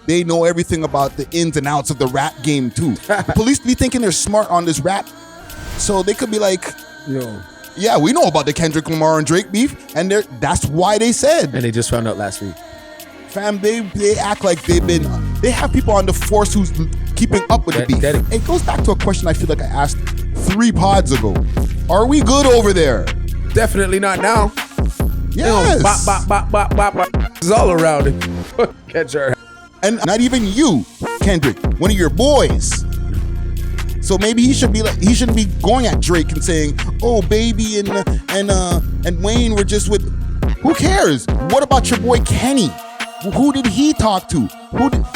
they know everything about the ins and outs of the rap game too. The police be thinking they're smart on this rap, so they could be like, yo, yeah, we know about the Kendrick Lamar and Drake beef, and that's why they said. And they just found out last week. Fam, they act like they have people on the force who's keeping up with the beef. It goes back to a question I feel like I asked 3 pods ago. Are we good over there? Definitely not now. Yes. Bop. It's all around it. Catch her. And not even you, Kendrick, one of your boys. So maybe he shouldn't be going at Drake and saying, "Oh, baby and Wayne were just with." Who cares? What about your boy Kenny? Who did he talk to?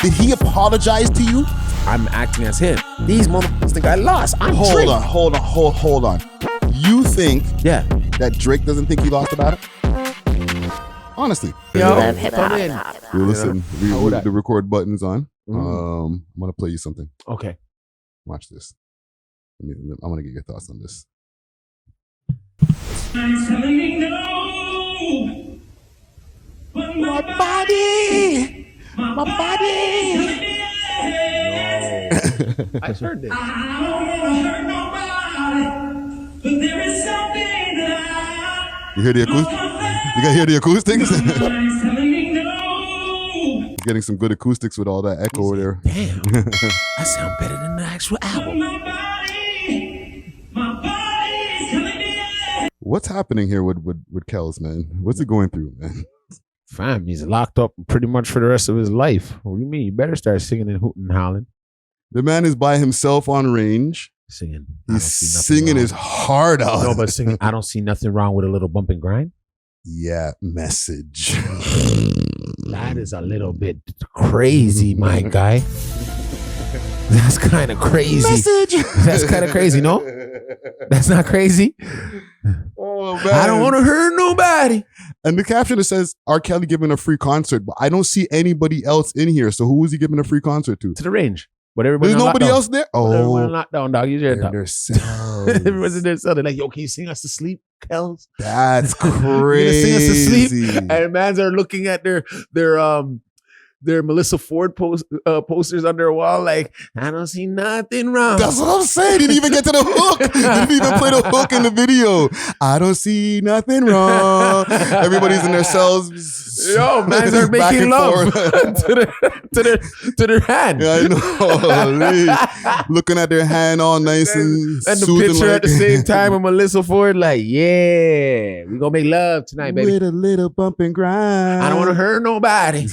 Did he apologize to you? I'm acting as him. These motherfuckers think I lost. Hold on. You think that Drake doesn't think he lost about it? Honestly. Yo, listen, the record button's on. I'm gonna play you something. Okay. Watch this. I want to get your thoughts on this. My body. I heard this. I don't want to hurt nobody, but there is something that you hear the acoustics? You gotta hear the acoustics? Getting some good acoustics with all that echo over there. Damn, that sound better than the actual album. What's happening here with Kels, man? What's he going through, man? Fam, he's locked up pretty much for the rest of his life. What do you mean? You better start singing and hooting and howling. The man is by himself on range. Singing. He's singing his heart out. No, but singing, I don't see nothing wrong with a little bump and grind. Yeah, message. That is a little bit crazy, my guy. That's kind of crazy. Message. That's kind of crazy, no? That's not crazy? Oh, man. I don't want to hurt nobody. And the caption it says, R.Kelly giving a free concert, but I don't see anybody else in here. So who was he giving a free concert to? To the range. But everybody There's nobody else there? Oh. Everyone on lockdown, dog. They're in their cells. Everyone's in their cell. They're like, yo, can you sing us to sleep, Kels? That's crazy. Sing us to sleep? And mans are looking at their Melissa Ford posters on their wall like, I don't see nothing wrong. That's what I'm saying. Didn't even get to the hook. Didn't even play the hook in the video. I don't see nothing wrong. Everybody's in their cells. Yo, mans are making love to their hand. Yeah, I know. Looking at their hand all nice and the picture at the same time of Melissa Ford like, yeah, we gonna make love tonight, baby. With a little bump and grind. I don't want to hurt nobody.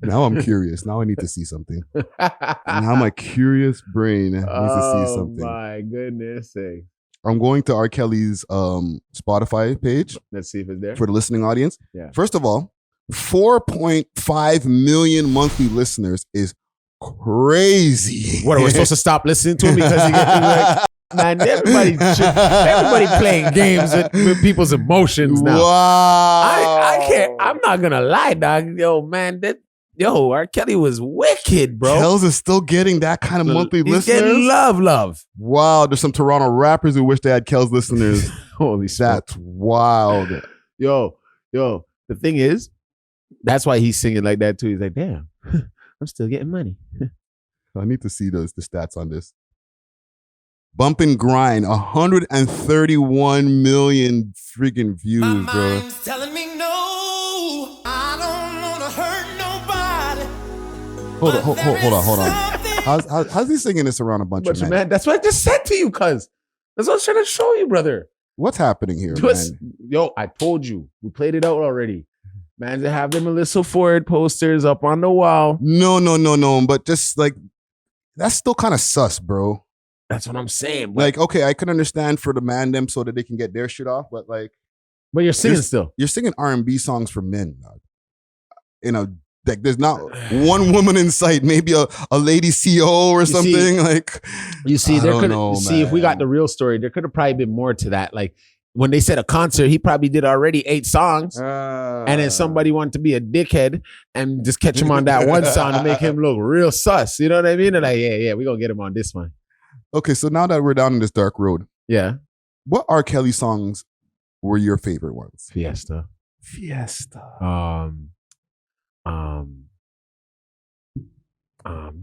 Now I'm curious. Now I need to see something. Now my curious brain needs to see something. Oh my goodness sake. I'm going to R. Kelly's Spotify page. Let's see if it's there. For the listening audience. Yeah. First of all, 4.5 million monthly listeners is crazy. What, are we supposed to stop listening to him because he gets like, man, everybody playing games with people's emotions now. Wow. I can't. I'm not gonna lie, dog. Yo, man, R. Kelly was wicked, bro. Kels is still getting that kind of monthly listeners. He's getting love. Wow, there's some Toronto rappers who wish they had Kels listeners. Holy shit. That's wild. Yo, the thing is, that's why he's singing like that too. He's like, damn, I'm still getting money. I need to see the stats on this. Bump and Grind, 131 million freaking views, my bro. mind's telling me no, I don't want to hurt nobody. Hold on. How's he singing this around a bunch of men? Man, that's what I just said to you, cuz. That's what I was trying to show you, brother. What's happening here, man? Yo, I told you. We played it out already. Man, they have the Melissa Ford posters up on the wall. No. But just like, that's still kind of sus, bro. That's what I'm saying. Like, okay, I can understand for the man them so that they can get their shit off, but like, but you're singing still. You're singing R&B songs for men, dog. You know, like there's not one woman in sight. Maybe a lady CO or something. You see, there could if we got the real story, there could have probably been more to that. Like when they said a concert, he probably did already 8 songs, and then somebody wanted to be a dickhead and just catch him on that one song to make him look real sus. You know what I mean? They're like, yeah, we gonna get him on this one. Okay, so now that we're down in this dark road, yeah, what R. Kelly songs were your favorite ones? Fiesta.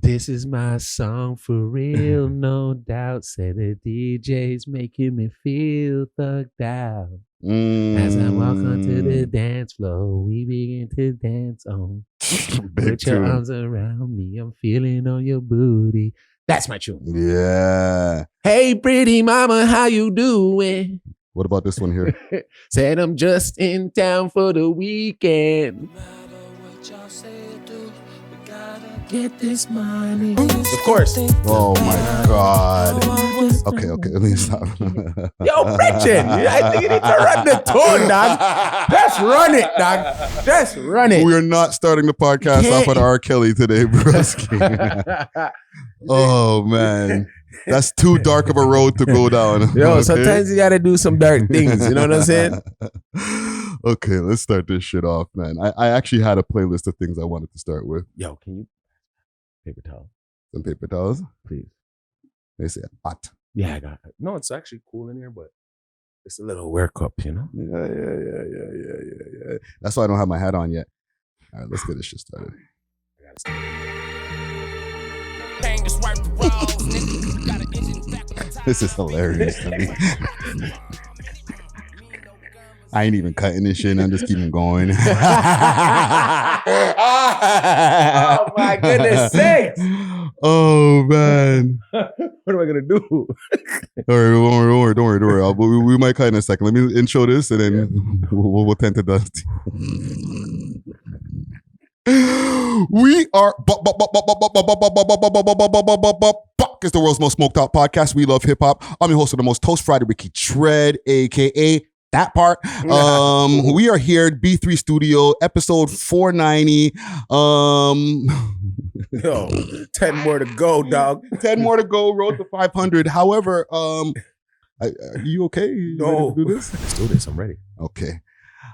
This is my song for real, no doubt. Say the DJ's making me feel thugged out. As I walk onto the dance floor, we begin to dance on. Put your arms around me, I'm feeling on your booty. That's my tune. Yeah. Hey, pretty mama, how you doing? What about this one here? Said I'm just in town for the weekend. Get this money. Of course. Oh my God. Okay, let me stop. Yo, Bridget, I think you need to run the tune, dog. Just run it, dog. Just run it. We are not starting the podcast off with R.Kelly today, broski. Oh man. That's too dark of a road to go down. Yo, okay? Sometimes you gotta do some dark things. You know what I'm saying? Okay, let's start this shit off, man. I actually had a playlist of things I wanted to start with. Yo, can you paper towel? Some paper towels, please. They say hot. Yeah, I got it. No, it's actually cool in here, but it's a little wear cup, you know? Yeah. That's why I don't have my hat on yet. All right, let's get this shit started. This is hilarious to me. I ain't even cutting this shit. I'm just keeping going. Oh my goodness sakes! Oh man, what am I gonna do? Don't worry. We might cut in a second. Let me intro this, and then we'll tend to dust. We are is the world's most smoked out podcast. We love hip hop. I'm your host of the most toast Friday, Ricky Tread, aka that part. We are here at B3 Studio, episode 490. Yo, 10 more to go, dog. 10 more to go. Road to 500. However, are you okay? No. Do this? Let's do this. I'm ready. Okay.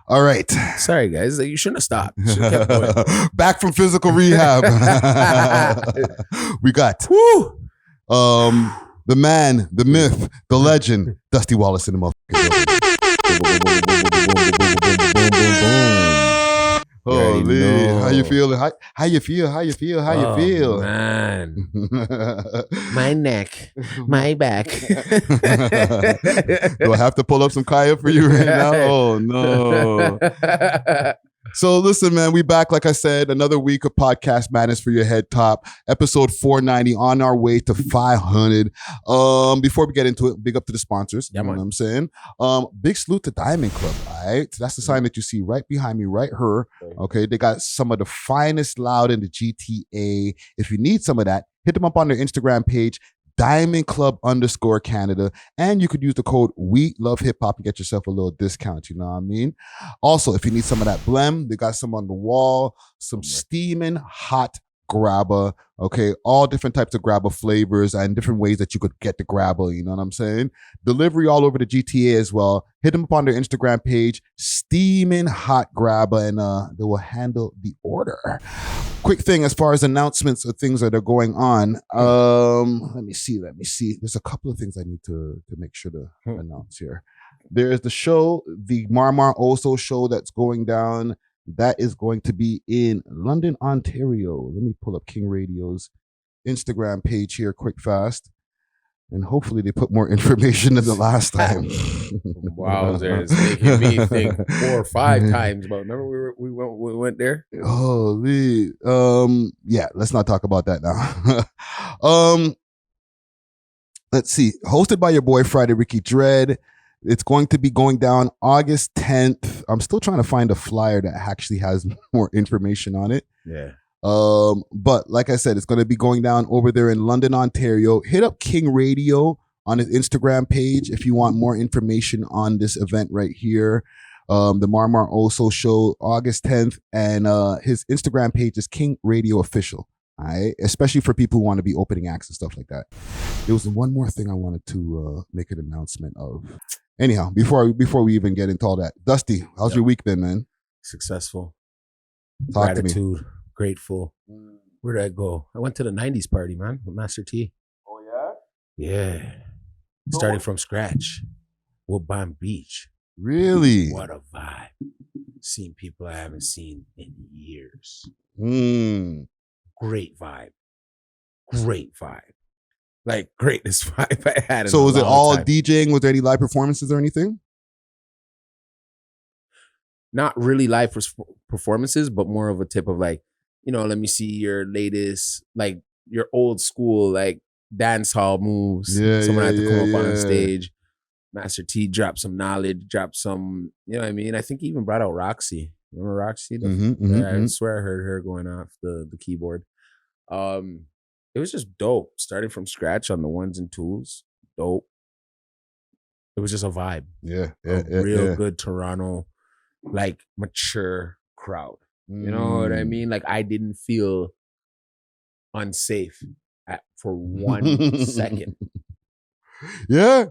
All right. Sorry, guys. You shouldn't have stopped. You should have kept going. Back from physical rehab. We got the man, the myth, the legend, Dusty Wallace in the motherfucker. Holy, how you feeling? How you feel? Man. My neck, my back. Do I have to pull up some Kaya for you right now? Oh no. So listen, man, we back. Like I said, another week of podcast madness for your head top. Episode 490 on our way to 500. Before we get into it, big up to the sponsors. You know what I'm saying? Big salute to Diamond Club, all right? That's the sign that you see right behind me, right here. Okay, they got some of the finest loud in the GTA. If you need some of that, hit them up on their Instagram page, Diamond Club _Canada, and you could use the code We Love Hip Hop and get yourself a little discount. You know what I mean? Also, if you need some of that blem, they got some on the wall, some steaming hot grabber. Okay, all different types of grabber flavors and different ways that you could get the grabber. You know what I'm saying? Delivery all over the GTA as well. Hit them up on their Instagram page, steaming hot grabber, and they will handle the order. Quick thing as far as announcements of things that are going on. Let me see. There's a couple of things I need to make sure to announce here. There's the show, the Marmar Also show that's going down. That is going to be in London, Ontario. Let me pull up King Radio's Instagram page here quick fast. And hopefully they put more information than the last time. Wow, it's making me think 4 or 5 times. But remember we went there? Holy, yeah, let's not talk about that now. Let's see. Hosted by your boy Friday Ricky Dread. It's going to be going down August 10th. I'm still trying to find a flyer that actually has more information on it. Yeah. But like I said, it's going to be going down over there in London, Ontario. Hit up King Radio on his Instagram page if you want more information on this event right here. The Marmar Also show, August 10th, and his Instagram page is King Radio Official. All right, especially for people who want to be opening acts and stuff like that. There was one more thing I wanted to make an announcement of. Anyhow, before we even get into all that, Dusty, how's your week been, man? Successful. Talk Gratitude. to me. Grateful. Where did I go? I went to the 90s party, man, with Master T. Oh, yeah? Yeah. Starting from scratch. Woodbine Beach. Really? What a vibe. Seeing people I haven't seen in years. Mm. Great vibe. great vibe. Like greatest vibe I had. So was it all time. DJing? Was there any live performances or anything? Not really live performances, but more of a tip of like, let me see your latest, like your old school, like dance hall moves. Someone had to come up on stage. Master T dropped some knowledge, dropped some, you know what I mean? I think he even brought out Roxy. Remember Roxy? I swear I heard her going off the keyboard. It was just dope. Starting from scratch on the ones and twos. Dope. It was just a vibe. Real good Toronto, like mature crowd. You know what I mean? Like I didn't feel unsafe for 1 second. Yeah.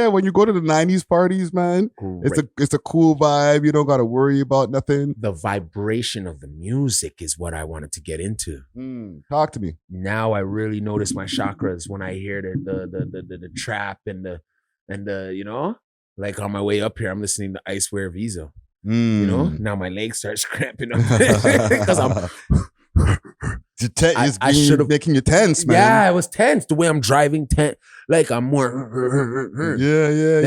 When you go to the 90s parties, man, it's a cool vibe. You don't got to worry about nothing. The vibration of the music is what I wanted to get into. Talk to me. Now I really notice my chakras when I hear the trap and the like on my way up here, I'm listening to Ice Wear Visa. Now my legs start cramping up because I'm. I should have making you tense, man. Yeah, I was tense. The way I'm driving, like I'm more. Yeah.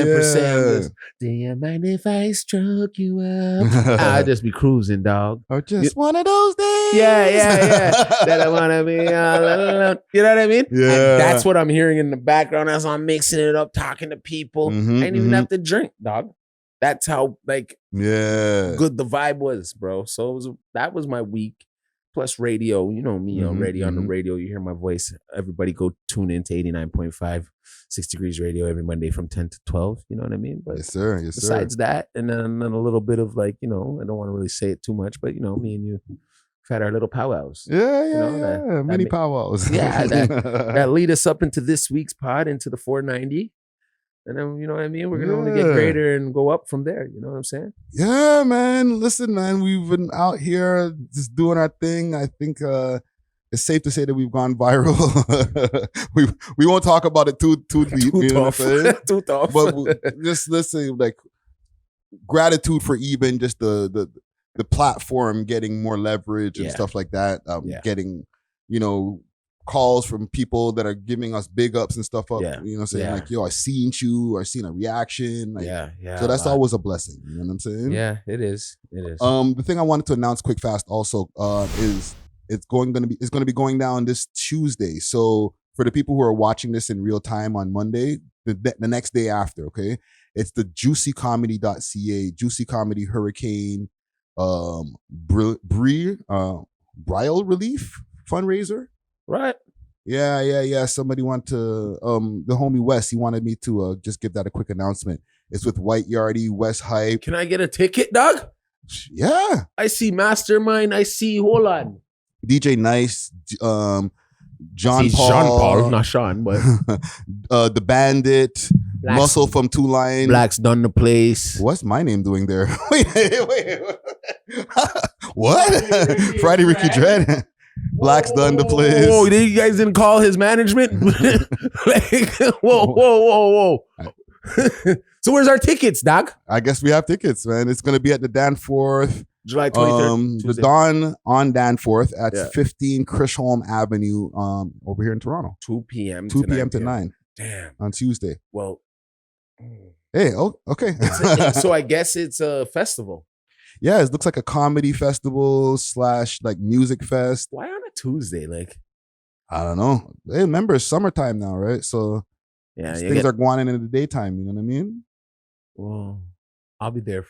Do you mind if I stroke you up? I'll just be cruising, dog. Or just one of those days. Yeah. That I want to be all alone. You know what I mean? Yeah. And that's what I'm hearing in the background as I'm mixing it up, talking to people. I didn't even have to drink, dog. That's how good the vibe was, bro. So that was my week. Plus radio, you know me already on the radio. You hear my voice. Everybody go tune in to 89.5, 6 Degrees Radio every Monday from 10 to 12. You know what I mean? But yes, sir. Besides that, and then a little bit of like, I don't want to really say it too much, but me and you had our little powwows. Yeah. Mini powwows. Yeah, that lead us up into this week's pod, into the 490. And then, you know what I mean? We're going to only get greater and go up from there. You know what I'm saying? Yeah, man. Listen, man, we've been out here just doing our thing. I think it's safe to say that we've gone viral. we won't talk about it too deep. Too tough. Too tough. But just listen, like, gratitude for even just the platform getting more leverage and stuff like that. Getting, calls from people that are giving us big ups and stuff up, saying like, yo, I seen you, or seen a reaction. Like, so that's always a blessing. You know what I'm saying? Yeah, it is. The thing I wanted to announce quick fast also is it's going to be going down this Tuesday. So for the people who are watching this in real time on Monday, the next day after, okay, it's the juicycomedy.ca, Juicy Comedy Hurricane Brile Relief fundraiser. Right. Yeah. Somebody wanted to, the homie Wes, he wanted me to just give that a quick announcement. It's with White Yardie, West Hype. Can I get a ticket, dog? Yeah. I see Mastermind. I see, hold on. DJ Nice, John Paul. Jean Paul, not Sean, but. The Bandit, Blacks, Muscle from Two Line. Blacks Done the Place. What's my name doing there? Wait. What? Friday Ricky Dread. Black's Done the Place. Whoa, you guys didn't call his management? Like, whoa. So where's our tickets, Doc? I guess we have tickets, man. It's going to be at the Danforth. July 23rd. The Dawn on Danforth at 15 Chisholm Avenue over here in Toronto. 2 p.m. 2 p.m. to 9. Damn. On Tuesday. Well. Hey, okay. So I guess it's a festival. Yeah, it looks like a comedy festival / like music fest. Why on a Tuesday? Like, I don't know. Hey, remember, it's summertime now, right? So things are going in the daytime. You know what I mean? Well, I'll be there.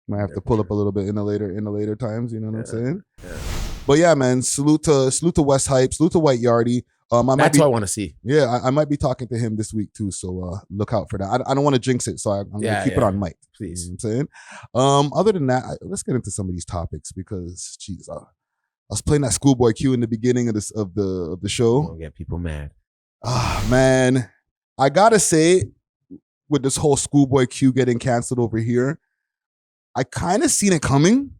Might have to pull up a little bit in the later times. You know what I'm saying? Yeah. But yeah, man. Salute to West Hype. Salute to White Yardie. That's what I want to see. Yeah, I might be talking to him this week too, so look out for that. I don't want to jinx it, so I'm gonna keep it on mic, please. You know what I'm saying? Other than that, let's get into some of these topics because, geez, I was playing that ScHoolBoy Q in the beginning of the show. Don't get people mad. Man, I gotta say, with this whole ScHoolBoy Q getting canceled over here, I kind of seen it coming,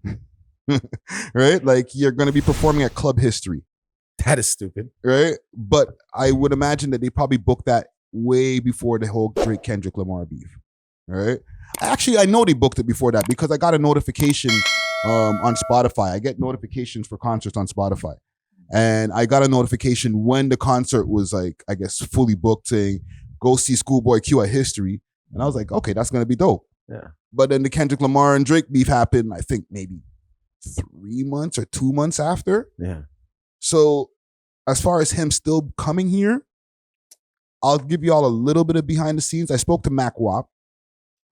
right? Like, you're gonna be performing at Club History. That is stupid. Right? But I would imagine that they probably booked that way before the whole Drake Kendrick Lamar beef. Right? Actually, I know they booked it before that because I got a notification on Spotify. I get notifications for concerts on Spotify. And I got a notification when the concert was like, I guess, fully booked saying, go see ScHoolBoy Q at History. And I was like, okay, that's going to be dope. Yeah. But then the Kendrick Lamar and Drake beef happened, I think maybe 3 months or 2 months after. Yeah. So as far as him still coming here, I'll give you all a little bit of behind the scenes. I spoke to A.W.O.L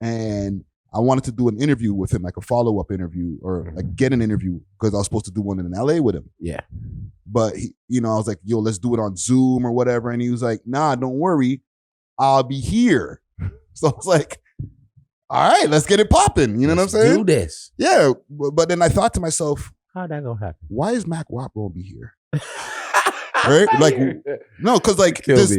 and I wanted to do an interview with him, like a follow-up interview or like get an interview because I was supposed to do one in LA with him. Yeah. But, he, I was like, yo, let's do it on Zoom or whatever. And he was like, nah, don't worry. I'll be here. So I was like, all right, let's get it popping. You know what I'm saying? Do this. Yeah. But then I thought to myself, how'd that gonna happen? Why is A.W.O.L going to be here? Right? Like, no, because like this,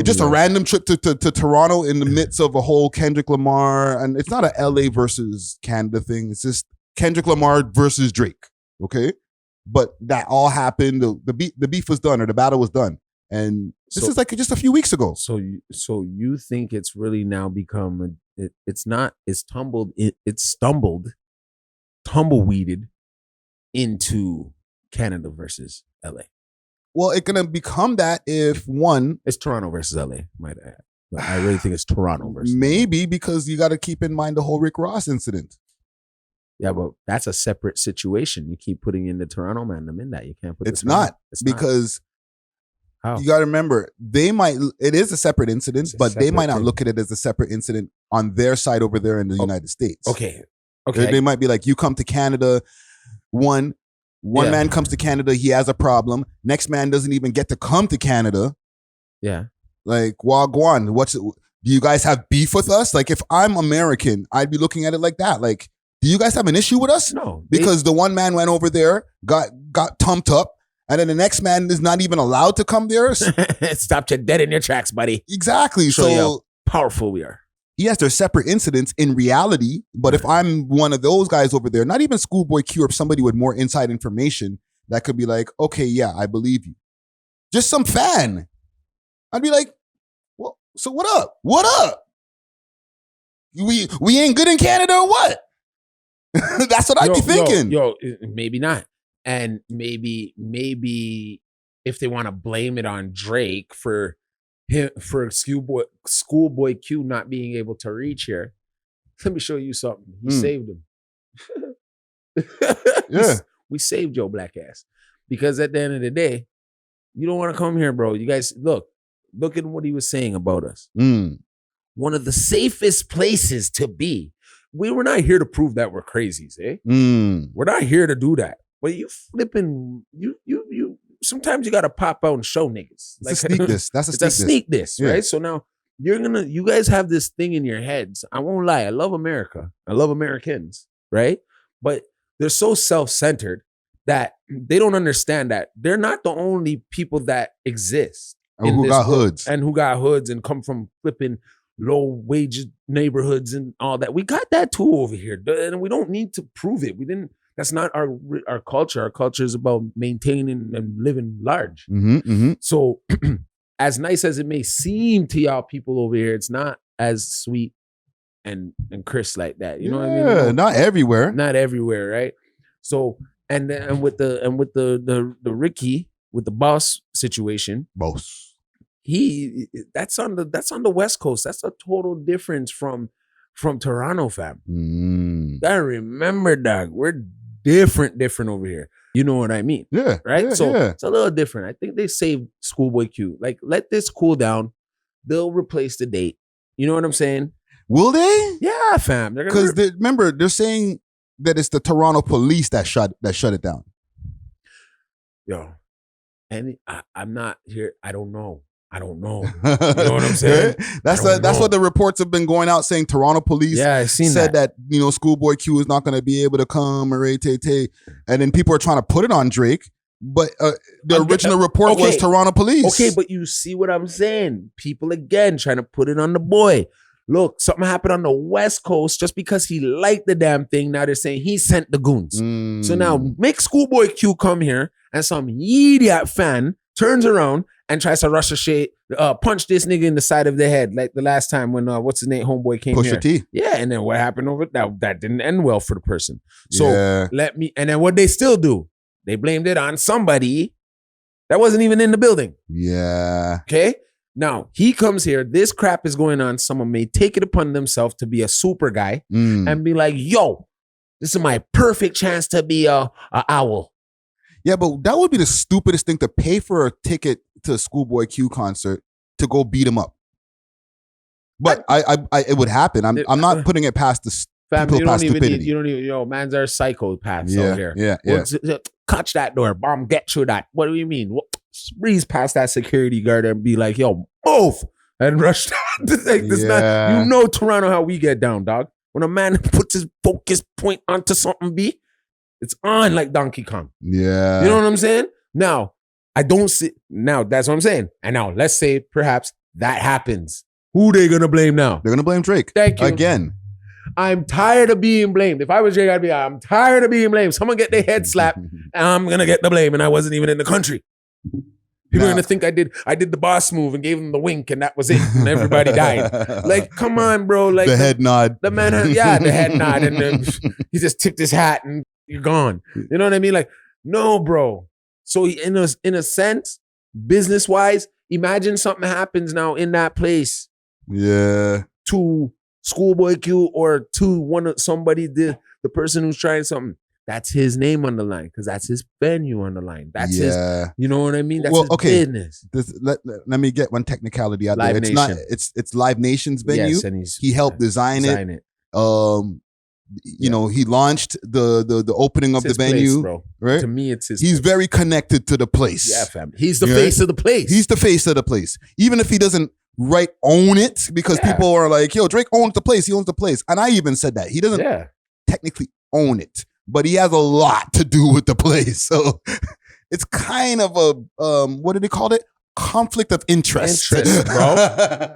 just a random trip to Toronto in the midst of a whole Kendrick Lamar, and it's not a LA versus Canada thing. It's just Kendrick Lamar versus Drake. Okay, but that all happened. The beef was done, or the battle was done, and this is like just a few weeks ago. So you think it's really now become tumbleweeded into Canada versus LA. Well, it's gonna become that if one, it's Toronto versus LA, might I add. But I really think it's Toronto versus maybe LA. Because you got to keep in mind the whole Rick Ross incident. Yeah, but that's a separate situation. You keep putting in the Toronto man in that. You can't put it's not because you got to remember it is a separate incident, but they might not look at it as a separate incident on their side over there in the United States. Okay. They might be like, you come to Canada, one man comes to Canada, he has a problem. Next man doesn't even get to come to Canada. Yeah. Like, Wagwan, do you guys have beef with us? Like, if I'm American, I'd be looking at it like that. Like, do you guys have an issue with us? No. Because the one man went over there, got tumped up, and then the next man is not even allowed to come there. Stopped you dead in your tracks, buddy. Exactly. So how powerful we are. Yes, they're separate incidents in reality, but if I'm one of those guys over there, not even ScHoolBoy Q or somebody with more inside information that could be like, okay, yeah, I believe you. Just some fan. I'd be like, well, so what up? What up? We ain't good in Canada or what? That's what I'd be thinking. Maybe not. And maybe if they want to blame it on Drake for ScHoolBoy Q not being able to reach here, let me show you something. He saved him. Yeah. We saved your black ass. Because at the end of the day, you don't want to come here, bro. You guys, look at what he was saying about us. One of the safest places to be. We were not here to prove that we're crazies, eh? We're not here to do that. But you flipping, you sometimes you gotta pop out and show niggas. Like, it's a sneak this. That's a sneak this, right? So now you guys have this thing in your heads. I won't lie. I love America. I love Americans, right? But they're so self-centered that they don't understand that they're not the only people that exist. And who got hoods. And who got hoods and come from flipping low wage neighborhoods and all that. We got that too over here. And we don't need to prove it. That's not our culture. Our culture is about maintaining and living large. So as nice as it may seem to y'all people over here, it's not as sweet and crisp like that. You know what I mean? Yeah, not everywhere. Not everywhere, right? So and with the Ricky, with the boss situation. That's on the West Coast. That's a total difference from Toronto, fam. Gotta remember, dog, we're different over here. You know what I mean? Yeah. Right? Yeah, so yeah. It's a little different. I think they saved ScHoolBoy Q. Like, let this cool down. They'll replace the date. You know what I'm saying? Will they? Yeah, fam. Because remember, they're saying that it's the Toronto police that shut it down. Yo, and I'm not here. I don't know. You know what I'm saying? That's what the reports have been going out saying. Toronto police said that ScHoolBoy Q is not going to be able to come or and then people are trying to put it on Drake, but the original report was Toronto police. Okay, but you see what I'm saying? People again trying to put it on the boy. Look, something happened on the West Coast just because he liked the damn thing. Now they're saying he sent the goons. So now make ScHoolBoy Q come here and some idiot fan turns around and tries to rush a shit, punch this nigga in the side of the head, like the last time when what's his name, homeboy came here. Pusha T. Yeah, and then what happened over that didn't end well for the person. So and then what they still do, They blamed it on somebody that wasn't even in the building. Yeah. Okay? Now, he comes here. This crap is going on. Someone may take it upon themselves to be a super guy and be like, yo, this is my perfect chance to be a owl. Yeah, but that would be the stupidest thing, to pay for a ticket to a ScHoolBoy Q concert to go beat him up. But I it would happen. I'm not putting it past the people past stupidity. You don't even, man's are psychopaths over there. Yeah. Catch that door, bomb, get through that. What do you mean? Breeze past that security guard and be like, yo, move, and rush down. Like, this not, you know Toronto how we get down, dog. When a man puts his focus point onto something, it's on like Donkey Kong. Yeah. You know what I'm saying? Now, I don't see, now that's what I'm saying. And now, let's say perhaps that happens. Who they gonna blame now? They're gonna blame Drake. Thank you. Again. I'm tired of being blamed. If I was Drake, I'd be, I'm tired of being blamed. Someone get their head slapped, and I'm gonna get the blame, and I wasn't even in the country. People are gonna think I did the boss move and gave them the wink, and that was it, and everybody died. Like, come on, bro. Like the head nod. The man, the head nod, and then he just tipped his hat, and you're gone. You know what I mean? Like, no, bro. So in a sense, business wise, imagine something happens now in that place. Yeah. To ScHoolBoy Q or to somebody, the person who's trying something. That's his name on the line because that's his venue on the line. That's his, you know what I mean? That's his business. Let me get one technicality out Live there. It's Nation. not. It's Live Nation's venue. Yes, and he helped design it. You know, he launched the opening of the venue. Place, bro. Right? To me, it's his. He's very connected to the place. Yeah, fam. He's the face of the place. He's the face of the place. Even if he doesn't own it, because people are like, yo, Drake owns the place. He owns the place. And I even said that. He doesn't technically own it, but he has a lot to do with the place. So it's kind of a, what did they call it? Conflict of interest, bro.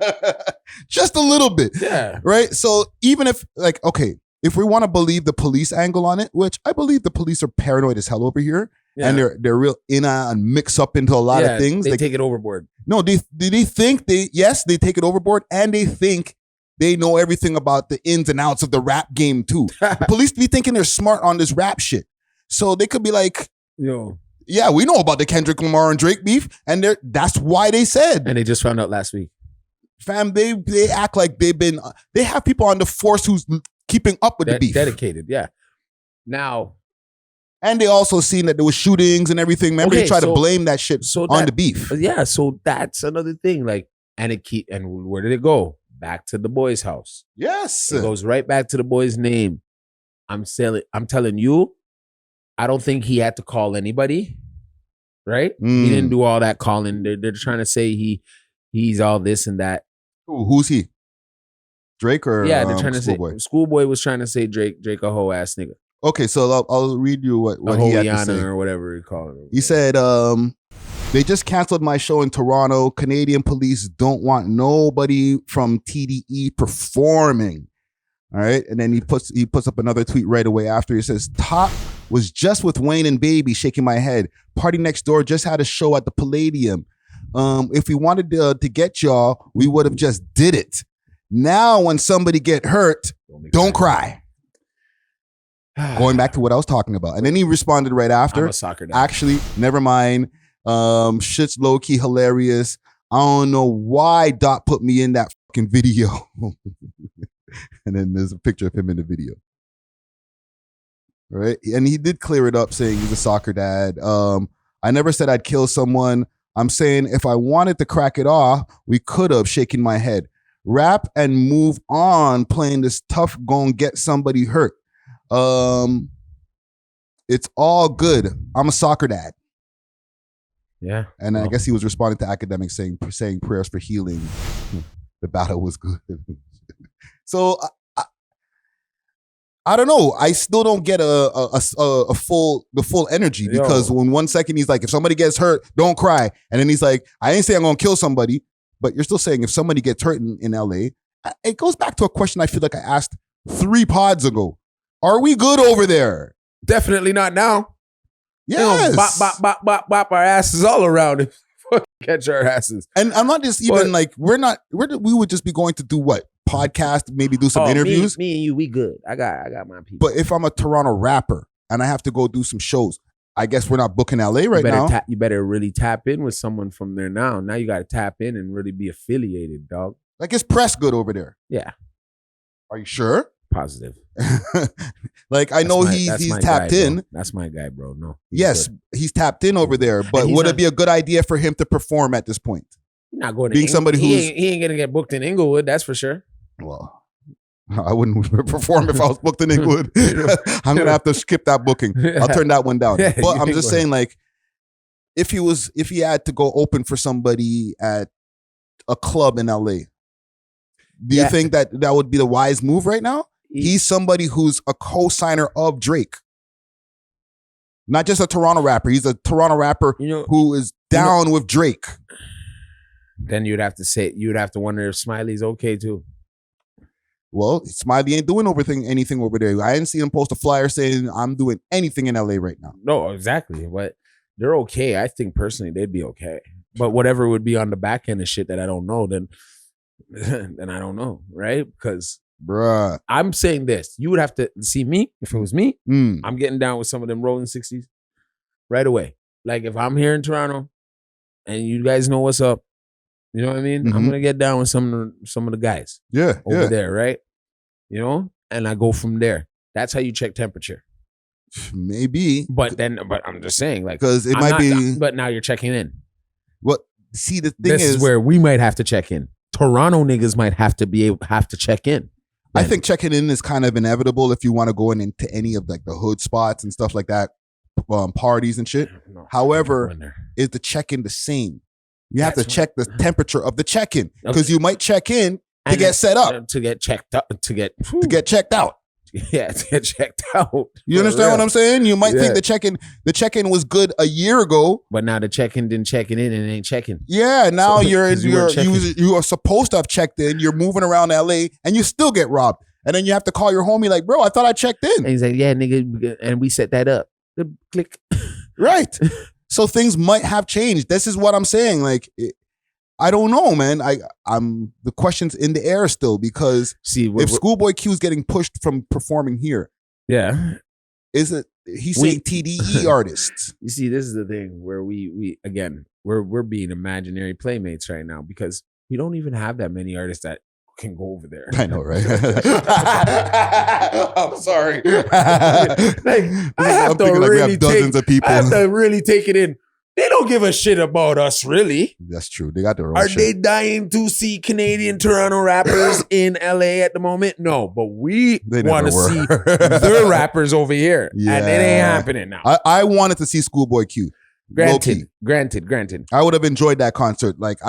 Just a little bit. Yeah. Right? So even if, like, okay, if we want to believe the police angle on it, which I believe the police are paranoid as hell over here, and they're real and mix up into a lot of things. They take it overboard. No, they think they take it overboard, and they think they know everything about the ins and outs of the rap game too. The police be thinking they're smart on this rap shit. So they could be like, yo, yeah, we know about the Kendrick Lamar and Drake beef, and that's why they said. And they just found out last week. Fam, they act like they have people on the force who's keeping up with the beef. Dedicated, yeah. Now. And they also seen that there was shootings and everything. Remember, they try to blame that shit on the beef. Yeah, so that's another thing. Like, and where did it go? Back to the boy's house. Yes. It goes right back to the boy's name. I'm telling you, I don't think he had to call anybody. Right? He didn't do all that calling. They're trying to say he's all this and that. Who's he? Drake or they're trying to say ScHoolBoy was trying to say Drake a hoe ass nigga. Okay, so I'll read you what he had to say. Or whatever he called it. He said, they just canceled my show in Toronto. Canadian police don't want nobody from TDE performing. All right. And then he puts up another tweet right away after. He says, Top was just with Wayne and Baby, shaking my head. Party Next Door just had a show at the Palladium. If we wanted to get y'all, we would have just did it. Now when somebody get hurt, don't cry. Going back to what I was talking about. And then he responded right after. I'm a soccer dad. Actually, never mind. Shit's low-key hilarious. I don't know why Dot put me in that fucking video. And then there's a picture of him in the video. Right? And he did clear it up saying he's a soccer dad. I never said I'd kill someone. I'm saying if I wanted to crack it off, we could have, shaking my head. Rap and move on playing this tough gonna get somebody hurt. It's all good. I'm a soccer dad. Yeah. And I guess he was responding to academics saying prayers for healing. The battle was good. So I don't know. I still don't get the full energy because when 1 second he's like, if somebody gets hurt, don't cry. And then he's like, I ain't saying I'm going to kill somebody, but you're still saying if somebody gets hurt in LA, it goes back to a question I feel like I asked 3 pods ago. Are we good over there? Definitely not now. Yes. Bop our asses all around it. Catch our asses. And I'm not just even we would just be going to do what? Podcast, maybe do some interviews. Me and you, we good. I got my people. But if I'm a Toronto rapper and I have to go do some shows, I guess we're not booking LA right now. You better really tap in with someone from there now. Now you got to tap in and really be affiliated, dog. Like, is press good over there? Yeah. Are you sure? Positive. Like, I know he's tapped in. Bro. That's my guy, bro. No. Yes, he's tapped in over there. But would it be a good idea for him to perform at this point? He's not going to being somebody who's he ain't gonna get booked in Inglewood. That's for sure. Well, I wouldn't perform if I was booked in Inglewood. I'm gonna have to skip that booking. I'll turn that one down. But I'm just saying, like, if he had to go open for somebody at a club in LA, do you think that would be the wise move right now? He's somebody who's a co-signer of Drake. Not just a Toronto rapper. He's a Toronto rapper who is down with Drake. Then you'd have to wonder if Smiley's okay too. Well, Smiley ain't doing anything over there. I didn't see him post a flyer saying I'm doing anything in LA right now. No, exactly. But they're okay. I think personally they'd be okay. But whatever would be on the back end of shit that I don't know, then I don't know, right? Because bruh, I'm saying this. You would have to see me. If it was me, I'm getting down with some of them rolling 60s right away. Like if I'm here in Toronto and you guys know what's up, you know what I mean? I'm gonna get down with some of the guys. Over there, right? You know? And I go from there. That's how you check temperature. Maybe. But I'm just saying, like, because it might be. But now you're checking in. What? See, the thing this is where we might have to check in. Toronto niggas might have to check in. I think checking in is kind of inevitable if you want to go into any of like the hood spots and stuff like that, parties and shit. However, is the check-in the same? You have to check the temperature of the check-in because you might check in to get set up, to get checked up, to get checked out. Yeah, to get checked out. You understand what I'm saying? You might think the check-in was good a year ago, but now the check-in didn't check it in and it ain't checking. Yeah, now you are supposed to have checked in. You're moving around LA and you still get robbed, and then you have to call your homie like, bro, I thought I checked in. And he's like, yeah, nigga, and we set that up. Click. Right. So things might have changed. This is what I'm saying. Like, I don't know, man. I'm the question's in the air still because if ScHoolBoy Q is getting pushed from performing here, is it? He's saying TDE artists. You see, this is the thing where we're being imaginary playmates right now because we don't even have that many artists that can go over there. I know, right? I'm sorry. I have to really we have dozens of people. I have to really take it in. They don't give a shit about us, really. That's true. They got their own shit. Are they shit. dying to see Canadian Toronto rappers in LA at the moment? No, but we want to see their rappers over here. Yeah. And it ain't happening now. I wanted to see ScHoolBoy Q. Granted. I would have enjoyed that concert. Like,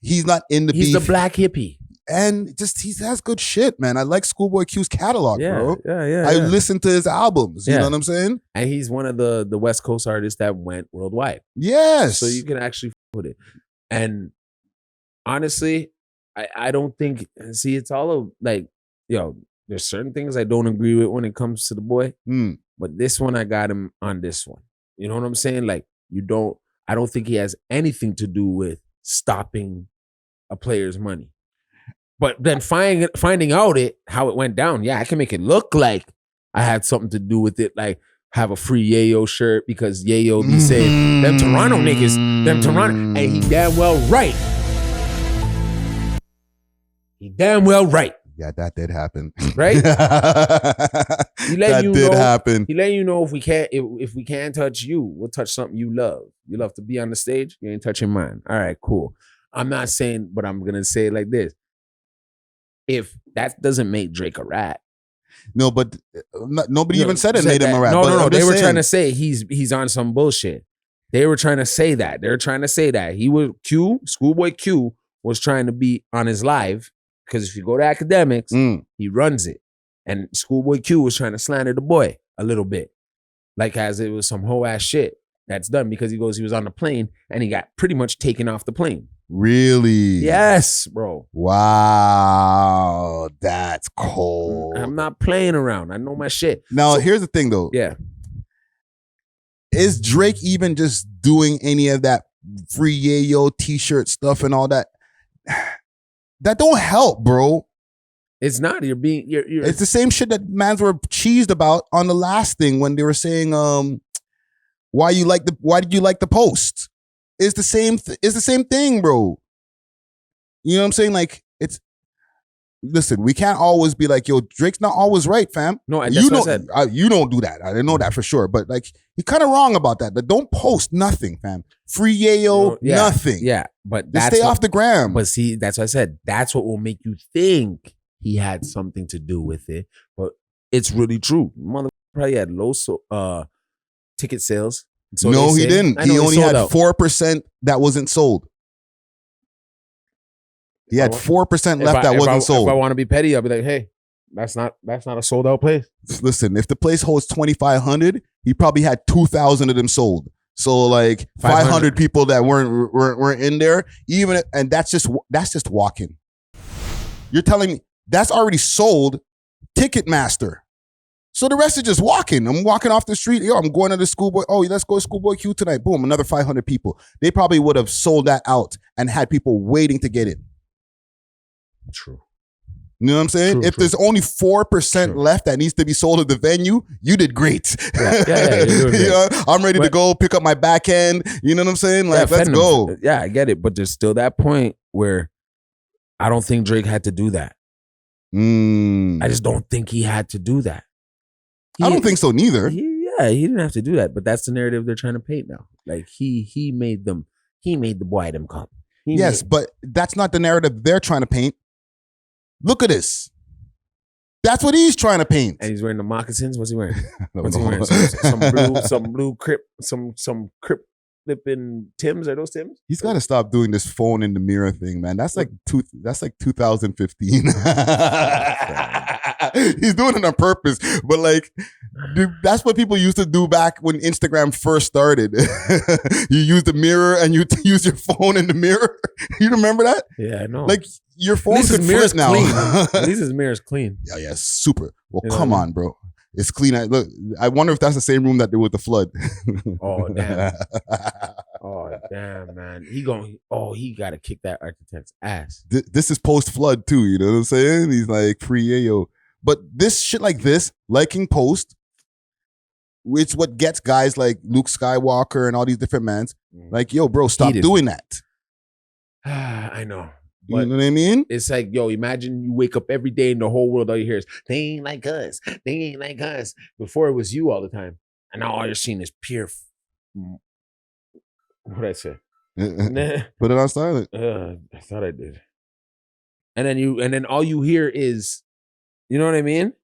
he's not in the beef. He's the black hippie. And just he has good shit, man. I like ScHoolBoy Q's catalog, bro. Yeah. I listen to his albums. You know what I'm saying? And he's one of the West Coast artists that went worldwide. Yes. So you can actually put it. And honestly, I don't think. See, it's all like, there's certain things I don't agree with when it comes to the boy. But this one, I got him on this one. You know what I'm saying? Like, I don't think he has anything to do with stopping a player's money. But then finding out how it went down, I can make it look like I had something to do with it, like have a free Yayo shirt because Yayo be saying them Toronto niggas, and he damn well right. Yeah, that did happen. Right? That did happen. He letting you know if we can't touch you, we'll touch something you love. You love to be on the stage, you ain't touching mine. All right, cool. I'm not saying, but I'm gonna say it like this. If that doesn't make Drake a rat. No, but nobody even said it made him a rat. No. They were trying to say he's on some bullshit. They were trying to say that. They're trying to say that. ScHoolBoy Q was trying to be on his live because if you go to academics, he runs it. And ScHoolBoy Q was trying to slander the boy a little bit. Like as it was some whole ass shit that's done because he was on the plane and he got pretty much taken off the plane. Really? Yes, bro. Wow, that's cold. I'm not playing around. I know my shit. Now, here's the thing, though. Yeah. Is Drake even just doing any of that free Yayo t-shirt stuff and all that? That don't help, bro. It's not. You're It's the same shit that mans were cheesed about on the last thing when they were saying Why did you like the post? It's the same thing, bro. You know what I'm saying? Like, listen, we can't always be like, yo, Drake's not always right, fam. No, that's what I said. You don't do that. I didn't know that for sure. But like, you're kind of wrong about that. Like, don't post nothing, fam. Free Yayo, nothing. Yeah, but just stay off the gram. But see, that's what I said. That's what will make you think he had something to do with it. But it's really true. Mother probably had low ticket sales. So no, he didn't. He only had 4% that wasn't sold. He had 4% left that wasn't sold. If I want to be petty, I'll be like, hey, that's not a sold out place. Listen, if the place holds 2,500, he probably had 2,000 of them sold. So like 500 people that weren't in there, and that's just walking. You're telling me that's already sold Ticketmaster. So the rest is just walking. I'm walking off the street. Yo, I'm going to the ScHoolBoy. Oh, let's go to ScHoolBoy Q tonight. Boom, another 500 people. They probably would have sold that out and had people waiting to get in. True. You know what I'm saying? If there's only 4% left that needs to be sold at the venue, you did great. Yeah, you're doing great. You know, I'm ready to go pick up my back end. You know what I'm saying? Like, let's go. Yeah, I get it. But there's still that point where I don't think Drake had to do that. I just don't think he had to do that. I don't think so neither. He didn't have to do that. But that's the narrative they're trying to paint now. Like he made the boy them come. But that's not the narrative they're trying to paint. Look at this. That's what he's trying to paint. And he's wearing the moccasins. What's he wearing? What's he wearing? Some blue crip, some crip flipping Timbs. Are those Timbs? He's got to stop doing this phone in the mirror thing, man. That's like 2015. He's doing it on purpose, but like, dude, that's what people used to do back when Instagram first started. You use the mirror and you use your phone in the mirror. You remember that? Yeah, I know. Like, your phone could mirror now. At least his mirror's clean. Yeah, super. Well, come on, bro. It's clean. Look, I wonder if that's the same room that there was the flood. Oh, damn. Oh, damn, man. He got to kick that architect's ass. This is post-flood, too. You know what I'm saying? He's like, free Yayo. But this shit like this, liking post, it's what gets guys like Luke Skywalker and all these different mans. Like, yo, bro, stop doing that. I know. You know what I mean? It's like, yo, imagine you wake up every day and the whole world, all you hear is, they ain't like us. They ain't like us. Before it was you all the time. And now all you're seeing is pure, what'd I say? Put it on silent. I thought I did. And then all you hear is, you know what I mean?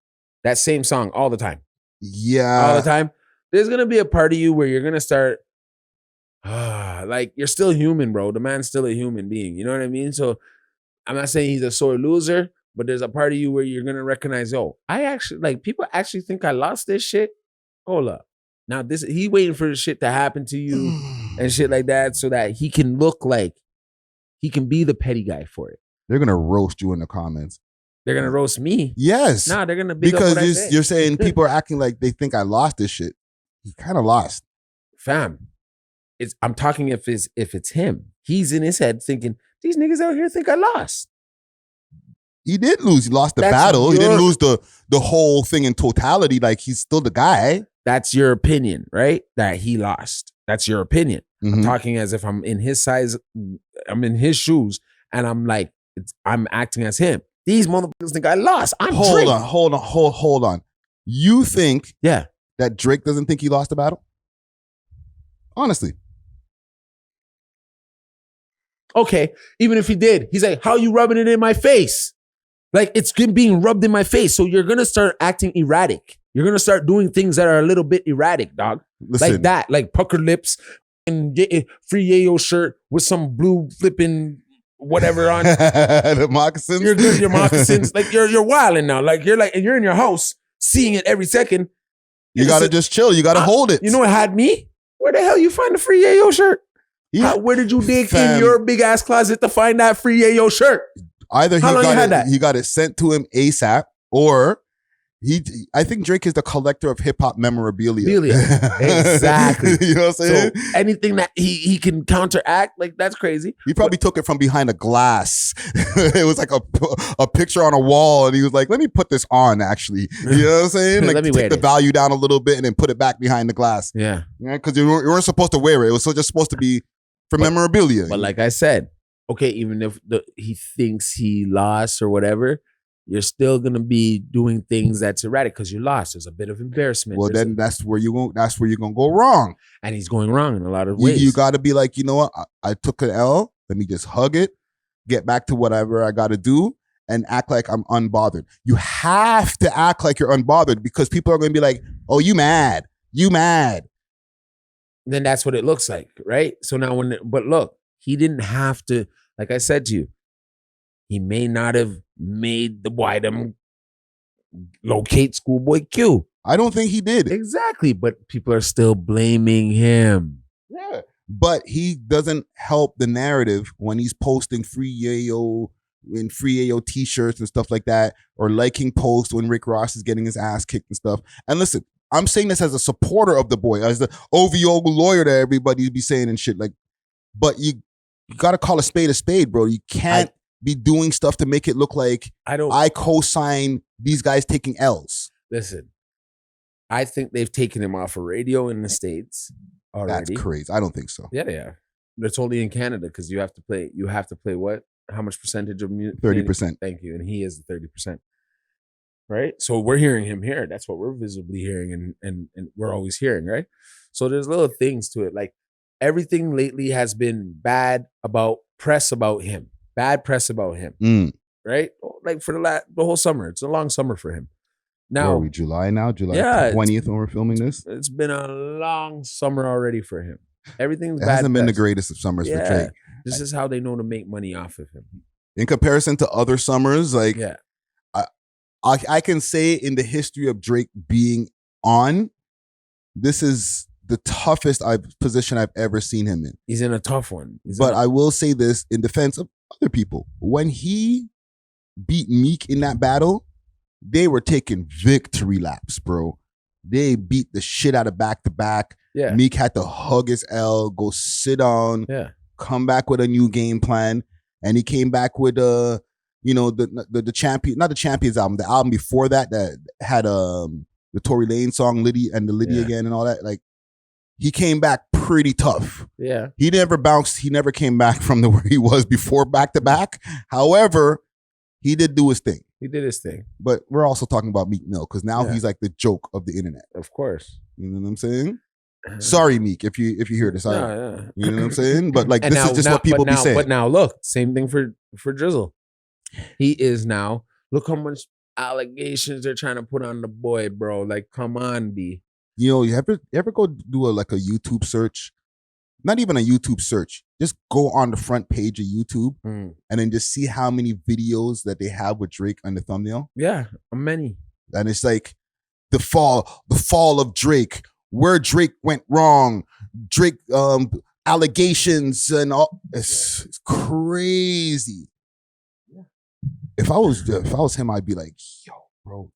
That same song all the time. Yeah. All the time. There's going to be a part of you where you're going to start, like, you're still human, bro. The man's still a human being. You know what I mean? So I'm not saying he's a sore loser, but there's a part of you where you're going to recognize, oh, people actually think I lost this shit. Hold up. Now he waiting for the shit to happen to you and shit like that so that he can look like he can be the petty guy for it. They're going to roast you in the comments. They're going to roast me? Yes. Nah, they're going to big because up what I say. You're saying people are acting like they think I lost this shit. He kind of lost. Fam. I'm talking if it's him. He's in his head thinking, these niggas out here think I lost. He did lose. He lost the battle. He didn't lose the whole thing in totality. Like, he's still the guy. That's your opinion, right? That he lost. That's your opinion. Mm-hmm. I'm talking as if I'm in his size, I'm in his shoes, and I'm like, I'm acting as him. These motherfuckers think I lost. Hold on. You think that Drake doesn't think he lost the battle? Honestly. Okay, even if he did, he's like, how you rubbing it in my face? Like, it's being rubbed in my face. So you're going to start acting erratic. You're going to start doing things that are a little bit erratic, dog. Listen. Like that, like pucker lips and free Yayo shirt with some blue flipping whatever on. The moccasins. You're good, your moccasins. Like, you're wilding now. Like, you're in your house seeing it every second. You got to just chill. You got to hold it. You know what had me? Where the hell you find the free Yayo shirt? Where did you dig in your big ass closet to find that free Yayo shirt? Either he got it sent to him ASAP, or I think Drake is the collector of hip hop memorabilia. Exactly. You know what I'm saying? So anything that he can counteract, like that's crazy. He probably took it from behind a glass. It was like a picture on a wall, and he was like, "Let me put this on." Actually, you know what I'm saying? Like, take the value down a little bit and then put it back behind the glass. Yeah, because you weren't supposed to wear it. It was just supposed to be for memorabilia. But like I said, okay, even if he thinks he lost or whatever, you're still gonna be doing things that's erratic because you lost. There's a bit of embarrassment. Well, then that's where you're gonna go wrong. And he's going wrong in a lot of ways. You got to be like, you know what? I took an L. Let me just hug it, get back to whatever I got to do, and act like I'm unbothered. You have to act like you're unbothered because people are going to be like, "Oh, you mad? You mad?" Then that's what it looks like, right? So now but look, he didn't have to. Like I said to you, he may not have made the Wyndham locate ScHoolBoy Q. I don't think he did. Exactly, but people are still blaming him. Yeah. But he doesn't help the narrative when he's posting free Yayo t-shirts and stuff like that, or liking posts when Rick Ross is getting his ass kicked and stuff. And listen, I'm saying this as a supporter of the boy, as the OVO lawyer that everybody be saying and shit. Like, but you got to call a spade, bro. You can't be doing stuff to make it look like I co-sign these guys taking L's. Listen, I think they've taken him off of radio in the States already. That's crazy. I don't think so. Yeah, they are. It's only in Canada because you have to play what? How much percentage of music? 30%. Thank you. And he is 30%. Right? So we're hearing him here. That's what we're visibly hearing and we're always hearing, right? So there's little things to it. Like everything lately has been bad press about him. Bad press about him. Right? Like for the whole summer. It's a long summer for him. Now, are we July now? July 20th when we're filming this? It's been a long summer already for him. Everything's bad. It hasn't been the greatest of summers for Drake. This is how they know to make money off of him. In comparison to other summers, like I can say in the history of Drake being on, this is the toughest position I've ever seen him in. He's in a tough one. I will say this in defense of other people. When he beat Meek in that battle, they were taking victory laps, bro. They beat the shit out of back-to-back. Yeah. Meek had to hug his L, go sit down, come back with a new game plan. And he came back with the champion, not the Champions album, the album before that had the Tory Lanez song, Liddy and the Liddy again and all that. Like, he came back pretty tough. Yeah. He never bounced. He never came back from where he was before back-to-back. However, he did do his thing. He did his thing. But we're also talking about Meek Mill because now he's like the joke of the internet. Of course. You know what I'm saying? Sorry, Meek, if you hear this. You know what I'm saying? But like this is just what people be saying. But now look, same thing for Drizzle. He is now, look how much allegations they're trying to put on the boy, bro. Like, come on, B. You ever go do a YouTube search? Not even a YouTube search. Just go on the front page of YouTube and then just see how many videos that they have with Drake on the thumbnail. Yeah, many. And it's like the fall of Drake, where Drake went wrong, Drake allegations and all. It's crazy. Yeah. If I was him, I'd be like, yo, bro.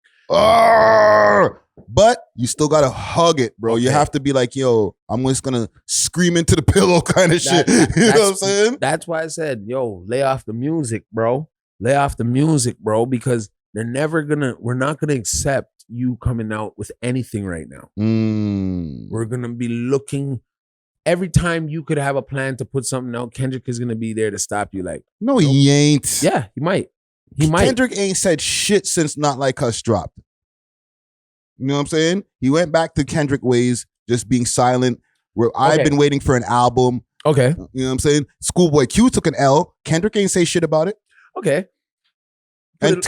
But you still gotta hug it, bro. Okay. You have to be like, yo, I'm just gonna scream into the pillow kind of shit. You know what I'm saying? That's why I said, yo, lay off the music, bro. Lay off the music, bro, because we're not gonna accept you coming out with anything right now. We're gonna be looking every time you could have a plan to put something out. Kendrick is gonna be there to stop you. Like, no, he ain't. Yeah, he might. Kendrick ain't said shit since Not Like Us dropped. You know what I'm saying? He went back to Kendrick ways, just being silent. Where I've been waiting for an album. Okay. You know what I'm saying? ScHoolBoy Q took an L. Kendrick ain't say shit about it. Okay. And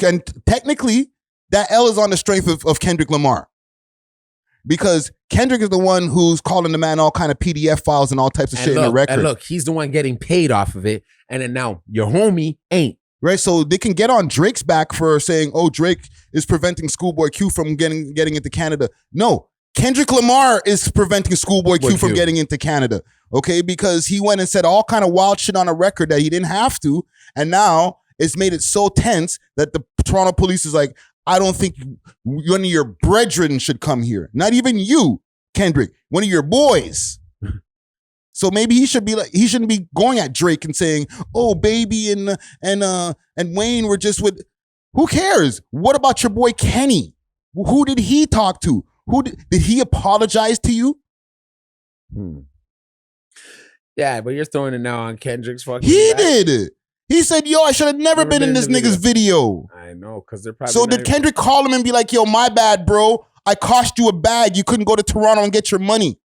technically, that L is on the strength of Kendrick Lamar. Because Kendrick is the one who's calling the man all kind of PDF files and all types of shit in the record. And look, he's the one getting paid off of it. And then now your homie ain't. Right, so they can get on Drake's back for saying, "Oh, Drake is preventing ScHoolBoy Q from getting into Canada." No, Kendrick Lamar is preventing ScHoolBoy Q from getting into Canada. Okay, because he went and said all kind of wild shit on a record that he didn't have to, and now it's made it so tense that the Toronto police is like, I don't think one of your brethren should come here. Not even you, Kendrick. One of your boys. So maybe he shouldn't be going at Drake and saying, "Oh, baby and Wayne were just with." Who cares? What about your boy Kenny? Who did he talk to? Did he apologize to you? Yeah, but you're throwing it now on Kendrick's fucking. He did it. He said, "Yo, I should have never been in this nigga's video." I know, because they're probably. So did Kendrick call him and be like, "Yo, my bad, bro. I cost you a bag. You couldn't go to Toronto and get your money."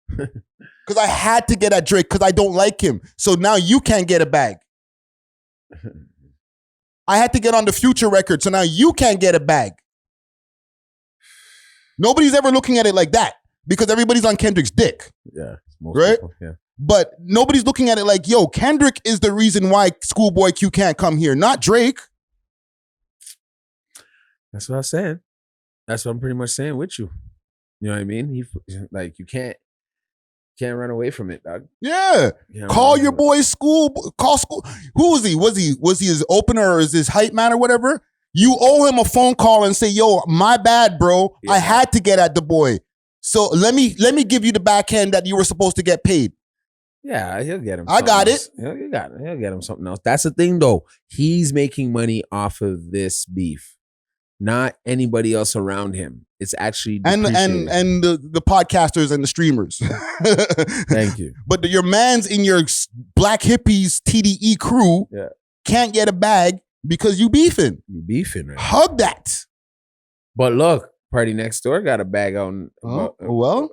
Because I had to get at Drake because I don't like him. So now you can't get a bag. I had to get on the Future record. So now you can't get a bag. Nobody's ever looking at it like that because everybody's on Kendrick's dick. Yeah. Right? People, yeah. But nobody's looking at it like, yo, Kendrick is the reason why ScHoolBoy Q can't come here, not Drake. That's what I'm saying. That's what I'm pretty much saying with you. You know what I mean? You can't run away from it, dog. Yeah. Call your boy's call school. Who was he? Was he his opener or is his hype man or whatever? You owe him a phone call and say, yo, my bad, bro. Yeah. I had to get at the boy. So let me give you the backhand that you were supposed to get paid. Yeah, he'll get him. I got it. He'll get him something else. That's the thing, though. He's making money off of this beef, not anybody else around him. It's actually and the podcasters and the streamers. Thank you. But your man's in your Black Hippies TDE crew can't get a bag because you beefing. You beefing, right? Hug that. But look, Party Next Door got a bag on. Well,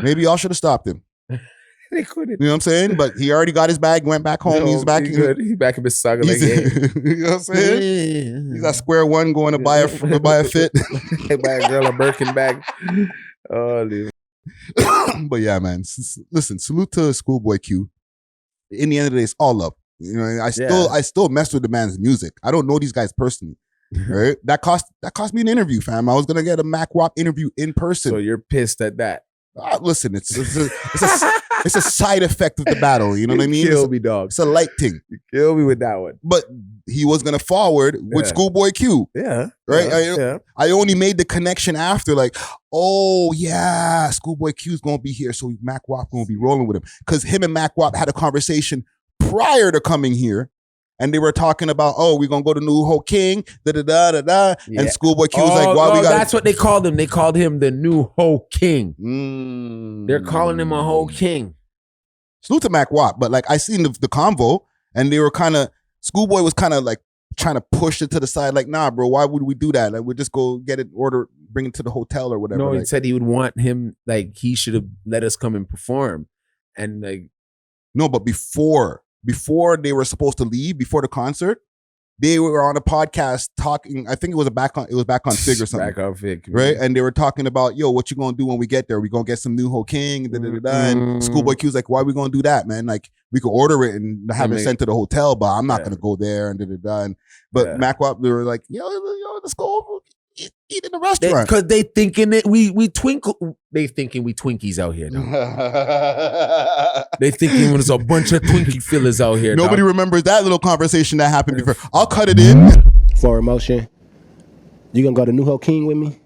maybe y'all should have stopped him. They couldn't. You know what I'm saying? But he already got his bag, went back home. He's back. He's back in Mississauga. Like, you know what I'm saying? He's at square one going to buy a fit. Buy a girl a Birkin bag. Oh, dude. But yeah, man. Listen, salute to ScHoolBoy Q. In the end of the day, it's all love. You know, I still mess with the man's music. I don't know these guys personally. Right? That cost me an interview, fam. I was gonna get a MacWap interview in person. So you're pissed at that? Listen, it's a side effect of the battle. You know what I mean? Kill me, dog. It's a light thing. You kill me with that one. But he was gonna forward with ScHoolBoy Q. Yeah. Right. I only made the connection after, like, oh yeah, ScHoolBoy Q's gonna be here, so MacWap gonna be rolling with him because him and MacWap had a conversation prior to coming here. And they were talking about, oh, we're going to go to New Ho King, da-da-da-da-da. Yeah. And ScHoolBoy Q was like, well, that's what they called him. They called him the New Ho King. They're calling him a Ho King. Salute to MacWap. But like, I seen the convo, and they were kind of, ScHoolBoy was kind of like trying to push it to the side. Like, nah, bro, why would we do that? Like, we'll just go get it, order, bring it to the hotel or whatever. No, he like, said he would want him, like, he should have let us come and perform. And like. No, but before they were supposed to leave, before the concert, they were on a podcast talking. I think it was back on Fig or something. Back on Fig, right? And they were talking about, yo, what you gonna do when we get there? We gonna get some New Ho King, And ScHoolBoy Q's like, why we gonna do that, man? Like, we could order it and have it sent to the hotel, but I'm not gonna go there and But MacWap, they were like, yo, let's go over. Eat in the restaurant because they thinking that we twinkle. They thinking we Twinkies out here. They thinking there's a bunch of Twinkie fillers out here. Nobody remembers that little conversation that happened before. I'll cut it in for emotion. You gonna go to New Ho King with me?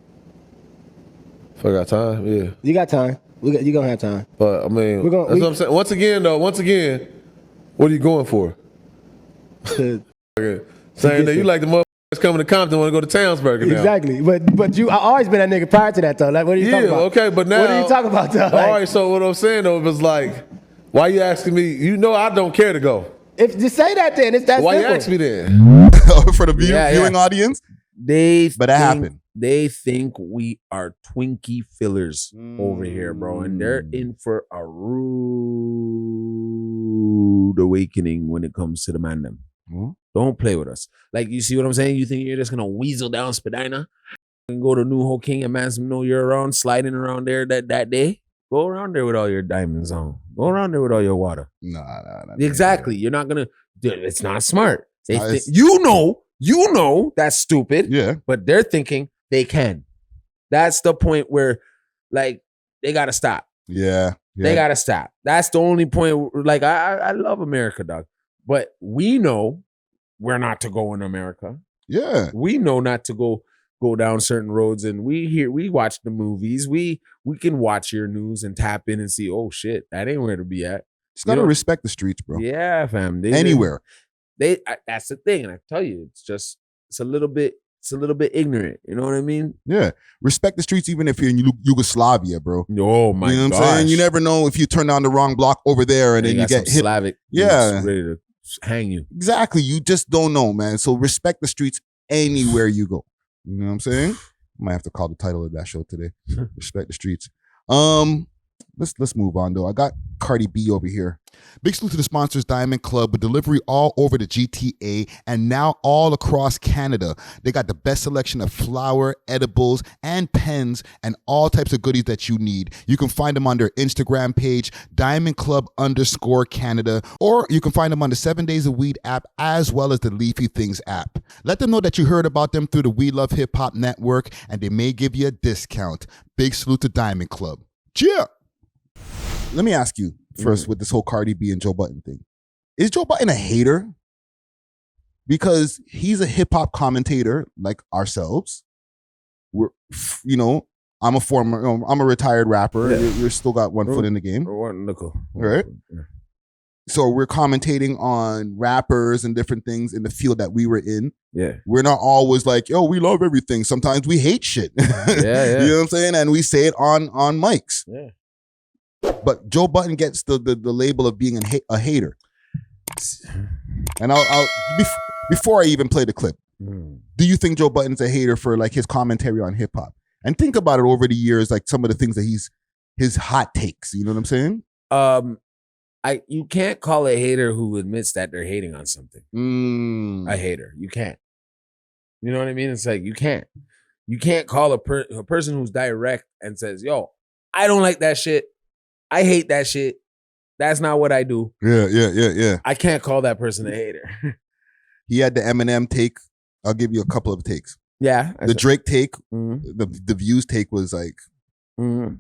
If I got time, yeah. You got time. You gonna have time. But I mean, that's what I'm saying. Once again, what are you going for? Saying that you like the mother. Coming to Compton, want to go to Townsburg now. Exactly, but I always been that nigga prior to that though. Like, what are you talking about? Okay, but now what are you talking about though? Like, all right, so what I'm saying though is like, why you asking me? You know I don't care to go. If just say that then, it's that why simple. You ask me then? For the viewing audience, but that happened. They think we are Twinkie fillers over here, bro, and they're in for a rude awakening when it comes to the man them. Don't play with us. Like, you see what I'm saying? You think you're just gonna weasel down Spadina and go to New Ho King and man some know you're around, sliding around there that day? Go around there with all your diamonds on. Go around there with all your water. Nah. Exactly. You're not gonna. It's not smart. You know that's stupid. Yeah. But they're thinking they can. That's the point where, like, they gotta stop. Yeah. They gotta stop. That's the only point. Like, I love America, dog. But we know we're not to go in America. Yeah. We know not to go down certain roads, and we watch the movies. We can watch your news and tap in and see, oh shit, that ain't where to be at. Just gotta respect the streets, bro. Yeah, fam. Anywhere. That's the thing, and I tell you, it's a little bit ignorant. You know what I mean? Yeah. Respect the streets even if you're in Yugoslavia, bro. Oh my god. You know what I'm saying? You never know if you turn down the wrong block over there and then you get hit. Slavic. Yeah. Ready to hang you. Exactly. You just don't know, man. So respect the streets anywhere you go. You know what I'm saying? I might have to call the title of that show today. Respect the streets. Let's move on though. I got Cardi B over here. Big salute to the sponsors, Diamond Club, with delivery all over the GTA and now all across Canada. They got the best selection of flour, edibles, and pens, and all types of goodies that you need. You can find them on their Instagram page, Diamond Club _Canada, or you can find them on the 7 Days of Weed app as well as the Leafy Things app. Let them know that you heard about them through the We Love Hip Hop Network, and they may give you a discount. Big salute to Diamond Club. Yeah. Let me ask you first with this whole Cardi B and Joe Budden thing. Is Joe Budden a hater? Because he's a hip hop commentator like ourselves. We're, I'm a retired rapper. Yeah. You're still got one foot in the game. One nickel. Right? Yeah. So we're commentating on rappers and different things in the field that we were in. Yeah. We're not always like, yo, we love everything. Sometimes we hate shit. Yeah. You know what I'm saying? And we say it on mics. Yeah. But Joe Budden gets the label of being a hater. And I'll before I even play the clip, do you think Joe Budden's a hater for like his commentary on hip hop? And think about it over the years, like some of the things that his hot takes. You know what I'm saying? You can't call a hater who admits that they're hating on something. A hater. You can't. You know what I mean? It's like you can't call a person who's direct and says, yo, I don't like that shit. I hate that shit. That's not what I do. Yeah. I can't call that person a hater. He had the Eminem take. I'll give you a couple of takes. Yeah. The Drake take, the Views take was like, him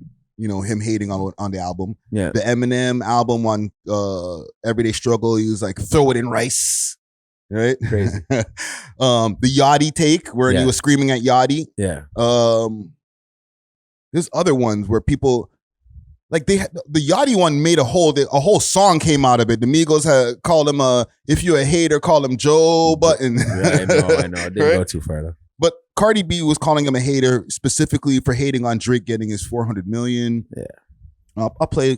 hating on the album. Yeah. The Eminem album on Everyday Struggle, he was like, throw it in rice. Right? Crazy. The Yachty take, where he was screaming at Yachty. Yeah. There's other ones where people... Like the Yachty one made a whole song came out of it. The Migos had called him if you're a hater, call him Joe Budden. Yeah, I know. I didn't go too far though. But Cardi B was calling him a hater specifically for hating on Drake getting his 400 million. Yeah. I'll play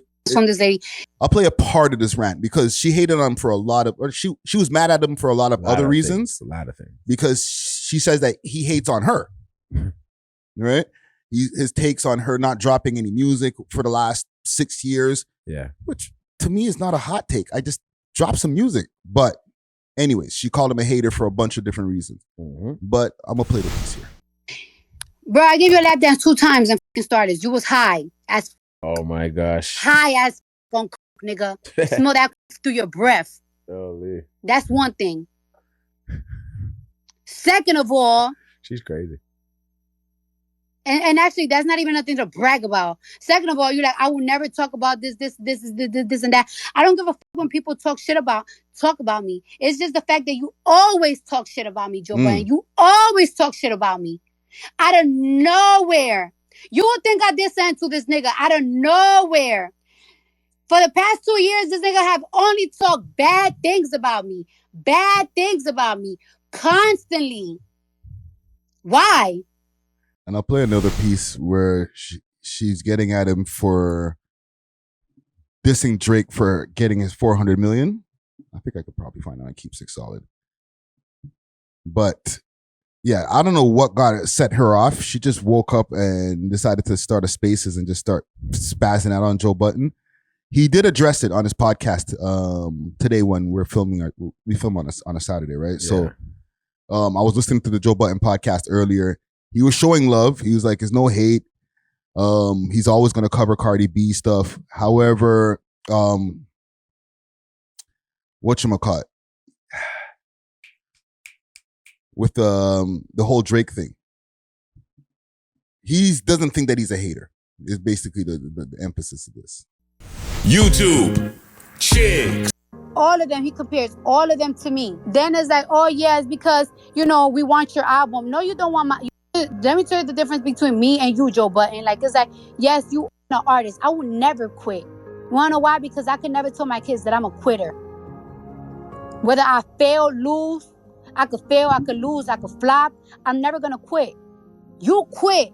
a part of this rant because she hated on him for a lot of, or she was mad at him for a lot of other reasons. A lot of things. Because she says that he hates on her. Right? His takes on her not dropping any music for the last 6 years. Yeah. Which to me is not a hot take. I just dropped some music. But anyways, she called him a hater for a bunch of different reasons. But I'm going to play the piece here. Bro, I gave you a lap dance 2 times and fucking started. You was high as oh my gosh. High as funk, nigga. Smell that through your breath. Holy. That's one thing. Second of all. She's crazy. And actually, that's not even nothing to brag about. Second of all, you're like, I will never talk about this and that. I don't give a fuck when people talk about me. It's just the fact that you always talk shit about me, Joe Budden. You always talk shit about me. Out of nowhere. You would think I did something to this nigga. Out of nowhere. For the past 2 years, this nigga have only talked bad things about me. Bad things about me. Constantly. Why? And I'll play another piece where she's getting at him for dissing Drake for getting his 400 million. I think I could probably find it on Keep Six Solid. But yeah, I don't know what set her off. She just woke up and decided to start a Spaces and just start spazzing out on Joe Budden. He did address it on his podcast today when we film on a Saturday, right? Yeah. So I was listening to the Joe Budden podcast earlier. He was showing love. He was like, there's no hate. He's always going to cover Cardi B stuff. However, whatchamacallit? With the whole Drake thing. He doesn't think that he's a hater. Is basically the emphasis of this. YouTube. Chicks. all of them, he compares all of them to me. Then it's like, oh yeah, it's because, you know, we want your album. No, you don't want my... Let me tell you the difference between me and you, Joe Budden. Like, it's like, yes, you are an artist. I will never quit. You wanna know why? Because I could never tell my kids that I'm a quitter. Whether I fail, lose, I could fail, I could lose, I could flop. I'm never gonna quit. You quit.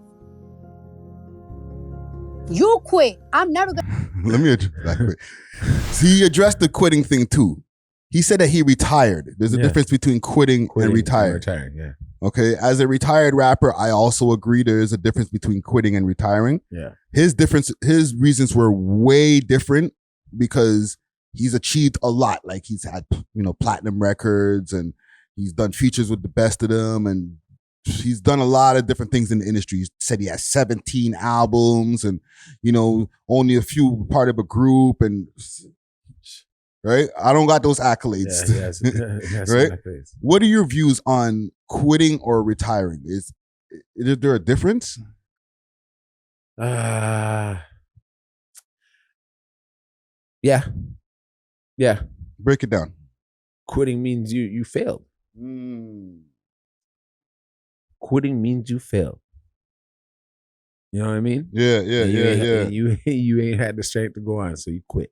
You quit. I'm never gonna... Let me address that quick. See, he addressed the quitting thing too. He said that he retired. There's a difference between quitting and retired. Yeah. Okay. As a retired rapper, I also agree there is a difference between quitting and retiring. Yeah. His reasons were way different because he's achieved a lot. Like he's had, you know, platinum records and he's done features with the best of them and he's done a lot of different things in the industry. He said he has 17 albums and, you know, only a few part of a group and, right? I don't got those accolades. Yeah, right? Accolades. What are your views on quitting or retiring? Is there a difference? Yeah. Break it down. Quitting means you failed. Quitting means you failed. You know what I mean? Yeah. You ain't had the strength to go on, so you quit.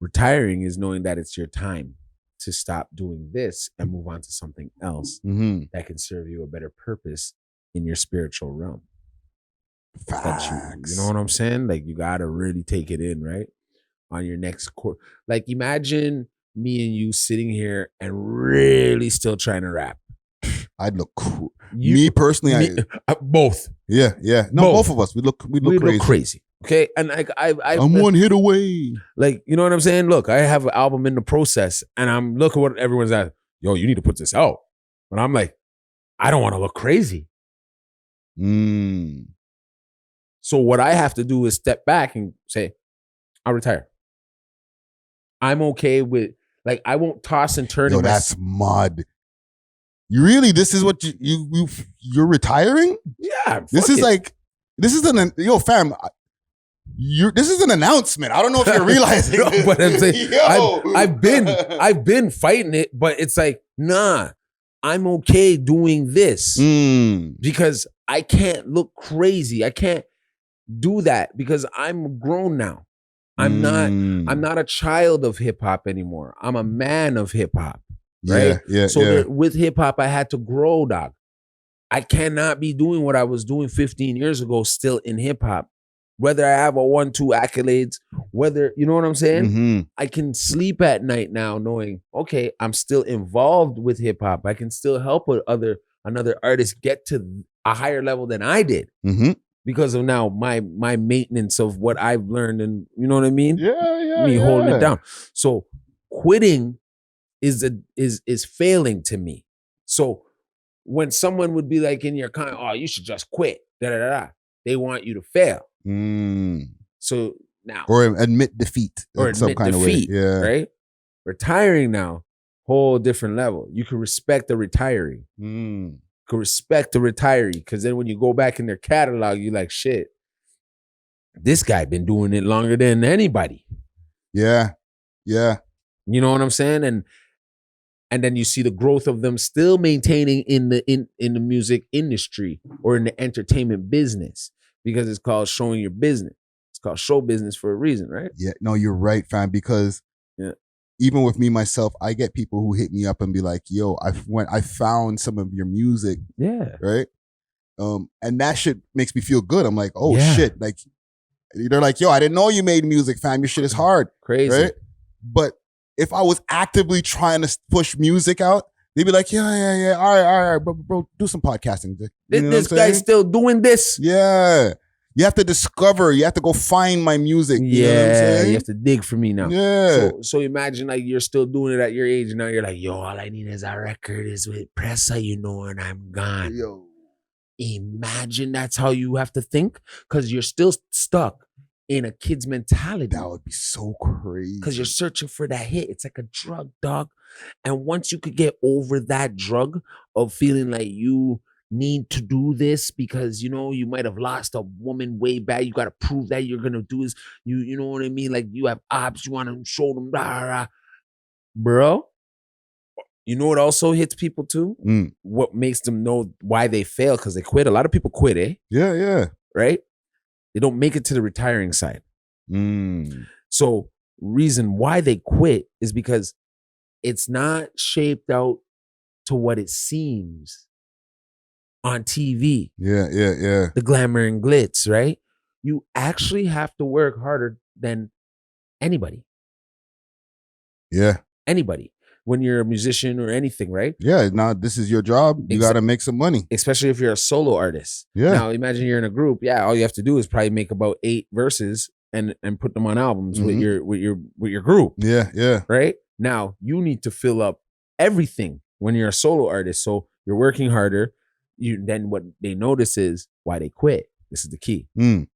Retiring is knowing that it's your time to stop doing this and move on to something else that can serve you a better purpose in your spiritual realm. Facts. You know what I'm saying? Like you gotta really take it in, right? On your next like imagine me and you sitting here and really still trying to rap. I'd look me personally, both. Yeah. No, both of us. We look crazy. Okay, and like I'm one hit away. Like, you know what I'm saying? Look, I have an album in the process, and I'm looking what everyone's at. Yo, you need to put this out. But I'm like, I don't want to look crazy. So what I have to do is step back and say, I'll retire. I'm okay with, like, I won't toss and turn. Yo, that's mud. You really? This is what you're retiring? Yeah. This is fam. This is an announcement. I don't know if you're realizing. No, but I'm saying, I've been fighting it, but it's like, nah, I'm okay doing this because I can't look crazy. I can't do that because I'm grown now. I'm not a child of hip hop anymore. I'm a man of hip hop. Right? So with hip hop, I had to grow, dog. I cannot be doing what I was doing 15 years ago still in hip hop. Whether I have a 1-2 accolades, whether, you know what I'm saying? I can sleep at night now knowing, okay, I'm still involved with hip hop. I can still help another artist get to a higher level than I did because of now my maintenance of what I've learned and, you know what I mean? Me holding it down. So quitting is failing to me. So when someone would be like in your kind, oh, you should just quit, they want you to fail. So now, or admit defeat, or some kind of way. Yeah, right. Retiring now, whole different level. You can respect the retiree. You can respect the retiree because then when you go back in their catalog, you're like, shit, this guy been doing it longer than anybody. Yeah. You know what I'm saying? And then you see the growth of them still maintaining in the music industry or in the entertainment business. Because it's called showing your business. It's called show business for a reason, right? Yeah, no, you're right, fam. Because even with me myself, I get people who hit me up and be like, "Yo, I found some of your music." Yeah. Right. And that shit makes me feel good. I'm like, oh shit. Like they're like, "Yo, I didn't know you made music, fam. Your shit is hard." Crazy. Right. But if I was actively trying to push music out, they'd be like, yeah. All right, bro, do some podcasting. You know this guy's still doing this. Yeah. You have to discover. You have to go find my music. You know what I'm saying? You have to dig for me now. Yeah. So imagine like you're still doing it at your age. And now you're like, yo, all I need is a record is with Pressa, you know, and I'm gone. Yo. Imagine that's how you have to think because you're still stuck in a kid's mentality. That would be so crazy. Because you're searching for that hit. It's like a drug, dog. And once you could get over that drug of feeling like you need to do this because, you know, you might have lost a woman way back. You got to prove that you're going to do this. You know what I mean? Like you have ops, you want to show them, bro. You know what also hits people too? Mm. What makes them know why they fail? Because they quit. A lot of people quit, eh? Yeah. Right? They don't make it to the retiring side. Mm. So reason why they quit is because it's not shaped out to what it seems on TV. Yeah. The glamour and glitz, right? You actually have to work harder than anybody. Yeah. Anybody. When you're a musician or anything, right? Yeah. Now this is your job. You got to make some money. Especially if you're a solo artist. Yeah. Now imagine you're in a group. Yeah, all you have to do is probably make about 8 verses and put them on albums with your group. Yeah. Right? Now you need to fill up everything when you're a solo artist. So you're working harder. Then what they notice is why they quit. This is the key. The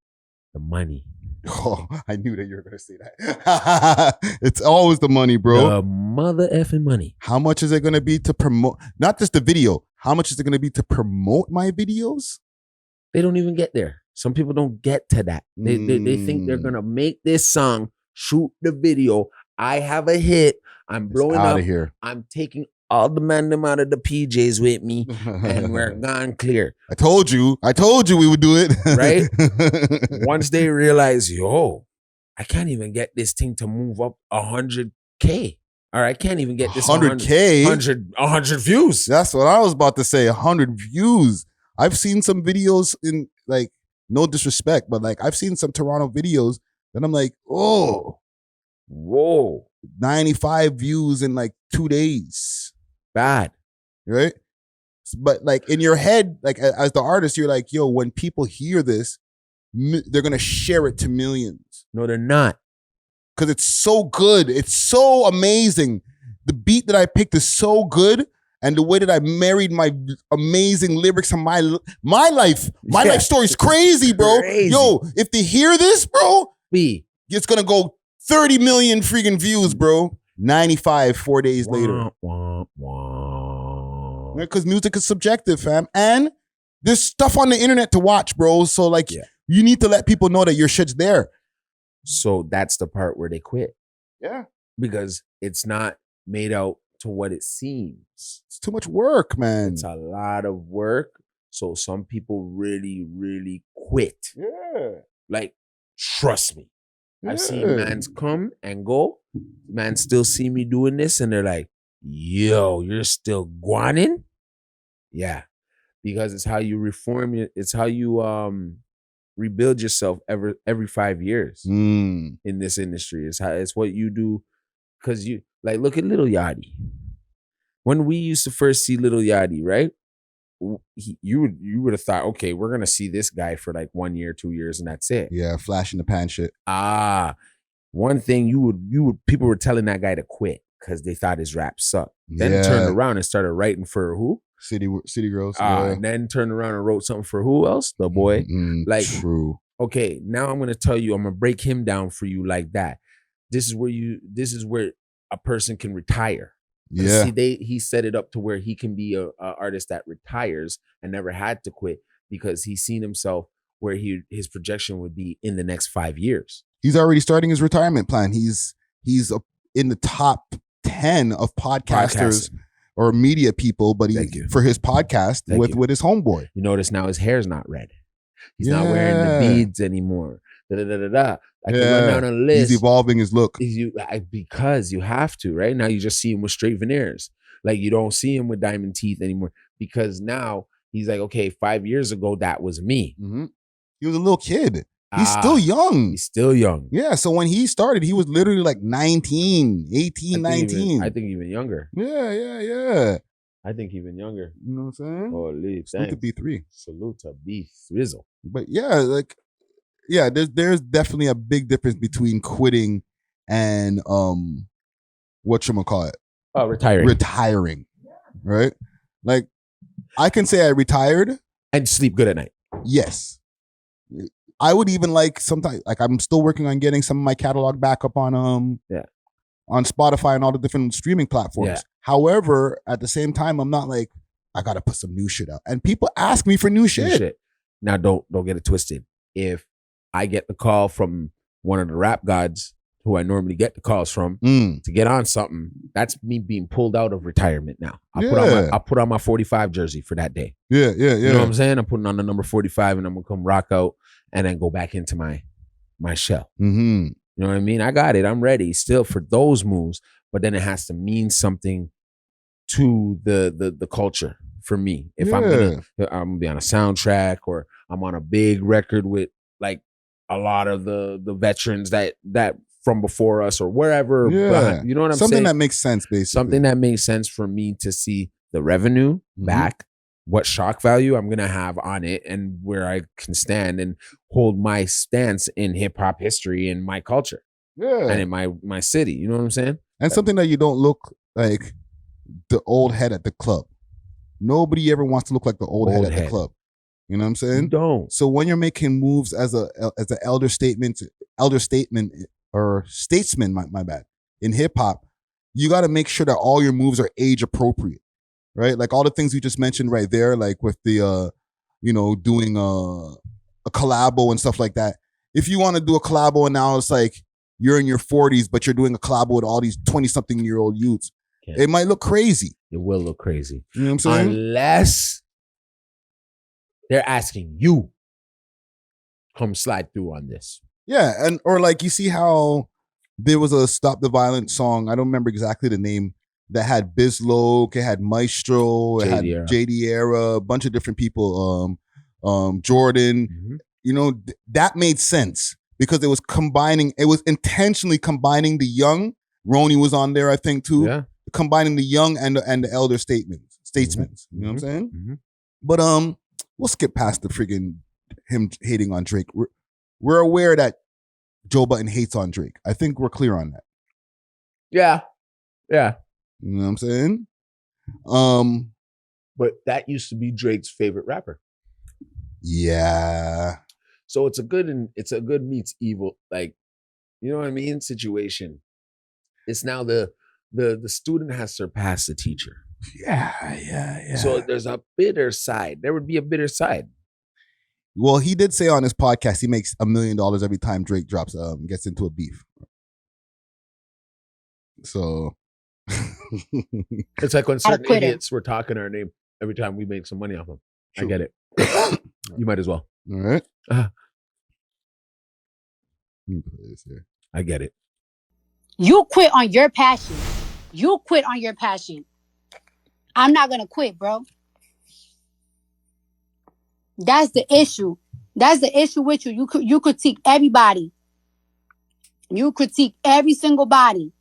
money. Oh, I knew that you were going to say that. It's always the money, bro. The mother effing money. How much is it going to be to promote? Not just the video. How much is it going to be to promote my videos? They don't even get there. Some people don't get to that. They think they're going to make this song, shoot the video. I have a hit. I'm blowing up. Out of here. I'm taking all the man them out of the PJs with me and we're gone clear. I told you we would do it. Right? Once they realize, yo, I can't even get this thing to move up 100K. Or I can't even get this 100K? 100 views. That's what I was about to say. 100 views. I've seen some videos in, like, no disrespect, but like I've seen some Toronto videos that I'm like, oh, whoa, 95 views in like 2 days. Bad. Right? But like in your head, like as the artist, you're like, yo, when people hear this, they're going to share it to millions. No, they're not. Because it's so good. It's so amazing. The beat that I picked is so good. And the way that I married my amazing lyrics and my life. My life story is crazy, bro. Crazy. Yo, if they hear this, bro, it's going to go 30 million freaking views, bro. 95 4 days later. Because music is subjective, fam. And there's stuff on the internet to watch, bro. So like, you need to let people know that your shit's there. So that's the part where they quit. Yeah. Because it's not made out to what it seems. It's too much work, man. It's a lot of work. So some people really, really quit. Yeah. Like, trust me. I've seen mans come and go. Man still see me doing this and they're like, yo, you're still guanin'? Yeah. Because it's how you reform it. It's how you rebuild yourself every 5 years in this industry. It's what you do. Because you, like, look at Lil Yachty. When we used to first see Lil Yachty, right? You would have thought, okay, we're gonna see this guy for like 1 year, 2 years, and that's it. Yeah, flash in the pan shit. One thing people were telling that guy to quit because they thought his rap sucked. Then turned around and started writing for who? City Girls. And then turned around and wrote something for who else? The boy. Like, true. Okay, now I'm gonna tell you, I'm gonna break him down for you like that. This is where a person can retire. Yeah. See, he set it up to where he can be a artist that retires and never had to quit because he's seen himself where his projection would be in the next 5 years. He's already starting his retirement plan. He's in the top 10 of podcasters or media people, but for his podcast with his homeboy. You notice now his hair's not red. He's not wearing the beads anymore. I can run down a list. He's evolving his look. Because you have to, right? Now you just see him with straight veneers. Like you don't see him with diamond teeth anymore because now he's like, okay, 5 years ago, that was me. Mm-hmm. He was a little kid. He's still young. He's still young. Yeah, so when he started, he was literally like 19, 18, 19. I think even younger. Yeah. I think even younger. You know what I'm saying? Holy, salute to B3. Salute to B3. But there's definitely a big difference between quitting and whatchamacallit? Retiring. Right? Like, I can say I retired. And sleep good at night. Yes. I would even like sometimes, like I'm still working on getting some of my catalog back up on on Spotify and all the different streaming platforms. Yeah. However, at the same time, I'm not like, I gotta put some new shit out. And people ask me for new shit. Now don't get it twisted. If I get the call from one of the rap gods who I normally get the calls from, to get on something, that's me being pulled out of retirement now. I'll put on my 45 jersey for that day. Yeah. You know what I'm saying? I'm putting on the number 45 and I'm gonna come rock out and then go back into my shell. Mm-hmm. You know what I mean? I got it. I'm ready still for those moves, but then it has to mean something to the culture for me. If I'm gonna be on a soundtrack or I'm on a big record with like a lot of the veterans that from before us or wherever. You know what I'm saying? Something that makes sense, basically. Something that makes sense for me to see the revenue back, what shock value I'm gonna have on it, and where I can stand and hold my stance in hip hop history and my culture. Yeah. And in my city. You know what I'm saying? And something that you don't look like the old head at the club. Nobody ever wants to look like the old head at the club. You know what I'm saying? You don't. So when you're making moves as an elder statesman, my bad, in hip hop, you got to make sure that all your moves are age appropriate, right? Like all the things you just mentioned right there, like with the, doing a collabo and stuff like that. If you want to do a collabo and now it's like you're in your 40s, but you're doing a collabo with all these 20-something-year-old youths, it might look crazy. It will look crazy. You know what I'm saying? Unless they're asking you come slide through on this. Yeah, or like you see how there was a Stop the Violence song, I don't remember exactly the name, that had Bizloke, it had Maestro, it had JD Era, a bunch of different people, Jordan. That made sense because it was intentionally combining the young. Ronnie was on there, I think, too. Yeah. Combining the young and the elder statesmen. You know what I'm saying? Mm-hmm. But we'll skip past the friggin' him hating on Drake. We're aware that Joe Budden hates on Drake. I think we're clear on that. Yeah. You know what I'm saying? But that used to be Drake's favorite rapper. Yeah. So it's a good meets evil, like, you know what I mean, situation. It's now the student has surpassed the teacher. Yeah. So there's a bitter side. There would be a bitter side. Well, he did say on his podcast he makes $1 million every time Drake gets into a beef. So it's like when certain idiots were talking our name every time we make some money off them. True. I get it. You might as well. All right. Let me put this here. I get it. You quit on your passion. I'm not gonna quit, bro. That's the issue. That's the issue with you. You critique everybody. You critique every single body.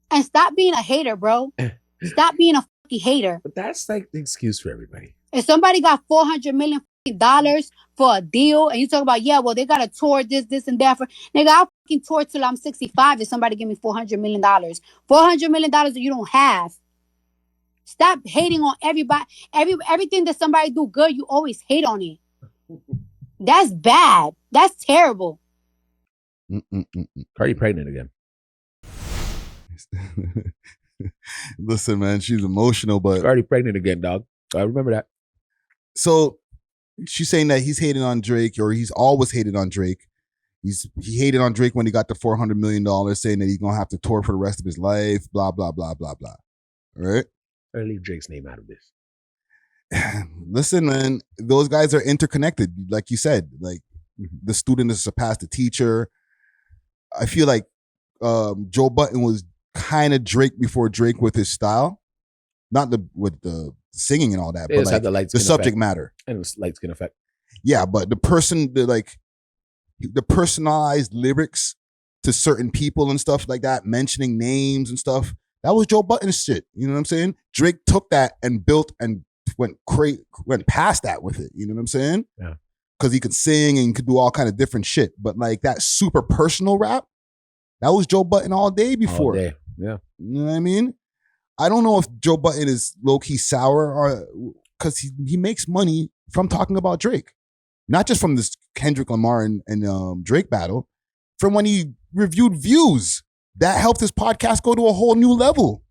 And stop being a hater, bro. Stop being a fucking hater. But that's like the excuse for everybody. If somebody got $400 million for a deal, and you talk about, they got to tour this, and that. Nigga, I'll fucking tour till I'm 65 if somebody give me $400 million. $400 million that you don't have. Stop hating on everybody. Everything that somebody do good, you always hate on it. That's bad. That's terrible. Cardi pregnant again. Listen, man, she's emotional, but Cardi pregnant again, dog. I remember that. So she's saying that he's hating on Drake, or he's always hated on Drake. He hated on Drake when he got the $400 million, saying that he's gonna have to tour for the rest of his life. Blah blah blah blah blah. All right. I leave Drake's name out of this. Listen, man, those guys are interconnected. Like you said, like the student has surpassed the teacher. I feel like Joe Budden was kind of Drake before Drake with his style, not with the singing and all that, but like the subject matter and the light skin effect. Yeah, but the personalized lyrics to certain people and stuff like that, mentioning names and stuff. That was Joe Budden's shit. You know what I'm saying? Drake took that and built and went past that with it. You know what I'm saying? Yeah. Because he could sing and could do all kind of different shit. But like that super personal rap, that was Joe Budden all day before. All day. Yeah. You know what I mean? I don't know if Joe Budden is low-key sour or because he makes money from talking about Drake. Not just from this Kendrick Lamar and Drake battle, from when he reviewed Views. That helped his podcast go to a whole new level.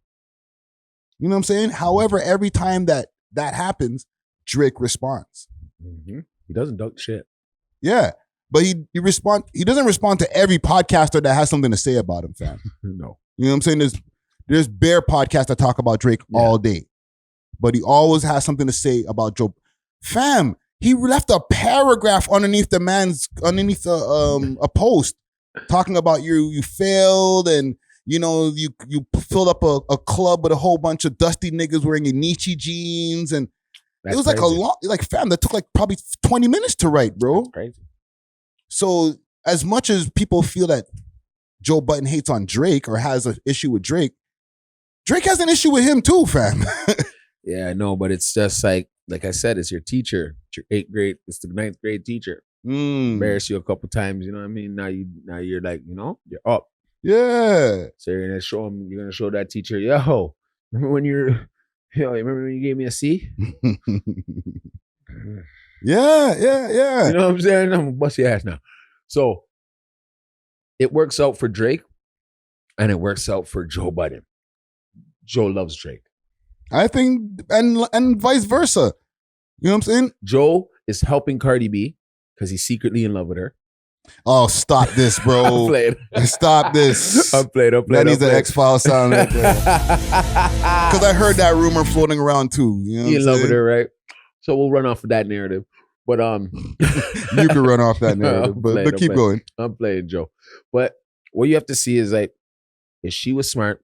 You know what I'm saying? However, every time that happens, Drake responds. Mm-hmm. He doesn't duck shit. Yeah. But he doesn't respond to every podcaster that has something to say about him, fam. No. You know what I'm saying? There's bare podcasts that talk about Drake all day. But he always has something to say about Joe. Fam, he left a paragraph underneath a post talking about you failed and you filled up a club with a whole bunch of dusty niggas wearing your Nietzsche jeans and it was like fam, that took like probably 20 minutes to write, bro. That's crazy. So as much as people feel that Joe Budden hates on Drake or has an issue with Drake has an issue with him too, fam. Yeah, I know, but it's just like I said, it's your teacher. It's your 8th grade, it's the 9th grade teacher. Embarrass you a couple times, you know what I mean? Now you're like, you're up. Yeah. So you're gonna show that teacher, remember when you gave me a C? Yeah. You know what I'm saying? I'm gonna bust your ass now. So it works out for Drake and it works out for Joe Budden. Joe loves Drake. I think, and vice versa. You know what I'm saying? Joe is helping Cardi B because he's secretly in love with her. Oh, stop this, bro. Stop this. I'm played. That needs an X-File sound right there. Because I heard that rumor floating around too. You know He's in love with her, right? So we'll run off of that narrative. But you can run off that narrative, but keep going. I'm playing Joe. But what you have to see is like, if she was smart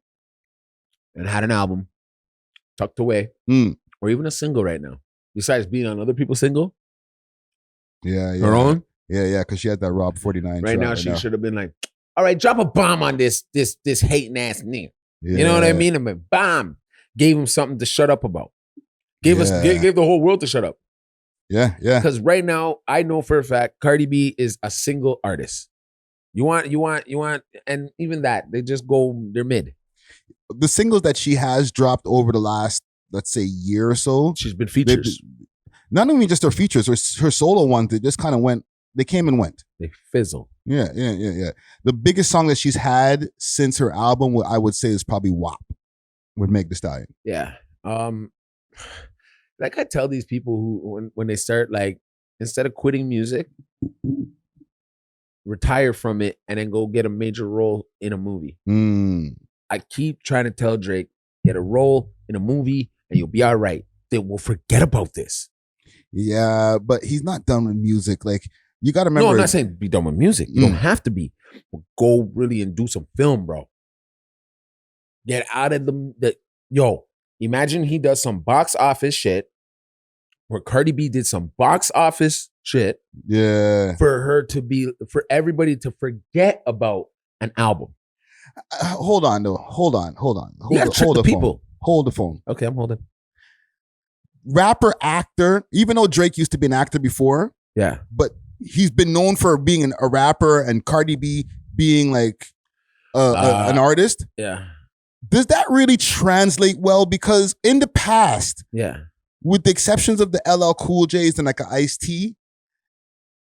and had an album tucked away, or even a single right now, besides being on other people's single, her own, because she had that Rob 49. Right now, she should have been like, all right, drop a bomb on this hating ass nigga. Yeah. You know what I mean? I mean, bomb. Gave him something to shut up about. Gave the whole world to shut up. Yeah. Because right now, I know for a fact, Cardi B is a single artist. You want, and even that, they're mid. The singles that she has dropped over the last, let's say, year or so. She's been features. Not only just her features, her solo ones, they just kind of went, they came and went. They fizzle. Yeah. The biggest song that she's had since her album, I would say, is probably WAP with Meg Thee Stallion. Yeah. Like I tell these people who, when they start, like, instead of quitting music, retire from it and then go get a major role in a movie. I keep trying to tell Drake, get a role in a movie and you'll be all right. Then we'll forget about this. Yeah, but he's not done with music. Like, you got to remember. No, I'm not saying be done with music. You don't have to be. But go really and do some film, bro. Get out of imagine he does some box office shit where Cardi B did some box office shit. Yeah. For everybody to forget about an album. Hold on, though. Hold on. Hold the phone. Okay, I'm holding. Rapper, actor, even though Drake used to be an actor before. Yeah. But he's been known for being a rapper and Cardi B being like an artist. Yeah. Does that really translate well? Because in the past, with the exceptions of the LL Cool J's and like an Ice-T,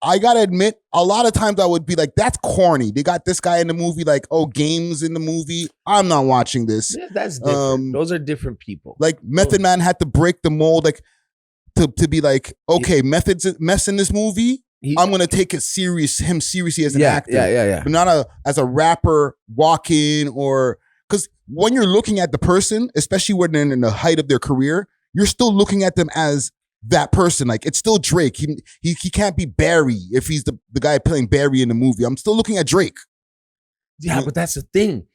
I gotta admit, a lot of times I would be like, that's corny. They got this guy in the movie, like, Games in the movie. I'm not watching this. Yeah, that's different. Those are different people. Like Method Man had to break the mold, like to be like, okay, Method's mess in this movie. I'm gonna take it seriously as an actor. Yeah. But not as a rapper walk-in or because when you're looking at the person, especially when they're in the height of their career, you're still looking at them as that person. Like, it's still Drake. He can't be Barry if he's the guy playing Barry in the movie. I'm still looking at Drake. Yeah, but that's the thing.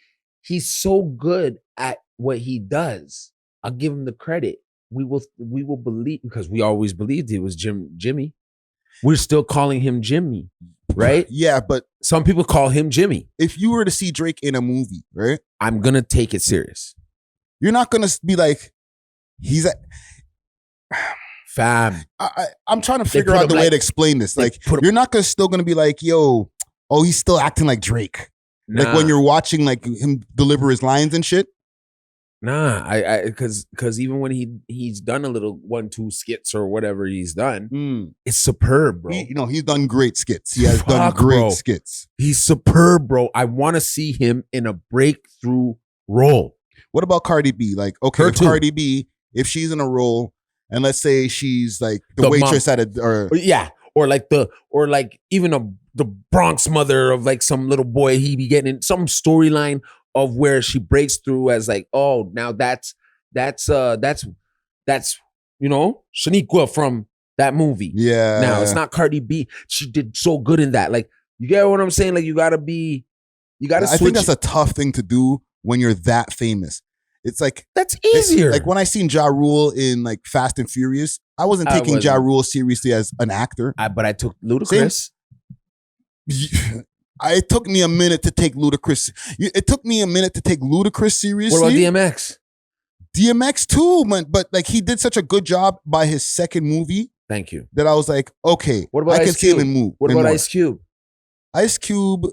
He's so good at what he does. I'll give him the credit. We will believe, because we always believed it was Jimmy. We're still calling him Jimmy, right? Yeah, but some people call him Jimmy. If you were to see Drake in a movie, right? I'm gonna take it serious. You're not gonna be like, he's a fam. I'm trying to figure out the way to explain this. Like, you're not still gonna be like, he's still acting like Drake. Nah. Like when you're watching like him deliver his lines and shit. Nah, because even when he's done a little 1-2 skits or whatever he's done, it's superb, bro. He's done great skits. He has done great skits. He's superb, bro. I want to see him in a breakthrough role. What about Cardi B? Like, okay, Cardi B, if she's in a role, and let's say she's like the waitress mom. at a, or even the Bronx mother of like some little boy. He be getting in some storyline of where she breaks through as like, oh, now that's Shaniqua from that movie. Yeah. Now it's not Cardi B. She did so good in that. Like, you get what I'm saying? Like, you gotta switch. I think that's a tough thing to do when you're that famous. It's like that's easier. Like when I seen Ja Rule in like Fast and Furious, I wasn't taking Ja Rule seriously as an actor. But I took Ludacris. It took me a minute to take Ludacris. It took me a minute to take Ludacris seriously. What about DMX? DMX too, man. But like he did such a good job by his second movie. Thank you. That I was like, okay, what about I can Ice see Cube? him in move. What about Ice Cube? Ice Cube.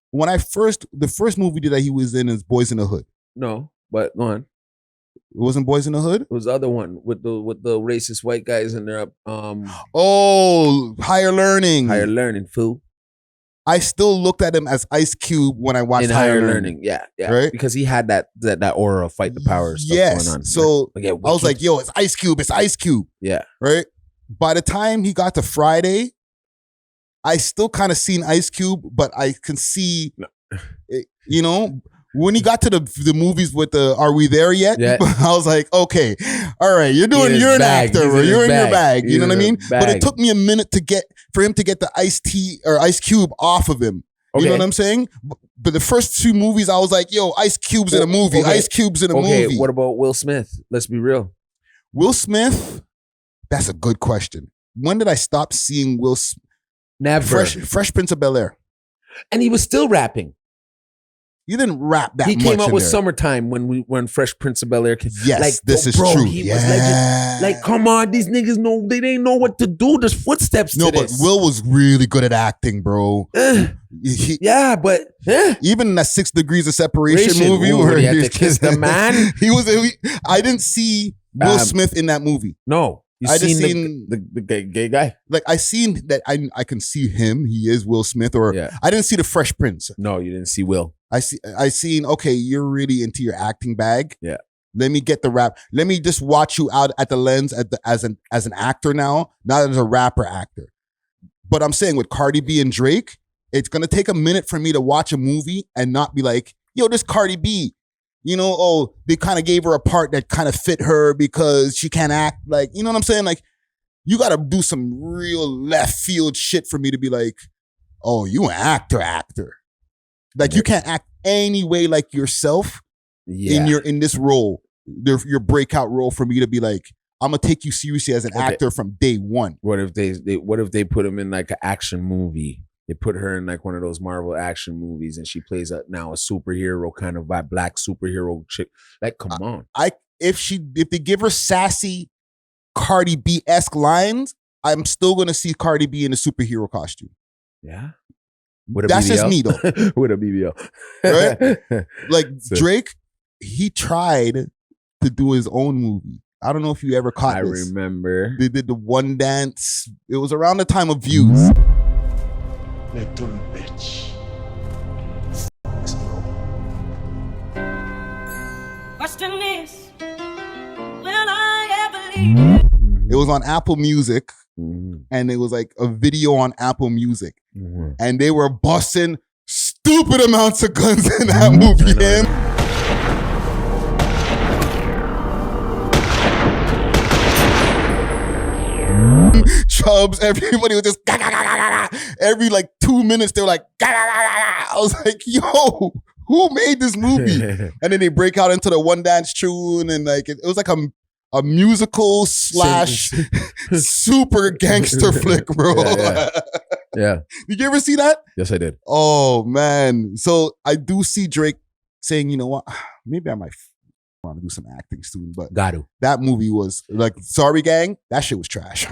When the first movie that he was in is Boys in the Hood. No, but go on. It wasn't Boys in the Hood? It was the other one with the racist white guys in there. Higher Learning. Higher Learning, fool. I still looked at him as Ice Cube when I watched Higher Learning. Yeah. Right? Because he had that aura of fight the power stuff going on. So I was like, yo, it's Ice Cube. It's Ice Cube. Yeah. Right? By the time he got to Friday, I still kind of seen Ice Cube, but I can see, when he got to the movies with the Are We There Yet? Yeah. I was like, okay, all right, you're an actor, bro. You're in your bag. You know what I mean? But it took me a minute for him to get the Ice Cube off of him. You know what I'm saying? But the first two movies, I was like, yo, Ice Cube's in a movie. Okay. Ice Cube's in a movie. What about Will Smith? Let's be real. Will Smith? That's a good question. When did I stop seeing Will Smith? Never. Fresh Prince of Bel-Air. And he was still rapping. You didn't rap that much. He came out with Summertime when Fresh Prince of Bel-Air came. Yes, like, this is true. He was legend. Like, come on, these niggas they didn't know what to do. There's footsteps to this. But Will was really good at acting, bro. But even in that 6 Degrees of Separation movie where he had to kiss the man. I didn't see Will Smith in that movie. No. I just seen the gay guy. Like I seen that I can see him. He is Will Smith. Or I didn't see the Fresh Prince. No, you didn't see Will. I seen. Okay, you're really into your acting bag. Yeah. Let me get the rap. Let me just watch you out at the lens as an actor now, not as a rapper actor. But I'm saying with Cardi B and Drake, it's gonna take a minute for me to watch a movie and not be like, yo, this Cardi B. They kind of gave her a part that kind of fit her because she can't act. Like, you know what I'm saying? Like, you got to do some real left field shit for me to be like, oh, you an actor. Like, you can't act any way like yourself in this role, your breakout role, for me to be like, I'm gonna take you seriously as an actor from day one. What if they put him in like an action movie? They put her in like one of those Marvel action movies, and she plays now a superhero kind of black superhero chick. Like, come on! If they give her sassy Cardi B-esque lines, I'm still gonna see Cardi B in a superhero costume. Yeah, that's just me though. With a BBL, right? Like Drake, he tried to do his own movie. I don't know if you ever caught this. I remember they did the one dance. It was around the time of Views. Little bitch. Question is, will I ever leave? It was on Apple Music, and it was like a video on Apple Music, and they were busting stupid amounts of guns in that movie. Chubbs, everybody was just every like 2 minutes they were like I was like, yo, who made this movie? And then they break out into the one dance tune, and like it was like a musical / super gangster flick, bro. Yeah. Did you ever see that? Yes, I did. Oh man. So I do see Drake saying, you know what, maybe I might want to do some acting soon, but that movie was like, sorry gang, that shit was trash.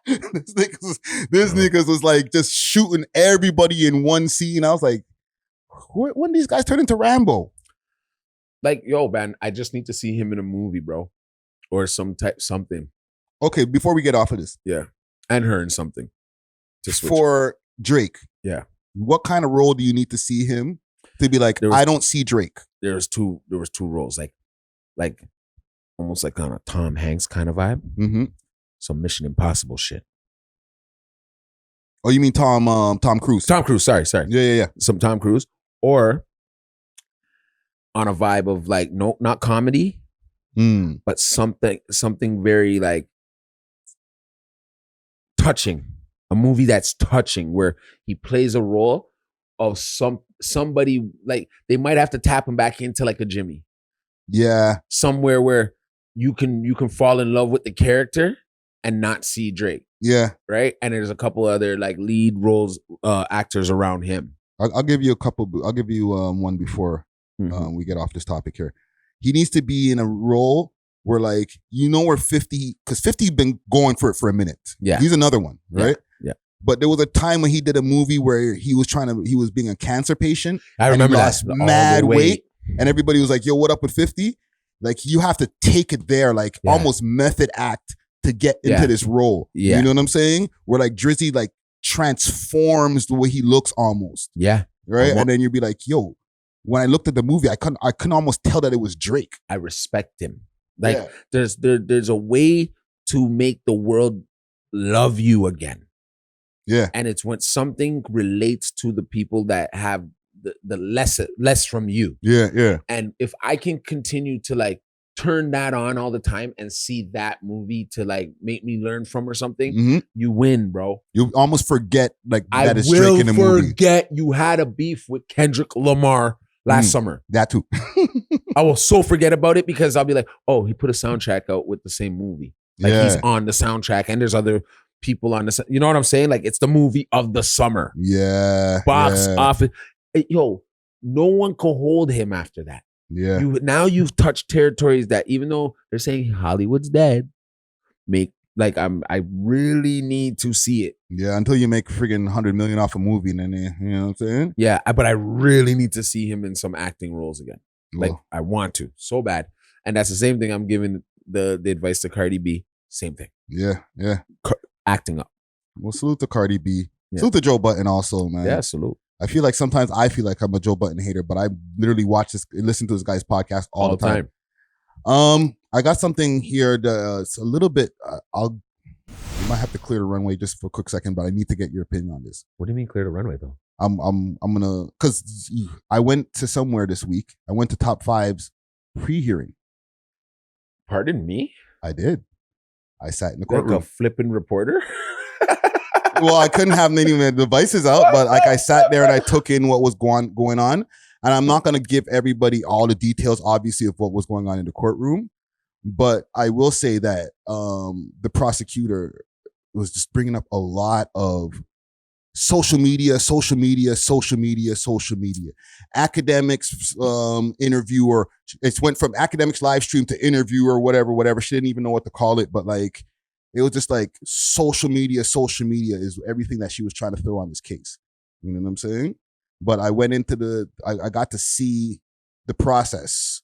This niggas was like just shooting everybody in one scene. I was like, when these guys turn into Rambo? Like, yo, man, I just need to see him in a movie, bro, or something. Okay, before we get off of this, and her in something. For Drake, what kind of role do you need to see him to be like, I don't see Drake? There was two roles, like almost like on a Tom Hanks kind of vibe. Mm-hmm. Some Mission Impossible shit. Oh, you mean Tom Cruise? Tom Cruise. Sorry. Yeah. Some Tom Cruise, or on a vibe of like no, not comedy, but something very like touching. A movie that's touching, where he plays a role of somebody, like they might have to tap him back into like a Jimmy. Yeah. Somewhere where you can fall in love with the character and not see Drake. Yeah. Right? And there's a couple other like lead roles, actors around him. I'll give you a couple. I'll give you one before we get off this topic here. He needs to be in a role where, like, where 50, because 50's been going for it for a minute. Yeah. He's another one, right? Yeah. But there was a time when he did a movie where he was being a cancer patient. I remember and he that. lost mad weight. And everybody was like, yo, what up with 50? Like, you have to take it there, like almost method act to get into this role. Yeah. You know what I'm saying? Where like Drizzy like transforms the way he looks almost. Yeah. Right? And then you'd be like, yo, when I looked at the movie, I couldn't almost tell that it was Drake. I respect him. Like there's a way to make the world love you again. Yeah. And it's when something relates to the people that have the less from you. Yeah. And if I can continue to like turn that on all the time and see that movie to like make me learn from or something, you win, bro. You almost forget like that is Drake in the movie. I will forget you had a beef with Kendrick Lamar last summer. That too. I will so forget about it because I'll be like, oh, he put a soundtrack out with the same movie. Like he's on the soundtrack and there's other people on the, you know what I'm saying? Like it's the movie of the summer. Yeah. Box office. Yo, no one can hold him after that. Yeah. Now you've touched territories that even though they're saying Hollywood's dead, I really need to see it. Yeah, until you make friggin' 100 million off a movie, and then you know what I'm saying? Yeah, but I really need to see him in some acting roles again. Like Well. I want to so bad, and that's the same thing I'm giving the advice to Cardi B. Same thing. Yeah. Acting up. Well, salute to Cardi B. Yeah. Salute to Joe Budden also, man. Yeah, salute. I feel like sometimes I'm a Joe Budden hater, but I literally listen to this guy's podcast all the time. I got something here that's a little bit. You might have to clear the runway just for a quick second, but I need to get your opinion on this. What do you mean clear the runway though? I'm gonna, because I went to somewhere this week. I went to Top5's pre-hearing. Pardon me? I did. I sat in the Like courtroom. a flipping reporter? Well, I couldn't have any of my devices out, but like I sat there and I took in what was going on. And I'm not going to give everybody all the details, obviously, of what was going on in the courtroom. But I will say that the prosecutor was just bringing up a lot of social media. Academics interviewer. It went from academics live stream to interviewer, whatever. She didn't even know what to call it, but like it was just like social media is everything that she was trying to throw on this case. You know what I'm saying? But I went into I got to see the process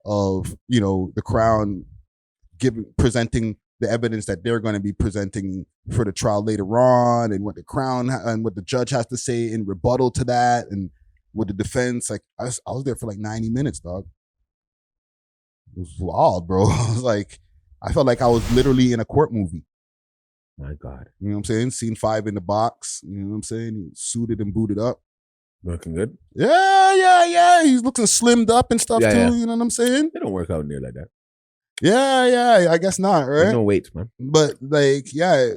of, the Crown presenting the evidence that they're going to be presenting for the trial later on, and what the Crown and what the judge has to say in rebuttal to that, and with the defense. Like I was there for like 90 minutes, dog. It was wild, bro. I was like, I felt like I was literally in a court movie. My God. You know what I'm saying? Scene 5 in the box. You know what I'm saying? He was suited and booted up. Looking good? Yeah. He's looking slimmed up and stuff too. Yeah. You know what I'm saying? They don't work out near like that. Yeah. I guess not, right? There's no weight, man. But like,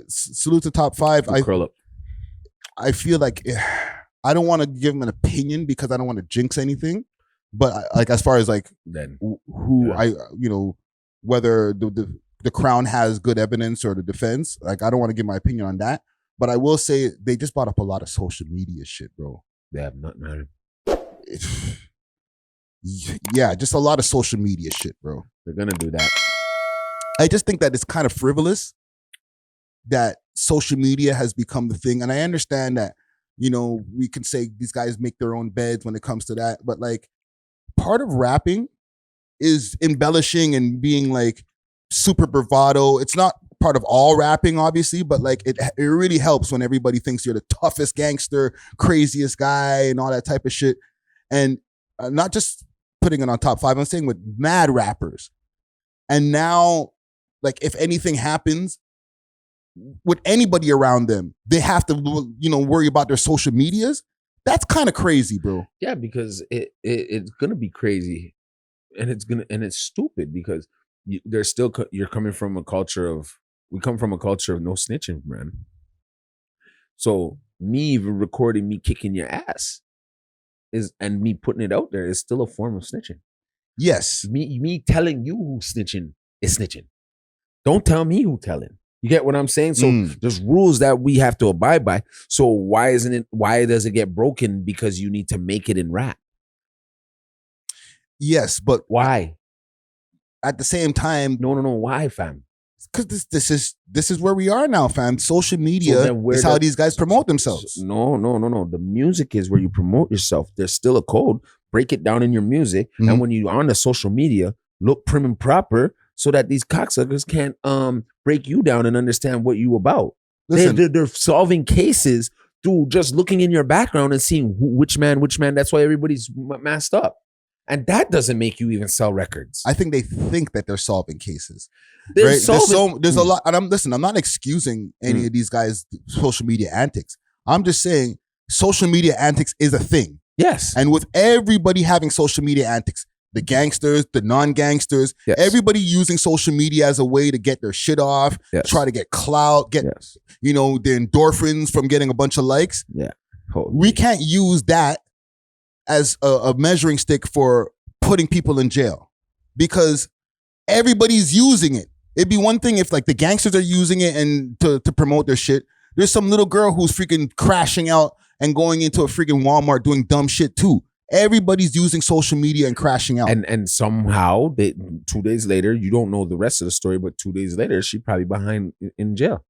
salute to Top5. I curl up. I feel like I don't want to give him an opinion because I don't want to jinx anything. But like, as far as like Then whether the Crown has good evidence or the defense, like I don't want to give my opinion on that. But I will say they just brought up a lot of social media shit, bro. They have nothing on it. Yeah, just a lot of social media shit, bro. They're gonna do that. I just think that it's kind of frivolous that social media has become the thing. And I understand that, we can say these guys make their own beds when it comes to that. But like part of rapping is embellishing and being like super bravado. It's not part of all rapping, obviously, but like it really helps when everybody thinks you're the toughest gangster, craziest guy, and all that type of shit. And not just putting it on Top5, I'm saying with mad rappers. And now, like, if anything happens, with anybody around them, they have to, worry about their social medias. That's kind of crazy, bro. Yeah, because it's gonna be crazy, and it's stupid because you're coming from a culture of we come from a culture of no snitching, man. So me even recording me kicking your ass and me putting it out there is still a form of snitching. Yes. Me telling you who's snitching is snitching. Don't tell me who telling. You get what I'm saying? So there's rules that we have to abide by. So why does it get broken because you need to make it in rap? Yes, but why? At the same time, no. Why, fam? Because this is where we are now, fam. Social media is how these guys promote themselves. No. The music is where you promote yourself. There's still a code. Break it down in your music, and when you're on the social media, look prim and proper so that these cocksuckers can't break you down and understand what you about. Listen, they're solving cases through just looking in your background and seeing which man. That's why everybody's masked up. And that doesn't make you even sell records. I think they think that they're solving cases. There's a lot, and I'm not excusing any of these guys' social media antics. I'm just saying social media antics is a thing. Yes. And with everybody having social media antics, the gangsters, the non-gangsters, everybody using social media as a way to get their shit off, try to get clout, get the endorphins from getting a bunch of likes. Yeah. We can't use that as a measuring stick for putting people in jail because everybody's using it. It'd be one thing if like the gangsters are using it and to promote their shit. There's some little girl who's freaking crashing out and going into a freaking Walmart doing dumb shit too. Everybody's using social media and crashing out. And somehow 2 days later, you don't know the rest of the story, but 2 days later, she's probably behind in jail.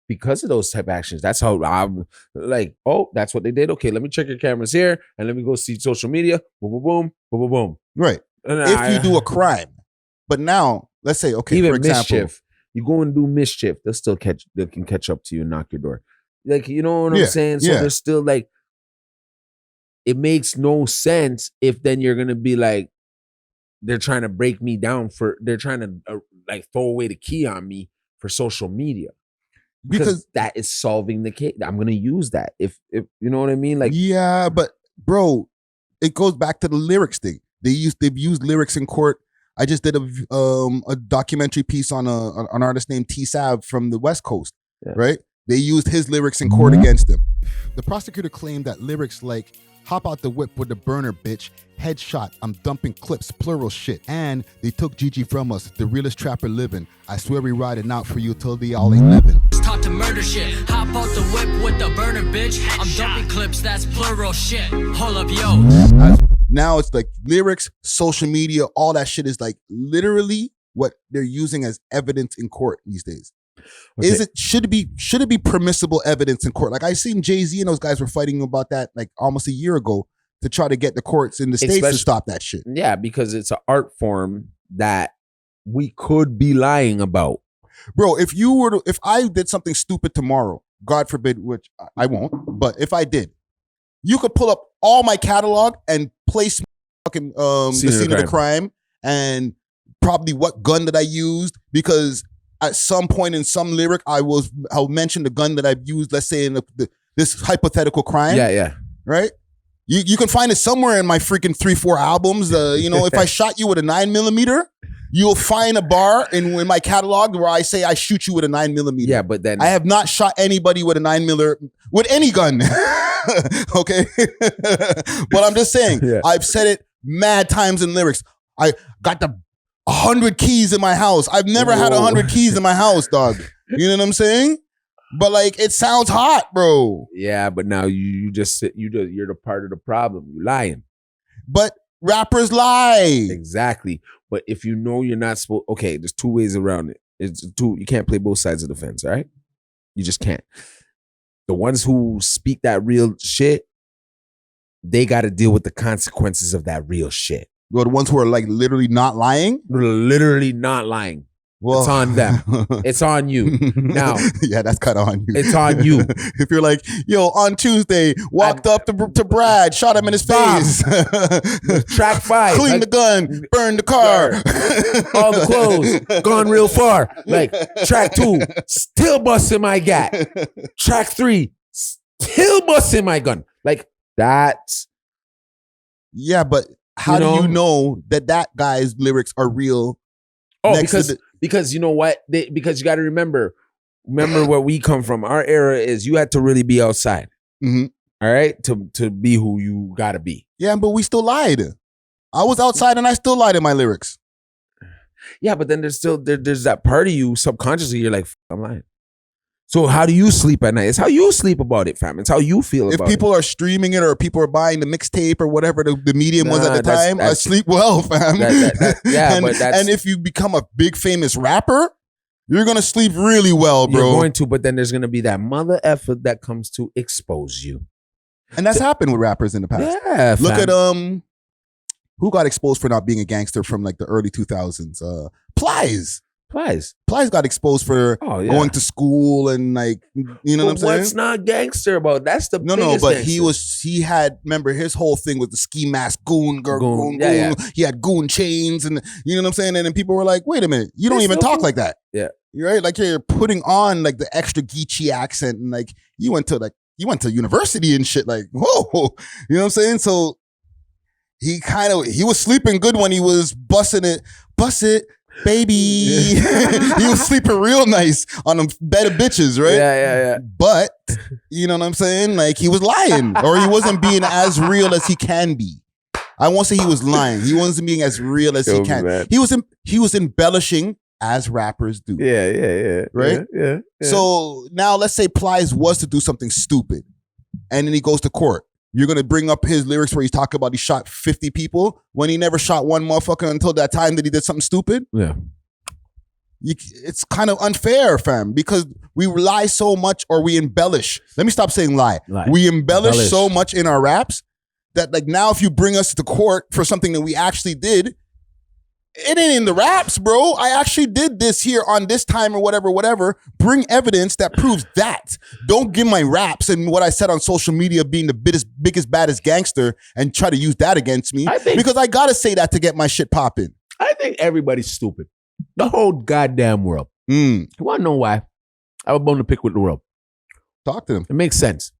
Because of those type of actions. That's how I'm like, oh, that's what they did. Okay, let me check your cameras here and let me go see social media. Boom, boom, boom, boom, boom, boom. Right. If you do a crime. But now, let's say, okay, even for example. Mischief. You go and do mischief, they can catch up to you and knock your door. Like, you know what I'm saying? So there's still like, it makes no sense if then you're going to be like, they're trying to break me down they're trying to like throw away the key on me for social media. Because that is solving the case. I'm gonna use that if you know what I mean. Like, yeah, but bro, it goes back to the lyrics thing. They've used lyrics in court. I just did a documentary piece on an artist named T Sav from the West Coast. Right? They used his lyrics in court against him. The prosecutor claimed that lyrics like "Hop out the whip with the burner, bitch," "Headshot," "I'm dumping clips," plural shit. And "They took Gigi from us, the realest trapper living. I swear we riding out for you till they all ain't living." Talk to murder shit. Hop out the whip with the burner, bitch. I'm dumping clips, that's plural shit. Hold up, yo. Now it's like lyrics, social media, all that shit is like literally what they're using as evidence in court these days. Okay. Should it be permissible evidence in court? Like I seen Jay-Z and those guys were fighting about that like almost a year ago to try to get the courts in the States to stop that shit. Yeah, because it's an art form that we could be lying about. Bro, if I did something stupid tomorrow, God forbid, which I won't, but if I did, you could pull up all my catalog and place fucking the scene of the crime and probably what gun that I used, because at some point in some lyric, I'll mention the gun that I've used, let's say in this hypothetical crime. Yeah. Right? You can find it somewhere in my freaking 3-4 albums. If I shot you with a 9mm, you'll find a bar in my catalog where I say I shoot you with a 9mm. Yeah, but then I have not shot anybody with a 9mm with any gun. Okay? But I'm just saying, I've said it mad times in lyrics. I got 100 keys in my house. I've never had 100 keys in my house, dog. You know what I'm saying? But like, it sounds hot, bro. Yeah, but now you just sit. You're the part of the problem. You're lying. But rappers lie. Exactly. But if you know you're not supposed, okay, there's two ways around it. You can't play both sides of the fence, all right? You just can't. The ones who speak that real shit, they got to deal with the consequences of that real shit. Well, the ones who are like literally not lying? Literally not lying. Well, it's on them. It's on you. Now, yeah, that's kind of on you. It's on you. If you're like, yo, on Tuesday, walked up to Brad, shot him in his face. Track 5. Clean the gun, burn the car. All the clothes, gone real far. Like, track 2, still busting my gat. Track 3, still busting my gun. Like, that's... Yeah, but how do you know that guy's lyrics are real? Oh, because you know what? Because you got to remember where we come from. Our era is you had to really be outside. Mm-hmm. All right? To be who you got to be. Yeah, but we still lied. I was outside and I still lied in my lyrics. Yeah, but then there's that part of you subconsciously, you're like, I'm lying. So how do you sleep at night? It's how you sleep about it, fam. It's how you feel about it. If people are streaming it or people are buying the mixtape or whatever the medium was at the time, I sleep well, fam. And if you become a big famous rapper, you're going to sleep really well, bro. You're going to, but then there's going to be that mother effort that comes to expose you. And that's happened with rappers in the past. Yeah, Look at who got exposed for not being a gangster from like the early 2000s? Plies got exposed for going to school and like, you know what I'm saying? What's not gangster about? That's the biggest but gangster. he had, remember his whole thing was the ski mask goon. Yeah. He had goon chains and you know what I'm saying? And then people were like, wait a minute, you don't even talk like that. Yeah. Right? Like you're putting on like the extra Geechee accent and like you went to university and shit, like, whoa. You know what I'm saying? So he was sleeping good when he was busting it, baby. He was sleeping real nice on a bed of bitches, right? Yeah. But, you know what I'm saying? Like, he was lying, or he wasn't being as real as he can be. I won't say he was lying. He wasn't being as real as he can. Man. He was embellishing as rappers do. Yeah. Right? Yeah. So, now let's say Plies was to do something stupid, and then he goes to court. You're going to bring up his lyrics where he's talking about he shot 50 people when he never shot one motherfucker until that time that he did something stupid? Yeah. It's kind of unfair, fam, because we lie so much or we embellish. Let me stop saying lie. We embellish so much in our raps that like now if you bring us to court for something that we actually did, it ain't in the raps, bro. I actually did this here on this time or whatever. Bring evidence that proves that. Don't give my raps and what I said on social media being the biggest, baddest gangster and try to use that against me. Because I got to say that to get my shit popping. I think everybody's stupid. The whole goddamn world. You want to know why? I have a bone to pick with the world. Talk to them. It makes sense.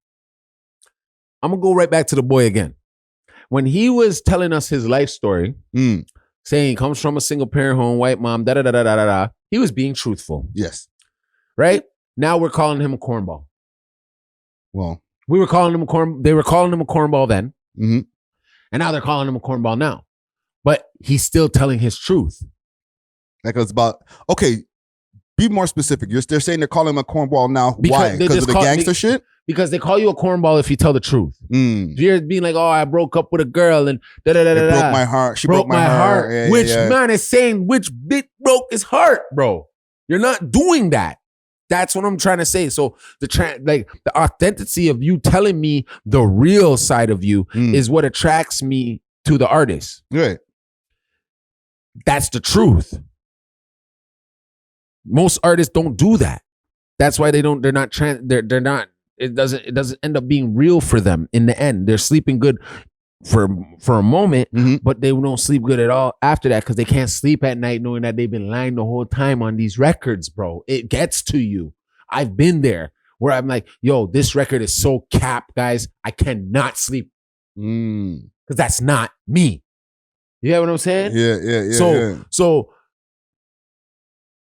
I'm going to go right back to the boy again. When he was telling us his life story, saying he comes from a single parent home, white mom, da-da-da-da-da-da. He was being truthful. Yes. Right? Now we're calling him a cornball. Well. They were calling him a cornball then. Mm-hmm. And now they're calling him a cornball now. But he's still telling his truth. Like it's about, okay, be more specific. They're saying they're calling him a cornball now. Why? Because of the gangster shit? Because they call you a cornball if you tell the truth. If you're being like, oh, I broke up with a girl and da-da-da-da-da. Broke my heart. She broke my heart. Yeah, which man is saying which bit broke his heart, bro? You're not doing that. That's what I'm trying to say. So the authenticity of you telling me the real side of you is what attracts me to the artist. Right. That's the truth. Most artists don't do that. That's why they're not. It doesn't end up being real for them in the end. They're sleeping good for a moment, but they don't sleep good at all after that because they can't sleep at night knowing that they've been lying the whole time on these records, bro. It gets to you. I've been there where I'm like, yo, this record is so cap, guys. I cannot sleep because that's not me. You get what I'm saying? Yeah. So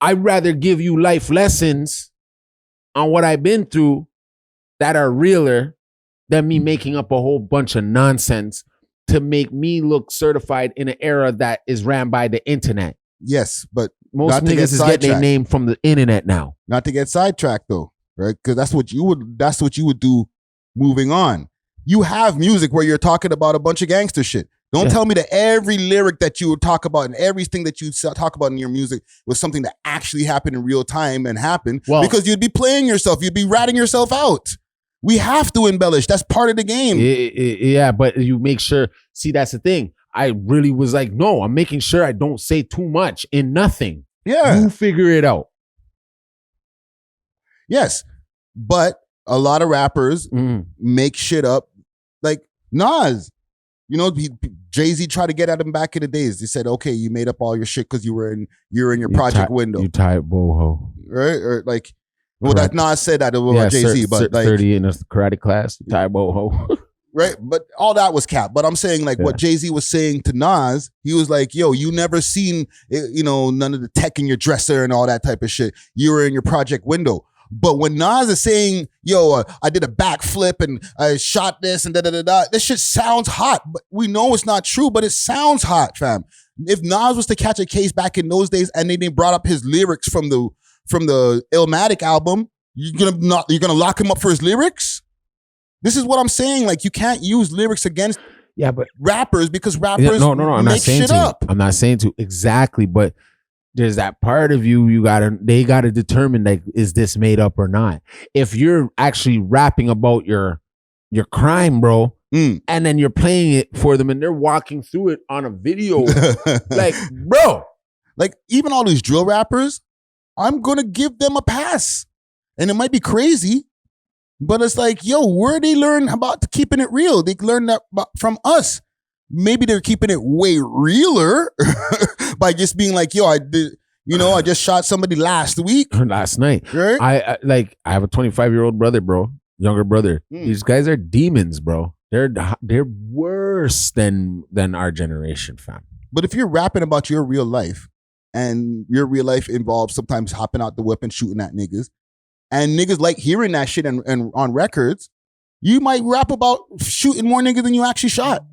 I'd rather give you life lessons on what I've been through that are realer than me making up a whole bunch of nonsense to make me look certified in an era that is ran by the internet. Yes, but most niggas is getting their name from the internet now. Not to get sidetracked though, right? Because that's what you would do moving on. You have music where you're talking about a bunch of gangster shit. Don't tell me that every lyric that you would talk about and everything that you talk about in your music was something that actually happened in real time and happened because you'd be playing yourself. You'd be ratting yourself out. We have to embellish. That's part of the game. Yeah, but you make sure. See, that's the thing. I really was like, no, I'm making sure I don't say too much in nothing. Yeah. You figure it out. Yes. But a lot of rappers make shit up. Like Nas, you know, Jay-Z tried to get at him back in the days. They said, okay, you made up all your shit because you were in your project window. You type boho. Right? Or like, well, that Nas said that about Jay-Z, but like 30 in a karate class, you type boho. Right? But all that was cap. But I'm saying like what Jay-Z was saying to Nas, he was like, yo, you never seen, you know, none of the tech in your dresser and all that type of shit. You were in your project window. But when Nas is saying, yo, I did a backflip and I shot this and da-da-da-da, this shit sounds hot. But we know it's not true, but it sounds hot, fam. If Nas was to catch a case back in those days and they brought up his lyrics from the Illmatic album, you're gonna lock him up for his lyrics? This is what I'm saying. Like, you can't use lyrics against rappers because rappers I'm not saying shit up. I'm not saying to exactly, but there's that part of you they gotta determine, like, is this made up or not? If you're actually rapping about your crime, bro, and then you're playing it for them and they're walking through it on a video, like, bro. Like, even all these drill rappers, I'm gonna give them a pass. And it might be crazy, but it's like, yo, where they learn about keeping it real? They learn that from us. Maybe they're keeping it way realer by just being like, yo, I just shot somebody last night. Right? I have a 25-year-old brother, bro, younger brother. These guys are demons, bro. They're worse than our generation, fam. But if you're rapping about your real life, and your real life involves sometimes hopping out the whip and shooting at niggas, and niggas like hearing that shit and on records, you might rap about shooting more niggas than you actually shot.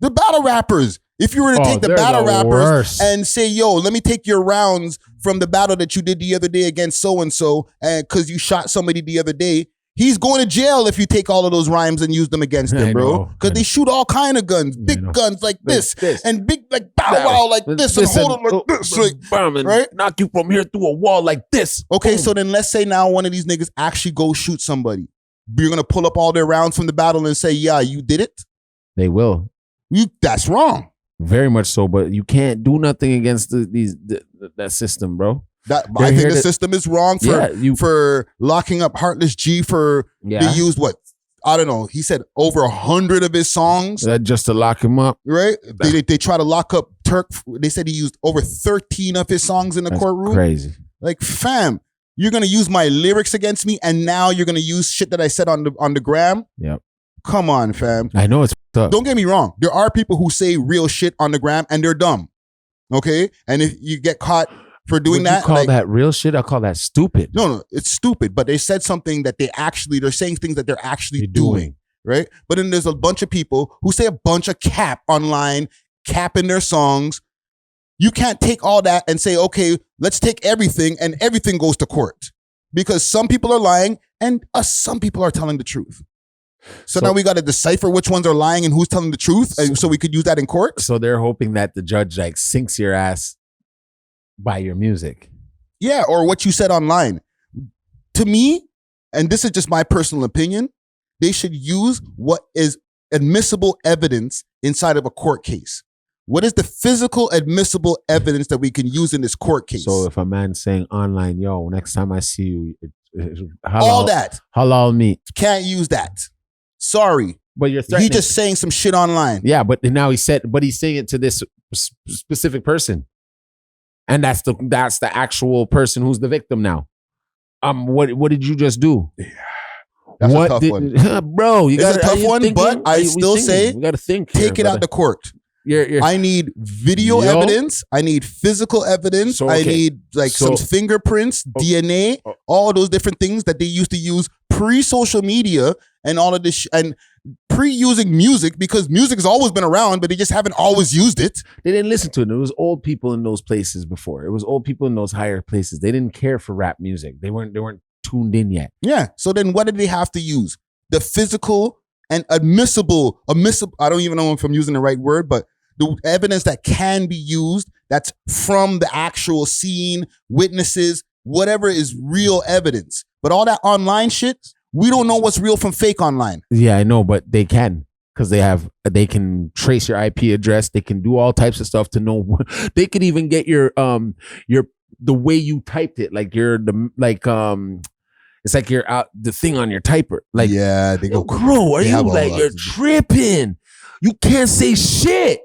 The battle rappers, if you were to take the battle rappers and say, yo, let me take your rounds from the battle that you did the other day against so-and-so, and because you shot somebody the other day, he's going to jail if you take all of those rhymes and use them against him, bro. Because they shoot all kind of guns, big guns like this, and big like bow wow like this, and hold them like this, like, right? Knock you from here through a wall like this. Okay, so then let's say now one of these niggas actually go shoot somebody. You're gonna pull up all their rounds from the battle and say, yeah, you did it? They will. That's wrong. Very much so, but you can't do nothing against that system, bro. I think the system is wrong for locking up Heartless G for they used what? I don't know. He said over 100 of his songs. Just to lock him up. Right? They try to lock up Turk. They said he used over 13 of his songs in the courtroom. Crazy. Like, fam, you're going to use my lyrics against me and now you're going to use shit that I said on the gram? Yep. Come on, fam. I know it's tough. Don't get me wrong. There are people who say real shit on the gram and they're dumb. Okay? And if you get caught for doing Would that, you call that real shit? I call that stupid. No, it's stupid. But they said something that they're saying things that they're actually doing, right? But then there's a bunch of people who say a bunch of cap online, cap in their songs. You can't take all that and say, okay, let's take everything and everything goes to court. Because some people are lying and some people are telling the truth. So now we got to decipher which ones are lying and who's telling the truth so we could use that in court. So they're hoping that the judge like sinks your ass by your music. Yeah, or what you said online. To me, and this is just my personal opinion, they should use what is admissible evidence inside of a court case. What is the physical admissible evidence that we can use in this court case? So if a man's saying online, yo, next time I see you, all that. Halal meat. Can't use that. Sorry. But you're He just saying some shit online. Yeah, but now he's saying it to this specific person. And that's the actual person who's the victim now. What did you just do? Yeah. That's a tough one. Bro, it's a tough one, but I still say you gotta think. Take it out the court. I need video evidence. I need physical evidence. I need some fingerprints, DNA, all those different things that they used to use pre-social media and all of this and pre-using music, because music has always been around, but they just haven't always used it. They didn't listen to it. It was old people in those places before. It was old people in those higher places. They didn't care for rap music. They weren't tuned in yet. Yeah. So then what did they have to use? The physical and admissible, I don't even know if I'm using the right word, but the evidence that can be used that's from the actual scene, witnesses, whatever is real evidence. But all that online shit, we don't know what's real from fake online. Yeah, I know, but they can. because they can trace your IP address. They can do all types of stuff to know. They could even get your the way you typed it, like it's like you're out the thing on your typer. Like, yeah, they go, bro, are you like, you're tripping? You can't say shit.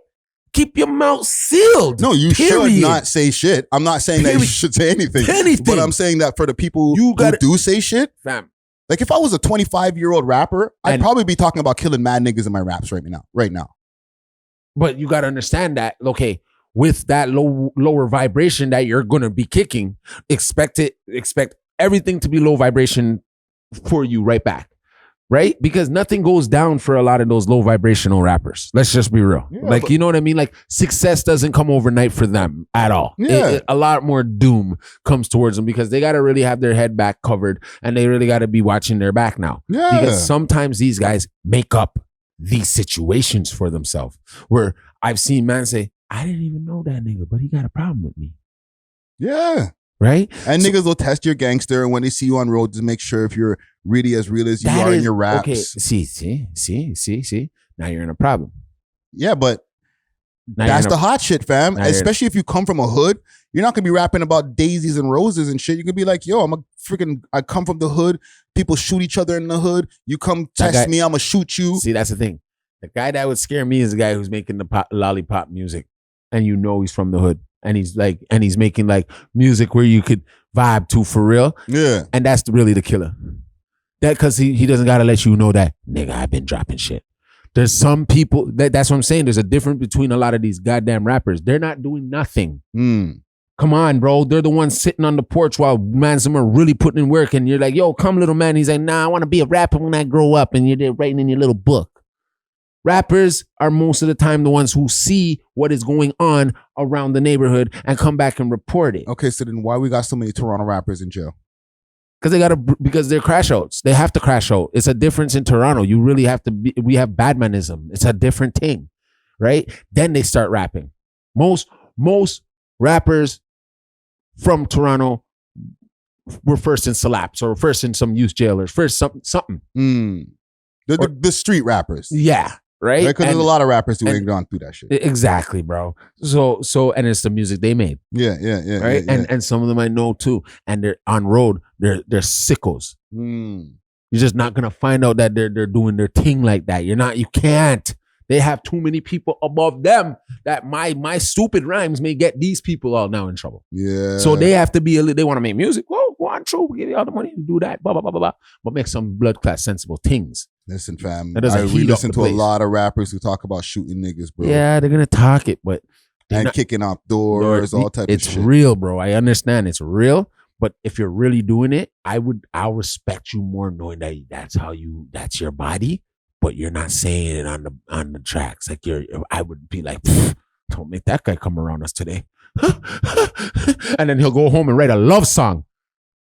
Keep your mouth sealed. No, you should not say shit. I'm not saying that you should say anything. But I'm saying that for the people who do say shit, fam. Like if I was a 25-year-old rapper, I'd probably be talking about killing mad niggas in my raps right now. But you got to understand that, okay, with that lower vibration that you're going to be kicking, expect everything to be low vibration for you right back. Right? Because nothing goes down for a lot of those low vibrational rappers. Let's just be real. Yeah, like, you know what I mean? Like, success doesn't come overnight for them at all. Yeah. A lot more doom comes towards them because they got to really have their head back covered and they really got to be watching their back now. Yeah. Because sometimes these guys make up these situations for themselves where I've seen man say, I didn't even know that nigga, but he got a problem with me. Yeah. Right? And niggas will test your gangster and when they see you on road to make sure if you're really as real as you are in your raps. Okay, see. Now you're in a problem. Yeah, but that's the hot shit, fam. Especially if you come from a hood. You're not gonna be rapping about daisies and roses and shit. You could be like, yo, I come from the hood. People shoot each other in the hood. You come test me, I'm gonna shoot you. See, that's the thing. The guy that would scare me is the guy who's making the lollipop music. And you know he's from the hood. And he's making like music where you could vibe to for real. Yeah. And that's really the killer. That because he doesn't gotta let you know that, nigga, I've been dropping shit. There's some people that's what I'm saying. There's a difference between a lot of these goddamn rappers. They're not doing nothing. Come on, bro. They're the ones sitting on the porch while some are really putting in work. And you're like, yo, come little man. He's like, nah, I want to be a rapper when I grow up. And you're there writing in your little book. Rappers are most of the time the ones who see what is going on around the neighborhood and come back and report it. Okay, so then why we got so many Toronto rappers in jail? Because they're crash outs. They have to crash out. It's a difference in Toronto. You really have to we have badmanism. It's a different thing, right? Then they start rapping. Most rappers from Toronto were first in slaps or first in some youth jailers, first something. The street rappers. Yeah. Right? Because there's a lot of rappers who ain't gone through that shit. Exactly, bro. So and it's the music they made. Yeah. Right? Yeah. And some of them I know too. And they're on road, they're sickos. You're just not gonna find out that they're doing their thing like that. You can't. They have too many people above them that my stupid rhymes may get these people all now in trouble. Yeah. So they have to be they want to make music. Whoa, go on, true. We'll give you all the money to do that. Blah, blah, blah, blah, blah. But make some blood clot sensible things. Listen, fam. We listen to a lot of rappers who talk about shooting niggas, bro. Yeah, they're gonna talk it, but kicking out doors, all type of shit. It's real, bro. I understand it's real, but if you're really doing it, I'll respect you more knowing that that's your body, but you're not saying it on the tracks. Like I would be like, don't make that guy come around us today. And then he'll go home and write a love song.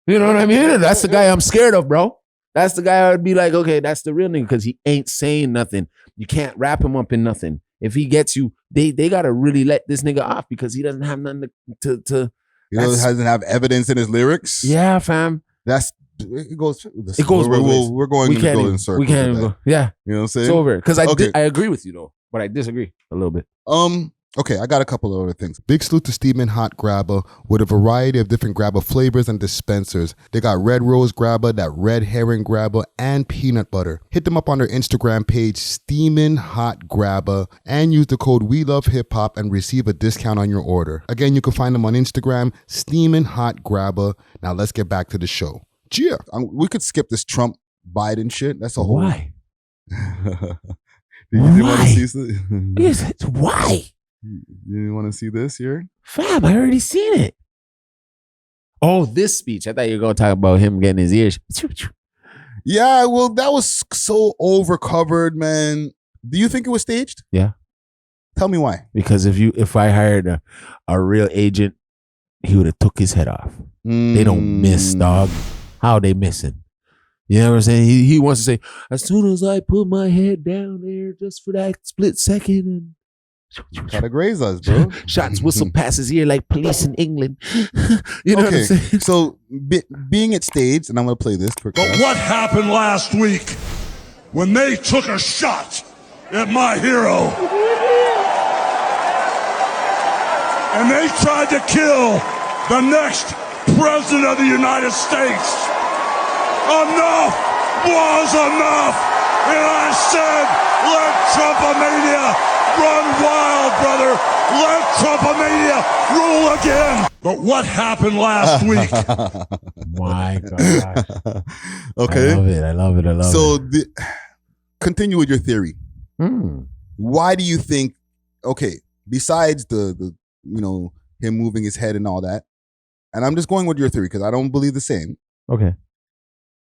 You know what I mean? That's the guy I'm scared of, bro. That's the guy I would be like, okay, that's the real nigga because he ain't saying nothing. You can't wrap him up in nothing. If he gets you, they gotta really let this nigga off because he doesn't have nothing to he doesn't have evidence in his lyrics. Yeah, fam. It goes. We're going to go in circles. We can't even go. Yeah, you know what I'm saying? It's over. Because I agree with you though, but I disagree a little bit. Okay, I got a couple of other things. Big salute to Steamin' Hot Grabba with a variety of different Grabba flavors and dispensers. They got red rose Grabba, that red herring Grabba, and peanut butter. Hit them up on their Instagram page, Steamin' Hot Grabba, and use the code WeLoveHipHop and receive a discount on your order. Again, you can find them on Instagram, Steamin' Hot Grabba. Now let's get back to the show. Yeah, we could skip this Trump Biden shit. That's a whole. Why? You want to see this? Yes, why? You want to see this here? Fam, I already seen it. Oh, this speech. I thought you were going to talk about him getting his ears. Yeah, well, that was so overcovered, man. Do you think it was staged? Yeah. Tell me why. Because if I hired a real agent, he would have took his head off. They don't miss, dog. How they missing? You know what I'm saying? He wants to say, as soon as I put my head down there just for that split second and try to graze us, bro. Shots whistle past his ear like police in England. You know what I'm saying? So being at stage, and I'm going to play this. But what happened last week when they took a shot at my hero. And they tried to kill the next president of the United States. Enough was enough. And I said, let Trumpomania run wild, brother. Let Trumpomania rule again. But what happened last week? My God. Okay. I love it. So continue with your theory. Why do you think, okay, besides the him moving his head and all that, and I'm just going with your theory because I don't believe the same. Okay.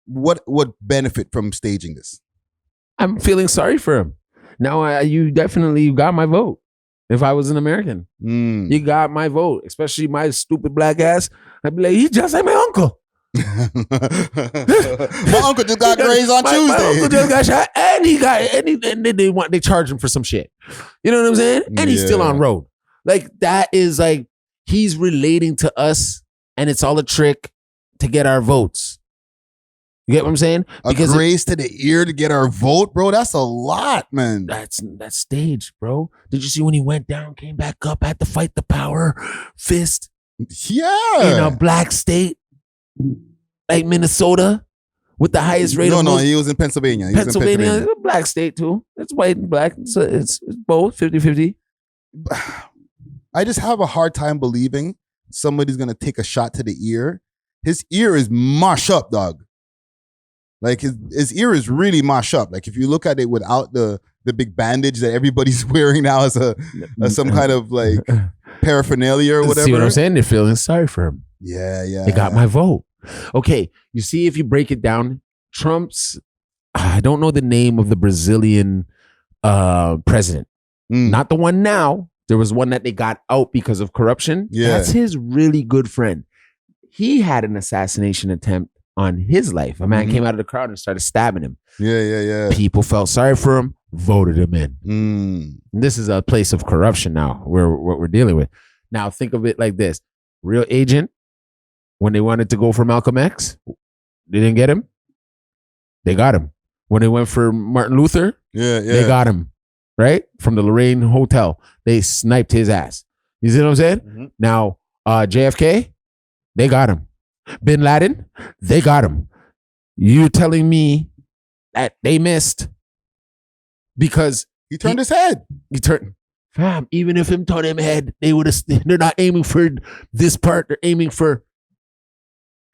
What benefit from staging this? I'm feeling sorry for him. Now, you definitely got my vote. If I was an American, you got my vote, especially my stupid black ass. I'd be like, he's just like my uncle. My uncle just got grazed on Tuesday. My uncle just got shot, and they charged him for some shit. You know what I'm saying? And he's still on road. Like, that is like, he's relating to us, and it's all a trick to get our votes. You get what I'm saying? Because a graze to the ear to get our vote, bro. That's a lot, man. That's staged, bro. Did you see when he went down, came back up, had to fight the power fist? Yeah. In a black state like Minnesota with the highest rate of... No, he was in Pennsylvania. Pennsylvania is a black state too. It's white and black. So it's both 50-50. I just have a hard time believing somebody's going to take a shot to the ear. His ear is mush up, dog. Like his ear is really mashed up. Like if you look at it without the big bandage that everybody's wearing now as some kind of like paraphernalia or whatever. See what I'm saying? They're feeling sorry for him. Yeah. They got my vote. Okay, you see if you break it down, Trump's, I don't know the name of the Brazilian president. Not the one now. There was one that they got out because of corruption. Yeah. That's his really good friend. He had an assassination attempt on his life. A man came out of the crowd and started stabbing him. Yeah. People felt sorry for him, voted him in. And this is a place of corruption now, what we're dealing with. Now think of it like this. Real agent, when they wanted to go for Malcolm X, they didn't get him. They got him. When they went for Martin Luther, they got him. Right? From the Lorraine Hotel. They sniped his ass. You see what I'm saying? Now, JFK, they got him. Bin Laden, they got him. You telling me that they missed because he turned his head. He turned. Fam, even if him turned him head, they would have. They're not aiming for this part. They're aiming for.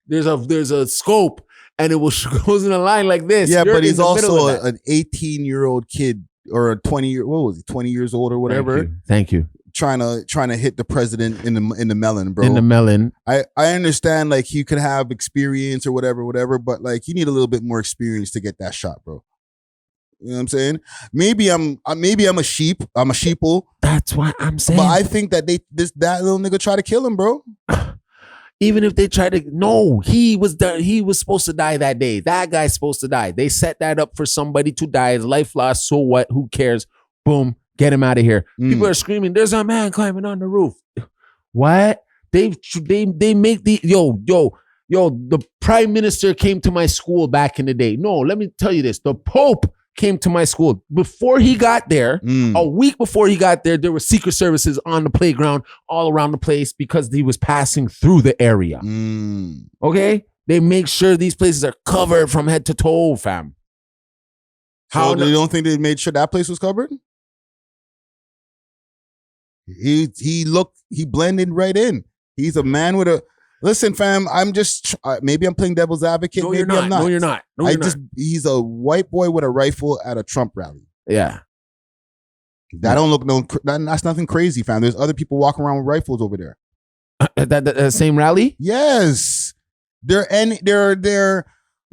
There's a scope, and it goes in a line like this. Yeah, but he's also an 18-year-old kid or a 20 years old or whatever. Thank you. Trying to hit the president in the melon, bro. In the melon. I understand like you could have experience or whatever, but like you need a little bit more experience to get that shot, bro. You know what I'm saying? Maybe I'm a sheep. I'm a sheeple. That's what I'm saying. But I think that that little nigga tried to kill him, bro. Even if they try to, no, he was supposed to die that day. That guy's supposed to die. They set that up for somebody to die. His life lost. So what? Who cares? Boom. Get him out of here. People are screaming, there's a man climbing on the roof. What? They make the, the prime minister came to my school back in the day. No, let me tell you this. The Pope came to my school. Before he got there, a week before he got there, there were secret services on the playground all around the place because he was passing through the area. Okay? They make sure these places are covered from head to toe, fam. So you don't think they made sure that place was covered? He blended right in. He's a man with a... Listen, fam, I'm just... maybe I'm playing devil's advocate. No, maybe you're not. I'm not. No, you're not. No, you're not. He's a white boy with a rifle at a Trump rally. Yeah. That don't look that's nothing crazy, fam. There's other people walking around with rifles over there. That same rally? Yes. They're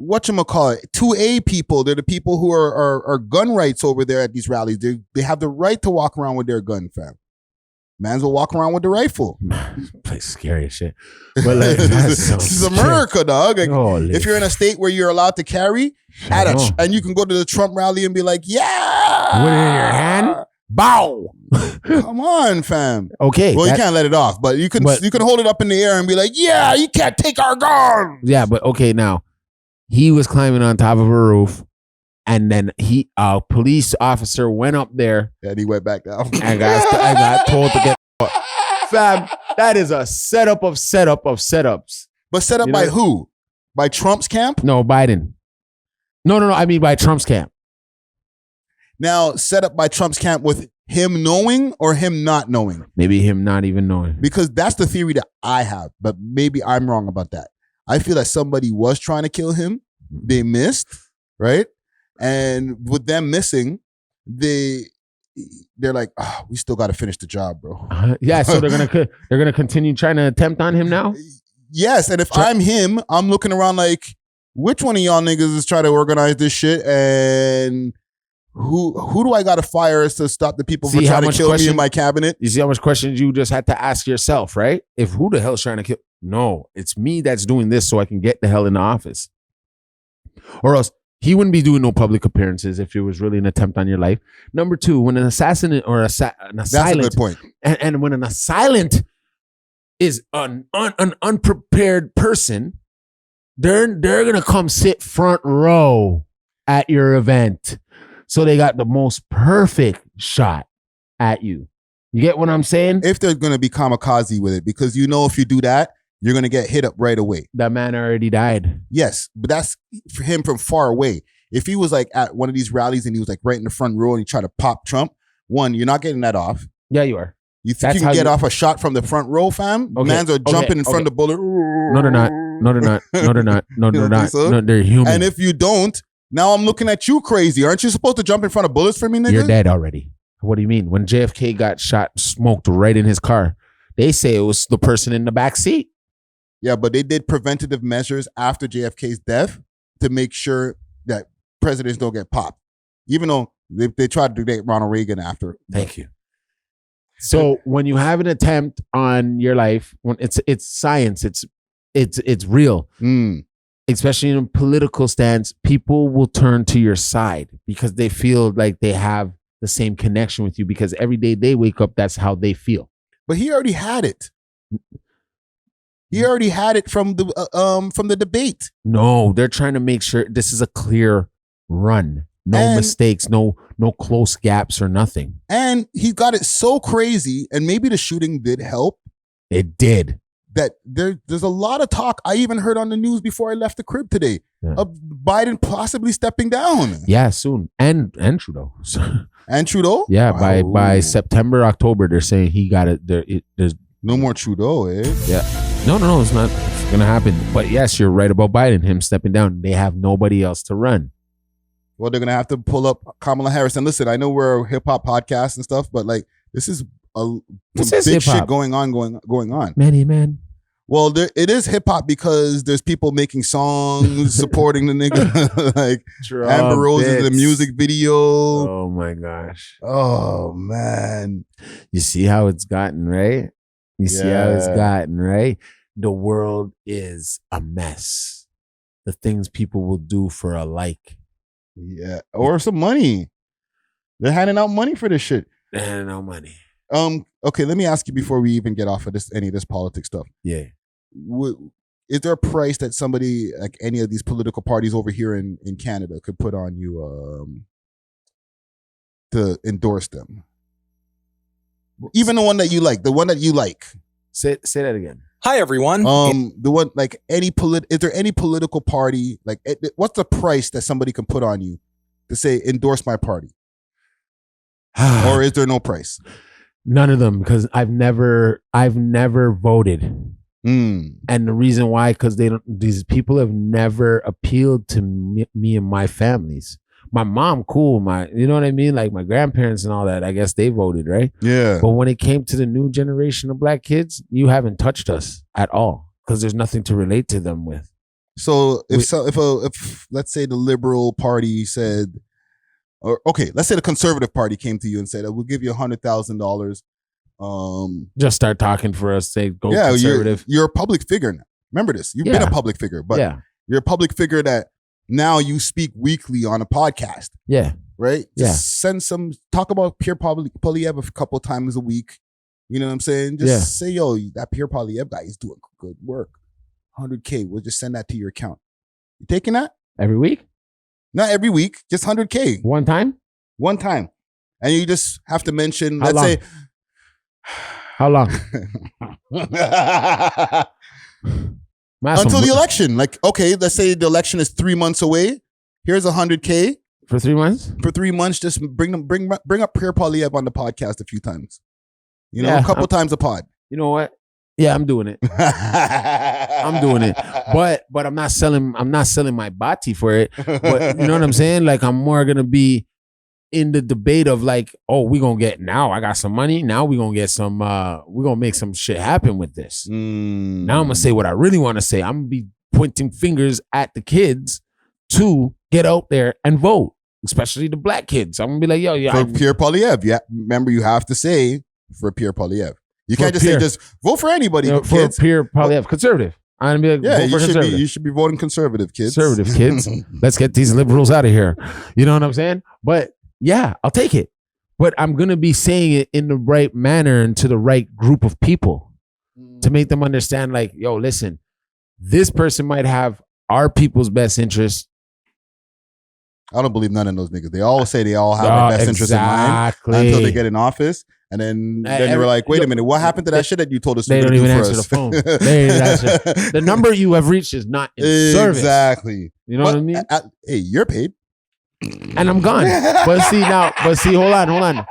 whatchamacallit, 2A people. They're the people who are gun rights over there at these rallies. They have the right to walk around with their gun, fam. Mans will walk around with the rifle. Place scary as shit. But like, this is America, dog. Like, if you're in a state where you're allowed to carry, and you can go to the Trump rally and be like, yeah. With it in your hand? Bow. Come on, fam. Okay. Well, you can't let it off, but you can hold it up in the air and be like, yeah, you can't take our guns. Yeah, but okay, now, he was climbing on top of a roof And then a police officer went up there. And he went back down. And got told to get fam. That is a setup of setups. But set up by who? By Trump's camp? No, Biden. No. I mean by Trump's camp. Now, set up by Trump's camp with him knowing or him not knowing? Maybe him not even knowing. Because that's the theory that I have, but maybe I'm wrong about that. I feel that somebody was trying to kill him. They missed, right? And with them missing, they're like, we still got to finish the job, bro. Yeah, so they're gonna continue trying to attempt on him now. Yes, and if I'm him, I'm looking around like, which one of y'all niggas is trying to organize this shit, and who do I got to fire to stop the people from trying to kill me in my cabinet? You see how much questions you just had to ask yourself, right? If who the hell's trying to kill? No, it's me that's doing this so I can get the hell in the office, or else. He wouldn't be doing no public appearances if it was really an attempt on your life. Number two, when an assassin or an assailant, that's a good point. And when an assailant is an unprepared person, they're gonna come sit front row at your event, so they got the most perfect shot at you. You get what I'm saying? If they're gonna be kamikaze with it, because if you do that, you're going to get hit up right away. That man already died. Yes, but that's for him from far away. If he was like at one of these rallies and he was like right in the front row and he tried to pop Trump, one, you're not getting that off. Yeah, you are. You think you can get off a shot from the front row, fam? Okay, Mans are jumping in front of the bullet. No, they're not. No, they're not. No, they're not. No, they're not. So? No, they're human. And if you don't, now I'm looking at you crazy. Aren't you supposed to jump in front of bullets for me, nigga? You're dead already. What do you mean? When JFK got shot, smoked right in his car, they say it was the person in the back seat. Yeah, but they did preventative measures after JFK's death to make sure that presidents don't get popped, even though they tried to do Ronald Reagan after. Thank you. So when you have an attempt on your life, when it's science, it's real. Especially in a political stance, people will turn to your side because they feel like they have the same connection with you because every day they wake up, that's how they feel. But he already had it. He already had it from the debate. No, they're trying to make sure this is a clear run. No mistakes, no close gaps or nothing. And he got it so crazy, and maybe the shooting did help. It did. That there's a lot of talk. I even heard on the news before I left the crib today of Biden possibly stepping down. Yeah, soon. And Trudeau. And Trudeau? Yeah, by September, October, they're saying he got it. There's no more Trudeau, eh? Yeah. No, it's not. It's going to happen. But yes, you're right about Biden, him stepping down. They have nobody else to run. Well, they're going to have to pull up Kamala Harris. And listen, I know we're a hip-hop podcast and stuff, but like this is big shit going on. Man. Well, it is hip-hop because there's people making songs supporting the nigga. Like Amber Rose in the music video. Oh, my gosh. Oh, man. You see how it's gotten, right? You see how it's gotten, right? The world is a mess. The things people will do for a like. Yeah. Or some money. They're handing out money for this shit. They're handing out money. Okay, let me ask you before we even get off of any of this politics stuff. Yeah. Is there a price that somebody, like any of these political parties over here in Canada, could put on you to endorse them? Even the one that you like. Say that again. Hi, everyone. The one, like is there any political party, like what's the price that somebody can put on you to say endorse my party? Or is there no price? None of them, because I've never voted. And the reason why, because these people have never appealed to me and my families. My mom, cool. You know what I mean? Like my grandparents and all that, I guess they voted, right? Yeah. But when it came to the new generation of black kids, you haven't touched us at all because there's nothing to relate to them with. So if let's say the Liberal Party said, or okay, let's say the Conservative Party came to you and said, "We'll give you $100,000." Just start talking for us. Say, go conservative. You're a public figure now. Remember this. You've been a public figure, but you're a public figure that now you speak weekly on a podcast. Yeah. Right? Just talk about Pierre Poilievre a couple times a week. You know what I'm saying? Just say, yo, that Pierre Poilievre guy is doing good work. $100K. We'll just send that to your account. You taking that? Every week? Not every week, just 100K. One time? One time. And you just have to mention, How let's long? say. How long? Until the election. Like, okay, let's say the election is 3 months away. Here's 100K. For 3 months? For 3 months, just bring up Pierre Poilievre on the podcast a few times. You know, a couple times a pod. You know what? Yeah, I'm doing it. I'm doing it. But I'm not selling my body for it. But you know what I'm saying? Like, I'm more gonna be in the debate of like, oh, we gonna get, now I got some money. Now we gonna get some, we gonna make some shit happen with this. Now I'm gonna say what I really want to say. I'm gonna be pointing fingers at the kids to get out there and vote, especially the black kids. I'm gonna be like, yo, yeah. For Pierre Poilievre. Yeah. Remember, you have to say for Pierre Poilievre. You can't just say just vote for anybody, for kids. Pierre Poilievre, conservative. I'm gonna be like, vote for conservative. You should be voting conservative, kids. Conservative kids. Let's get these liberals out of here. You know what I'm saying? But yeah, I'll take it. But I'm gonna be saying it in the right manner and to the right group of people to make them understand, like, yo, listen, this person might have our people's best interest. I don't believe none of those niggas. They all say they all have our best interest in mind until they get in office. And then they were like, wait a minute, what happened to that shit that you told us they to don't do even for answer us? the phone. They don't answer. The number you have reached is not in service. Exactly. You know what I mean? Hey, you're paid. And I'm gone. But see, hold on.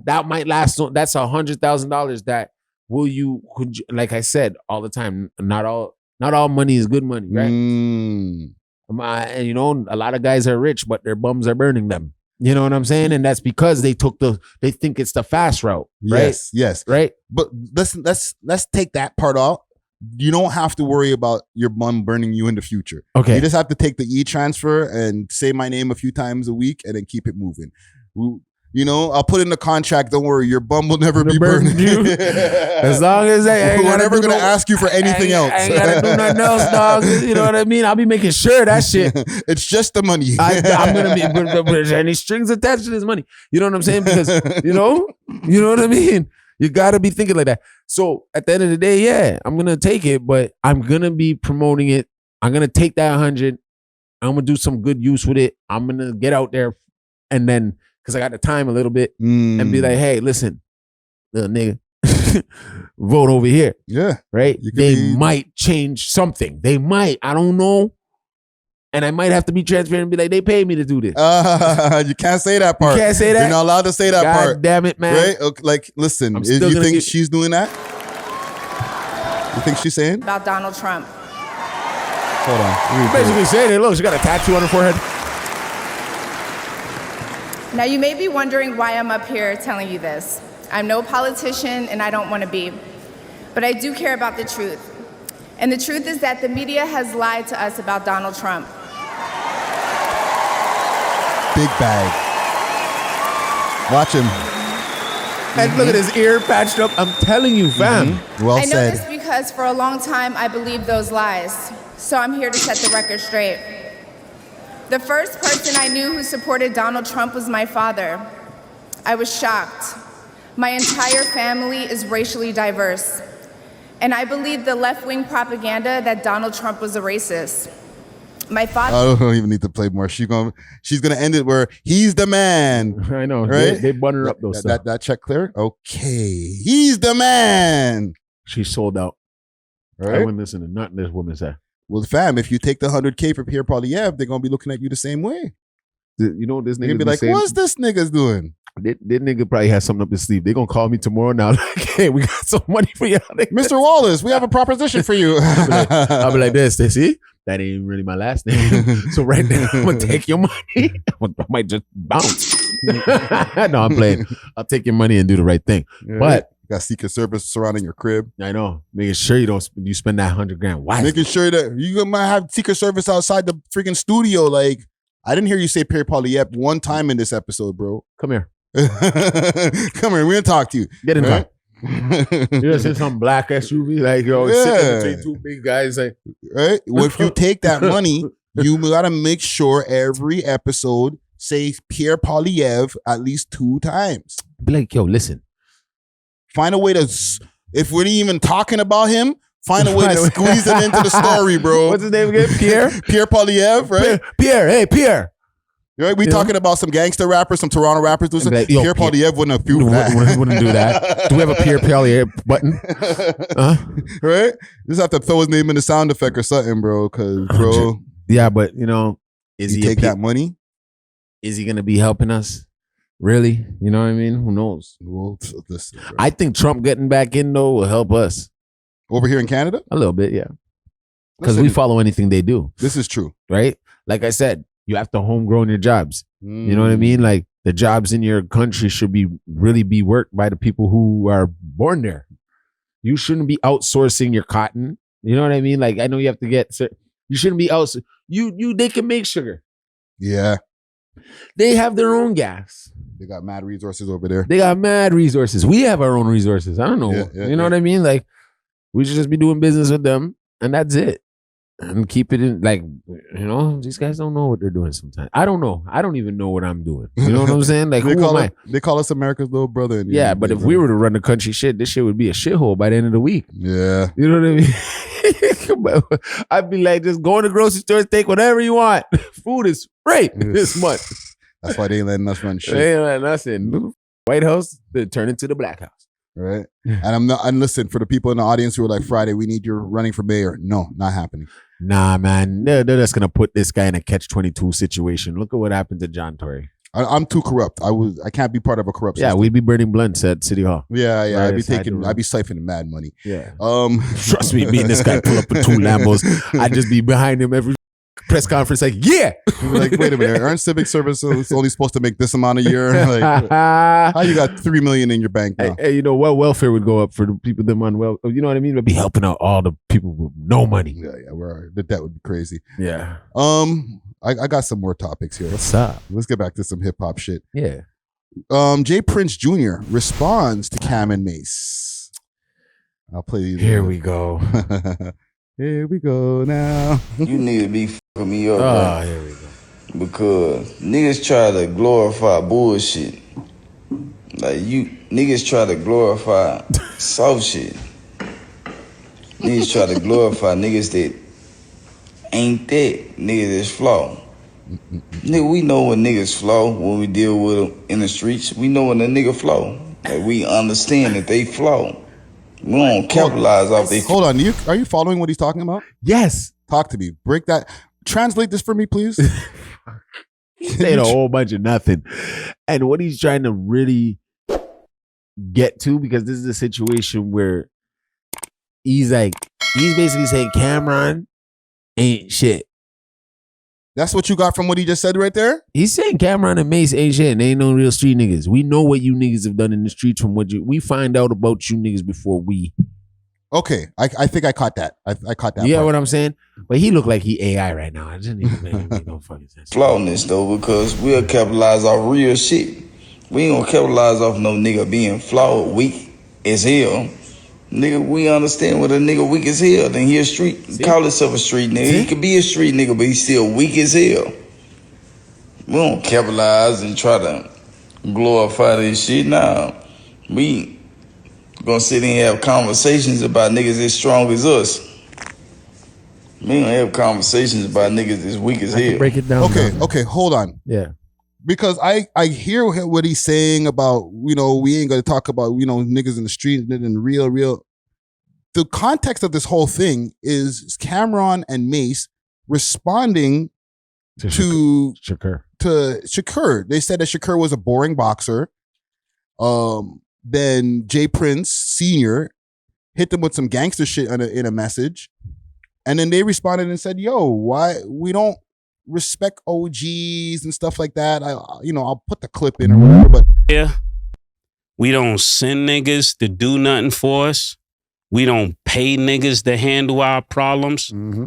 That might last. That's $100,000 that could, like I said all the time, not all money is good money, right? And you know, a lot of guys are rich, but their bums are burning them. You know what I'm saying? And that's because they think it's the fast route, right? Yes. Right. But let's take that part out. You don't have to worry about your bum burning you in the future. Okay. You just have to take the e-transfer and say my name a few times a week and then keep it moving. You know, I'll put in the contract. Don't worry, your bum will never be burning you. As long as we're never gonna ask you for anything else. I ain't gotta do nothing else, dog. You know what I mean? I'll be making sure that shit. It's just the money. I'm gonna be, but any strings attached to this money. You know what I'm saying? Because you know what I mean. You gotta be thinking like that. So at the end of the day, yeah, I'm gonna take it, but I'm gonna be promoting it. I'm gonna take that 100. I'm gonna do some good use with it. I'm gonna get out there and then, because I got the time a little bit, and be like, hey, listen, little nigga, vote over here. Yeah. Right? They might change something. They might. I don't know. And I might have to be transparent and be like, they paid me to do this. You can't say that part. You can't say that? You're not allowed to say that part. God damn it, man. Right? Okay, like, listen, if you think she's doing that? You think she's saying? About Donald Trump. Hold on. She's basically saying it. Look, she got a tattoo on her forehead. Now, you may be wondering why I'm up here telling you this. I'm no politician, and I don't want to be. But I do care about the truth. And the truth is that the media has lied to us about Donald Trump. Big bag. Watch him. And look at his ear patched up. I'm telling you, fam. Well I know said. this because for a long time I believed those lies. So I'm here to set the record straight. The first person I knew who supported Donald Trump was my father. I was shocked. My entire family is racially diverse. And I believed the left-wing propaganda that Donald Trump was a racist. My father. I don't even need to play more. She's gonna end it where he's the man. I know. Right? They bun her up those stuff. That check clear? Okay. He's the man. She sold out. Right? I wouldn't listen to nothing this woman said. Well, fam, if you take the 100K for Pierre Poilievre, they're gonna be looking at you the same way. You know what this nigga They're gonna be like, what's this nigga's doing? That nigga probably has something up his sleeve. They're gonna call me tomorrow now. Like, hey, we got some money for you. Mr. Wallace, we have a proposition for you. I'll be like this. They see? That ain't really my last name. So right now, I'm gonna take your money. I might just bounce. No, I'm playing. I'll take your money and do the right thing. Yeah. But you got Secret Service surrounding your crib. I know. Making sure you spend that $100,000. Why? Making sure that you might have Secret Service outside the freaking studio. Like, I didn't hear you say Pierre Poilievre one time in this episode, bro. Come here. Come here. We're gonna talk to you. Get in right? You ever seen some black SUV? Like, yo, sitting between two big guys. Like, right? Well, if you take that money, you gotta make sure every episode says Pierre Poilievre at least 2 times. Be like, yo, listen. Find a way to, if we're even talking about him, find a way to squeeze it into the story, bro. What's his name again? Pierre? Pierre Poilievre, right? Pierre, hey, Pierre. Right? We talking about some gangster rappers, some Toronto rappers. Like, Pierre Poilievre wouldn't have few that. Wouldn't do that. Do we have a Pierre Poilievre button? Right? Just have to throw his name in the sound effect or something, bro. Because, bro. Yeah, but, is he take that money? Is he going to be helping us? Really? You know what I mean? Who knows? Well, listen, I think Trump getting back in, though, will help us. Over here in Canada? A little bit, yeah. Because we follow anything they do. This is true. Right? Like I said, you have to homegrown your jobs. You know what I mean? Like the jobs in your country should really be worked by the people who are born there. You shouldn't be outsourcing your cotton. You know what I mean? Like I know you have to you shouldn't be they can make sugar. Yeah. They have their own gas. They got mad resources over there. They got mad resources. We have our own resources. I don't know. You know what I mean? Like we should just be doing business with them and that's it. And keep it in, like, these guys don't know what they're doing sometimes. I don't know. I don't even know what I'm doing. You know what I'm saying? Like, they call us America's little brother. Yeah, but if we were to run the country this shit would be a shithole by the end of the week. Yeah. You know what I mean? I'd be like, just go in the grocery store, take whatever you want. Food is free this month. That's why they ain't letting us run shit. They ain't letting us in. White House, they turn into the Black House. Right. And listen, for the people in the audience who are like, Friday, we need you running for mayor. No, not happening. Nah, man. They're just going to put this guy in a catch-22 situation. Look at what happened to John Tory. I'm too corrupt. I can't be part of a corrupt system. Yeah, we'd be burning blunts at City Hall. Yeah. I'd be siphoning mad money. Yeah. Trust me, being this guy pull up with 2 Lambos, I'd just be behind him every press conference like, yeah. Like, wait a minute, aren't civic services only supposed to make this amount a year? Like, how you got $3 million in your bank now? Hey, welfare would go up for the people that on you know what I mean? It'd be helping out all the people with no money. Yeah, that would be crazy. Yeah. I got some more topics here. What's up? Let's get back to some hip hop shit. Yeah. Jay Prince Jr. responds to Cam Mase. I'll play these. Here we go. Here we go now. You need to be fucking me up, right? Here we go. Because niggas try to glorify bullshit. Like niggas try to glorify soft shit. Niggas try to glorify niggas that ain't that. Niggas that's flawed. Nigga, we know when niggas flaw when we deal with them in the streets. We know when a nigga flaw. Like we understand that they flaw. We don't capitalize off this. Hold on, are you following what he's talking about? Yes. Talk to me. Break that. Translate this for me, please. He's saying a whole bunch of nothing. And what he's trying to really get to, because this is a situation where he's basically saying Cameron ain't shit. That's what you got from what he just said right there? He's saying Cameron and Mase ain't shit and they ain't no real street niggas. We know what you niggas have done in the streets from we find out about you niggas before we. Okay, I think I caught that. I caught that. You get what I'm saying? But he look like he AI right now. I didn't even make no fucking sense. Flawedness though, because we'll capitalize off real shit. We ain't gonna capitalize off no nigga being flawed, weak as hell. Nigga, we understand what a nigga weak as hell. Then he a street, call himself a street nigga. He could be a street nigga, but he's still weak as hell. We don't capitalize and try to glorify this shit. Nah, we gonna sit and have conversations about niggas as strong as us. We gonna have conversations about niggas as weak as hell. Break it down. Okay, hold on. Yeah. Because I hear what he's saying about, we ain't going to talk about, niggas in the street and real. The context of this whole thing is Cameron and Mase responding to Shakur. They said that Shakur was a boring boxer. Then Jay Prince Sr. hit them with some gangster shit in a message. And then they responded and said, yo, why we don't respect OGs and stuff like that. I'll put the clip in or whatever, but yeah, we don't send niggas to do nothing for us. We don't pay niggas to handle our problems. Mm-hmm.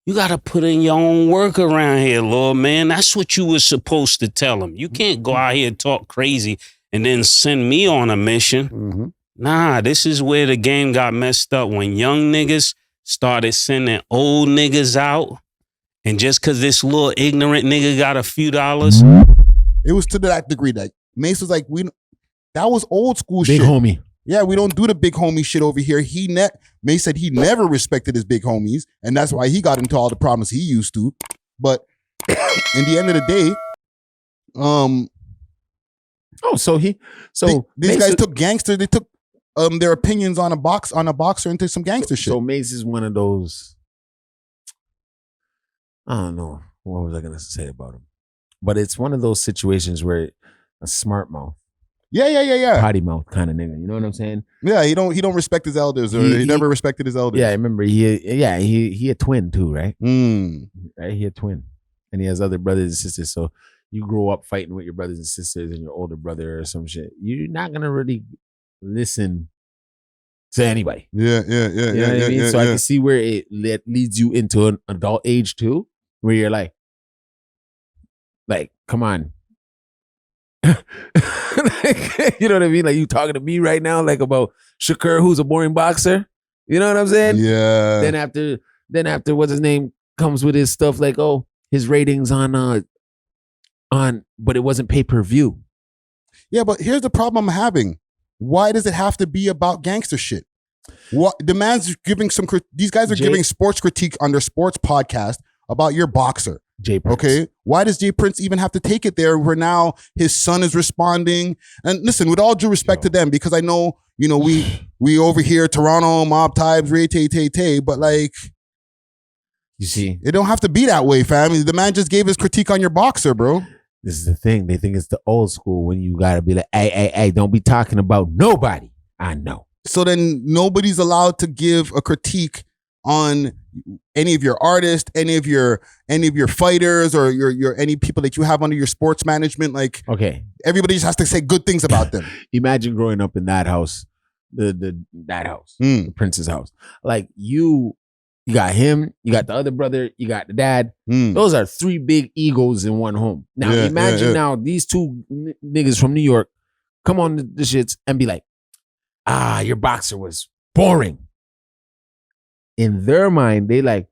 You got to put in your own work around here, Lord, man. That's what you were supposed to tell them. You can't go out here and talk crazy and then send me on a mission. Mm-hmm. Nah, this is where the game got messed up when young niggas started sending old niggas out. And just because this little ignorant nigga got a few dollars. It was to that degree that Mase was like, that was old school big shit. Big homie. Yeah, we don't do the big homie shit over here. Mase said he never respected his big homies, and that's why he got into all the problems he used to. But in the end of the day, So these guys took gangster. They took their opinions on a boxer into some gangster shit. So Mase is one of those. I don't know what was I gonna say about him, but it's one of those situations where a smart mouth. Yeah. Potty mouth kind of nigga. You know what I'm saying? Yeah, he don't respect his elders, or he never respected his elders. Yeah, I remember he a twin too, right? Right, he a twin, and he has other brothers and sisters. So you grow up fighting with your brothers and sisters and your older brother or some shit. You're not gonna really listen to anybody. Yeah. You know what I mean? So I can see where it leads you into an adult age too, where you're like, come on. You know what I mean? Like, you talking to me right now, like about Shakur, who's a boring boxer. You know what I'm saying? Yeah. Then after what's his name comes with his stuff like, oh, his ratings on, but it wasn't pay-per-view. Yeah, but here's the problem I'm having. Why does it have to be about gangster shit? What the man's giving these guys are giving sports critique on their sports podcast about your boxer. Jay Prince. Okay, why does Jay Prince even have to take it there where now his son is responding? And listen, with all due respect to them, because I know, we over here, Toronto, mob types, Ray Tay, but like, you see, it don't have to be that way, fam. The man just gave his critique on your boxer, bro. This is the thing. They think it's the old school when you gotta be like, hey, don't be talking about nobody. I know. So then nobody's allowed to give a critique on any of your artists, any of your fighters, or your any people that you have under your sports management. Like, okay, everybody just has to say good things about them. Imagine growing up in that house, that house, the Prince's house. Like you got him, you got the other brother, you got the dad. Those are three big egos in one home. Now imagine now these two niggas from New York come on the shits and be like, your boxer was boring. In their mind, they like,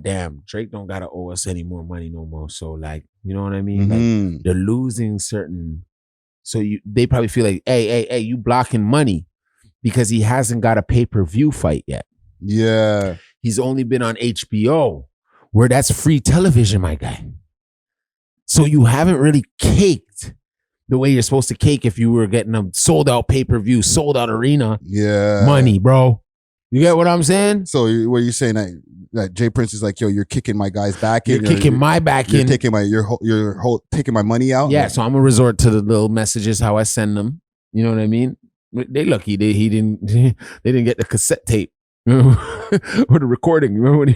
damn, Drake don't gotta owe us any more money no more. So like, you know what I mean? Like, they're losing certain. So they probably feel like, hey, you blocking money because he hasn't got a pay-per-view fight yet. Yeah, he's only been on HBO, where that's free television, my guy. So you haven't really caked the way you're supposed to cake if you were getting a sold out pay-per-view, sold out arena. Yeah, money, bro. You get what I'm saying? So what you're saying that Jay Prince is like, yo, you're kicking my guys back in. You're kicking my back in. You're taking my money out. Yeah, so I'm gonna resort to the little messages how I send them. You know what I mean? They lucky they didn't get the cassette tape or the recording. Remember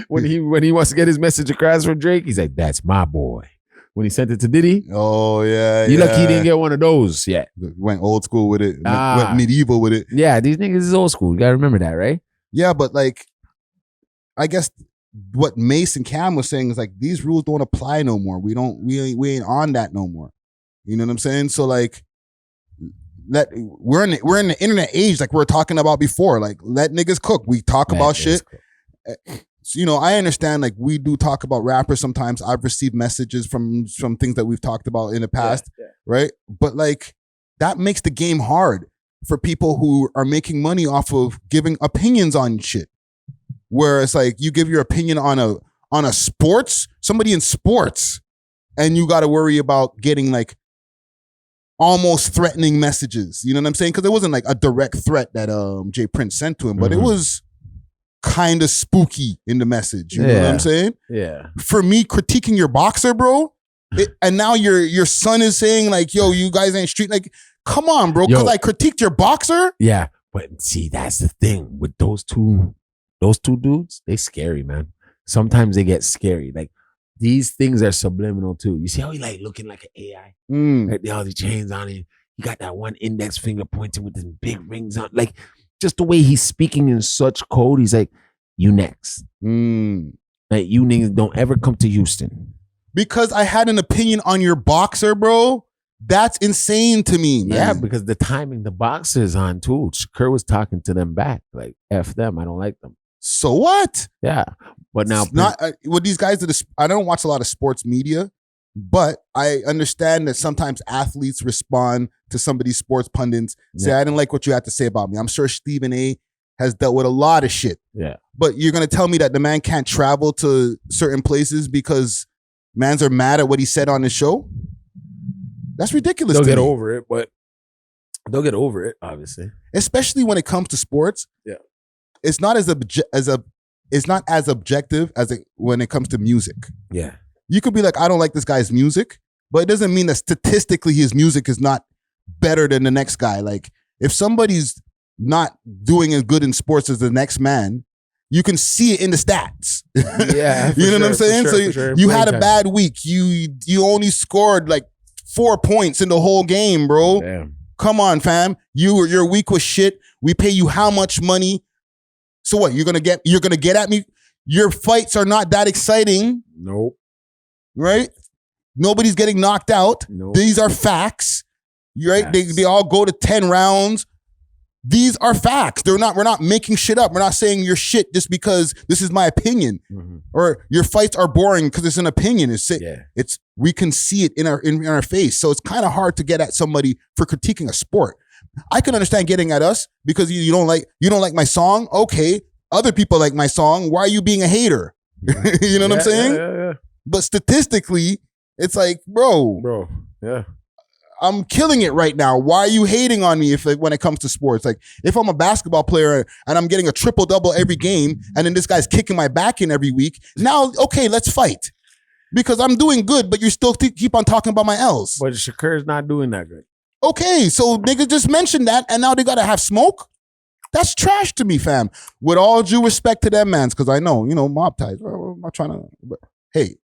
when he wants to get his message across from Drake? He's like, that's my boy. When he sent it to Diddy, you lucky he didn't get one of those yet. Went old school with it, went medieval with it. Yeah, these niggas is old school. You gotta remember that, right? Yeah, but like, I guess what Mase and Cam was saying is like, these rules don't apply no more. We ain't on that no more. You know what I'm saying? So like, we're in the internet age, like we were talking about before. Like, let niggas cook. We talk about shit. So, I understand, like, we do talk about rappers sometimes. I've received messages from things that we've talked about in the past, right? But, like, that makes the game hard for people who are making money off of giving opinions on shit. Where it's like, you give your opinion on a somebody in sports, and you got to worry about getting, like, almost threatening messages. You know what I'm saying? Because it wasn't, like, a direct threat that Jay Prince sent to him, but it was kind of spooky in the message. You know what I'm saying? Yeah. For me, critiquing your boxer, bro, and now your son is saying like, yo, you guys ain't street. Like, come on, bro, because I critiqued your boxer? Yeah, but see, that's the thing with those two dudes, they scary, man. Sometimes they get scary. Like, these things are subliminal too. You see how he like looking like an AI? Like, all the chains on him. He got that one index finger pointing with his big rings on. Like, just the way he's speaking in such code, he's like, you next. Like, you niggas don't ever come to Houston. Because I had an opinion on your boxer, bro. That's insane to me, man. Yeah, because the timing the boxer's on too. Shakur was talking to them back. Like, F them, I don't like them. So what? Yeah. But now, with these guys, I don't watch a lot of sports media, but I understand that sometimes athletes respond to somebody's sports pundits. Say, I didn't like what you had to say about me. I'm sure Stephen A has dealt with a lot of shit. Yeah. But you're going to tell me that the man can't travel to certain places because mans are mad at what he said on his show. That's ridiculous. They'll get over it, but they'll get over it, obviously. Especially when it comes to sports. Yeah. It's not as objective as when it comes to music. Yeah. You could be like, I don't like this guy's music, but it doesn't mean that statistically his music is not better than the next guy. Like, if somebody's not doing as good in sports as the next man, you can see it in the stats. Yeah. You know what I'm saying? You had a bad week. You only scored like 4 points in the whole game, bro. Damn. Come on, fam. Your week was shit. We pay you how much money? So what? You're gonna get at me? Your fights are not that exciting. Nope. Right? Nobody's getting knocked out. Nope. These are facts. Right? They all go to 10 rounds. These are facts. We're not making shit up. We're not saying you're shit just because this is my opinion. Mm-hmm. Or your fights are boring because it's an opinion. We can see it in our face. So it's kind of hard to get at somebody for critiquing a sport. I can understand getting at us because you don't like my song. Okay. Other people like my song. Why are you being a hater? You know what I'm saying? Yeah. But statistically, it's like, bro. Yeah. I'm killing it right now. Why are you hating on me when it comes to sports? Like, if I'm a basketball player and I'm getting a triple-double every game, and then this guy's kicking my back in every week, now, okay, let's fight. Because I'm doing good, but you still keep on talking about my L's. But Shakur's not doing that good. Okay, so niggas just mentioned that, and now they gotta have smoke? That's trash to me, fam. With all due respect to them, mans, because I know, mob ties. I'm not trying to, but hey.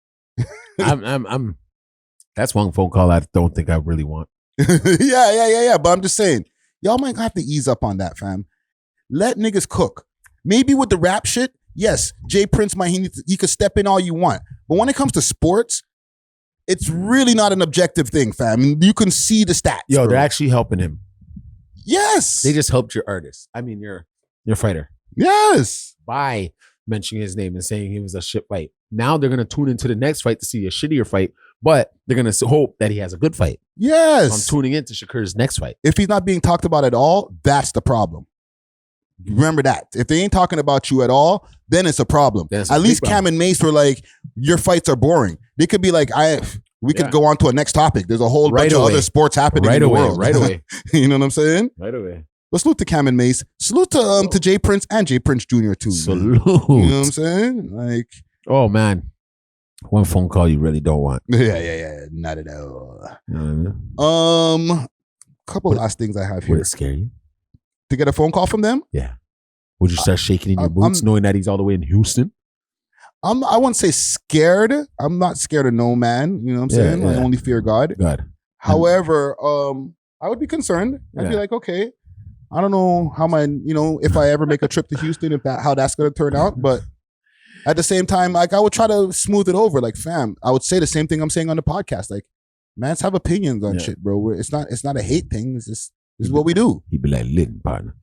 I'm that's one phone call I don't think I really want. Yeah. But I'm just saying, y'all might have to ease up on that, fam. Let niggas cook. Maybe with the rap shit, yes, Jay Prince he could step in all you want. But when it comes to sports, it's really not an objective thing, fam. You can see the stats. Yo, bro. They're actually helping him. Yes. They just helped your artist. I mean, your fighter. Yes. By mentioning his name and saying he was a shit fight. Now they're going to tune into the next fight to see a shittier fight, but they're going to hope that he has a good fight. Yes. So I'm tuning into Shakur's next fight. If he's not being talked about at all, that's the problem. Remember that. If they ain't talking about you at all, then it's a problem. At least Cam and Mase were like, your fights are boring. They could be like, we could go on to a next topic. There's a whole bunch of other sports happening in the world. Right away. You know what I'm saying? Right away. But salute to Cam and Mase. Salute to Jay Prince and Jay Prince Jr. too. Salute. Man. You know what I'm saying? Like, oh man, one phone call you really don't want. Yeah. Not at all. You know what I mean? Couple last things I have here. Would it scare you to get a phone call from them? Yeah. Would you start shaking in your boots knowing that he's all the way in Houston? I wouldn't say scared. I'm not scared of no man. You know what I'm saying? Yeah. I only fear God. However, I would be concerned. I'd be like, okay, I don't know how if I ever make a trip to Houston, how that's going to turn out. But at the same time, like, I would try to smooth it over. Like, fam, I would say the same thing I'm saying on the podcast. Like, mans have opinions on shit, bro. It's not a hate thing. It's just, this is what we do. He'd be like, listen, partner.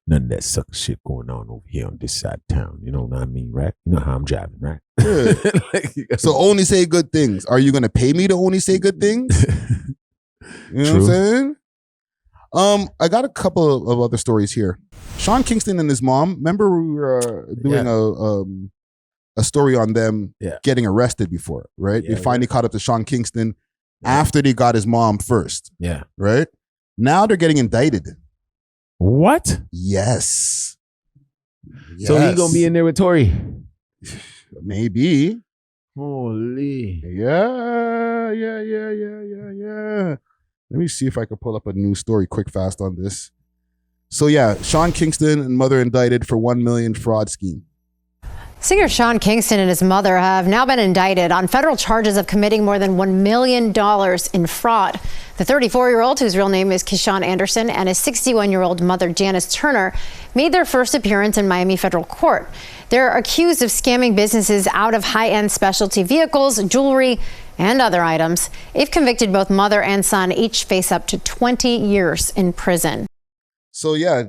None of that sucker shit going on over here on this side of town. You know what I mean, right? You know how I'm driving, right? Yeah. So only say good things. Are you going to pay me to only say good things? You know what I'm saying? I got a couple of other stories here. Sean Kingston and his mom. Remember we were doing a story on them getting arrested before, right? They finally caught up to Sean Kingston after they got his mom first. Yeah. Right? Now they're getting indicted. What? Yes. So he gonna be in there with Tory? Maybe. Holy. Yeah. Let me see if I can pull up a news story quick fast on this. So yeah, Sean Kingston and mother indicted for $1 million fraud scheme. Singer Sean Kingston and his mother have now been indicted on federal charges of committing more than $1 million in fraud. The 34-year-old, whose real name is Keyshawn Anderson, and his 61-year-old mother, Janice Turner, made their first appearance in Miami federal court. They're accused of scamming businesses out of high-end specialty vehicles, jewelry, and other items. If convicted, both mother and son each face up to 20 years in prison. So yeah,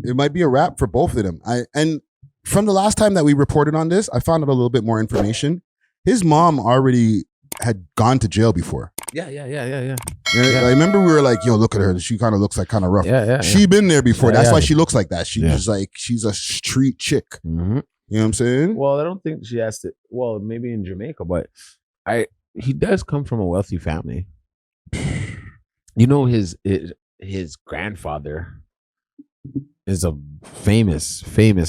it might be a wrap for both of them. And from the last time that we reported on this, I found out a little bit more information. His mom already had gone to jail before. Yeah. I remember we were like, yo, look at her. She kind of looks like kind of rough. Yeah. She been there before. That's why she looks like that. She's a street chick. Mm-hmm. You You know what I'm saying? Well, I don't think she asked it. Well, maybe in Jamaica, but he does come from a wealthy family. You know, his grandfather is a famous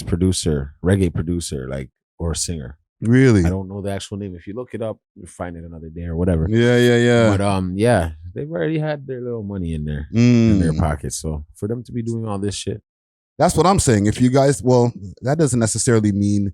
producer, reggae producer, like, or singer. Really? I don't know the actual name. If you look it up, you'll find it another day or whatever. Yeah. But yeah, they've already had their little money in there in their pockets. So for them to be doing all this shit. That's what I'm saying. If you guys, well, that doesn't necessarily mean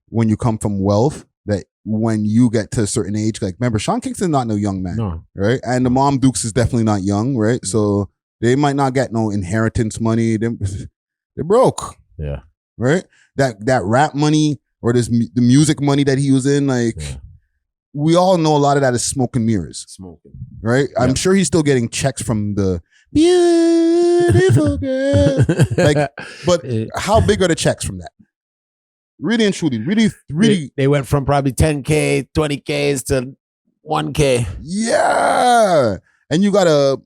when you come from wealth that when you get to a certain age, like, remember, Sean Kingston's not no young man, right? And the mom Dukes is definitely not young, right? So they might not get no inheritance money. They're broke. Yeah. Right? That rap money or the music money that he was in, like, we all know a lot of that is smoke and mirrors. Right? Yeah. I'm sure he's still getting checks from the beautiful girl. Like, but how big are the checks from that? Really and truly, really. They went from probably 10K, 20Ks to 1K. Yeah. And you got a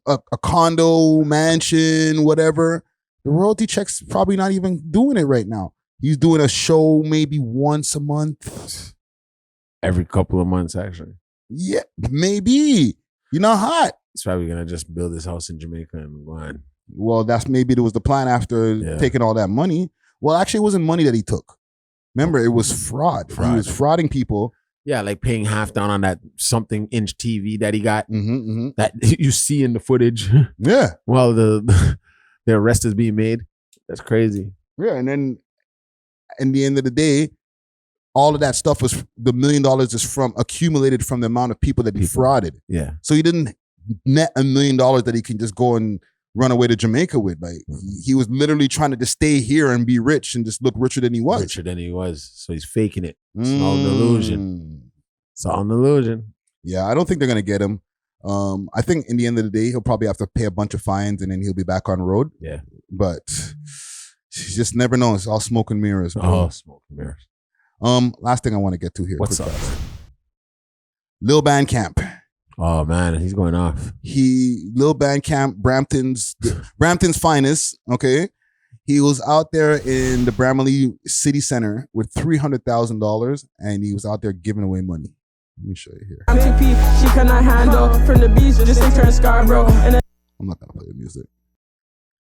condo, mansion, whatever. The royalty check's probably not even doing it right now. He's doing a show maybe once a month. Every couple of months, actually. Yeah, maybe. You're not hot. He's probably going to just build his house in Jamaica and go on. Well, maybe there was the plan after taking all that money. Well, actually, it wasn't money that he took. Remember, it was fraud. He was frauding people. Yeah, like paying half down on that something inch TV that he got that you see in the footage. Yeah. While the arrest is being made. That's crazy. Yeah, and then in the end of the day, all of that stuff was the $1 million is accumulated from the amount of people that he frauded. Yeah. So he didn't net $1 million that he can just go and run away to Jamaica with. Like, he was literally trying to just stay here and be rich and just look richer than he was. So he's faking it. It's all an illusion. It's all an illusion. Yeah, I don't think they're gonna get him. I think in the end of the day, he'll probably have to pay a bunch of fines and then he'll be back on the road. Yeah. But you just never know. It's all smoke and mirrors, bro. Oh, smoke and mirrors. Last thing I want to get to here. What's up? Lilbandkamp. Oh man, he's going off. Lilbandkamp, Brampton's finest. Okay, he was out there in the Bramalea City Center with $300,000, and he was out there giving away money. Let me show you here. She cannot handle from the beach, just in turn Scarborough. I'm not gonna play the music.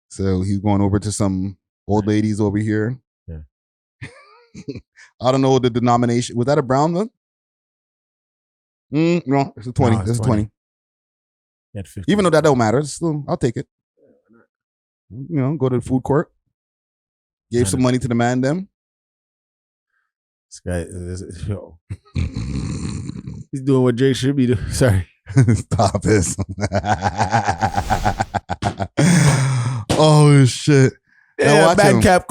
So he's going over to some old ladies over here. Yeah. I don't know the denomination. Was that a brown one? No, it's a 20. No, it's it's a 20. Even though that don't matter, still, I'll take it. You know, go to the food court. Gave some money to the man them. This guy, yo. He's doing what Jake should be doing. Sorry. Stop this. Oh, shit. Yeah, Bandcamp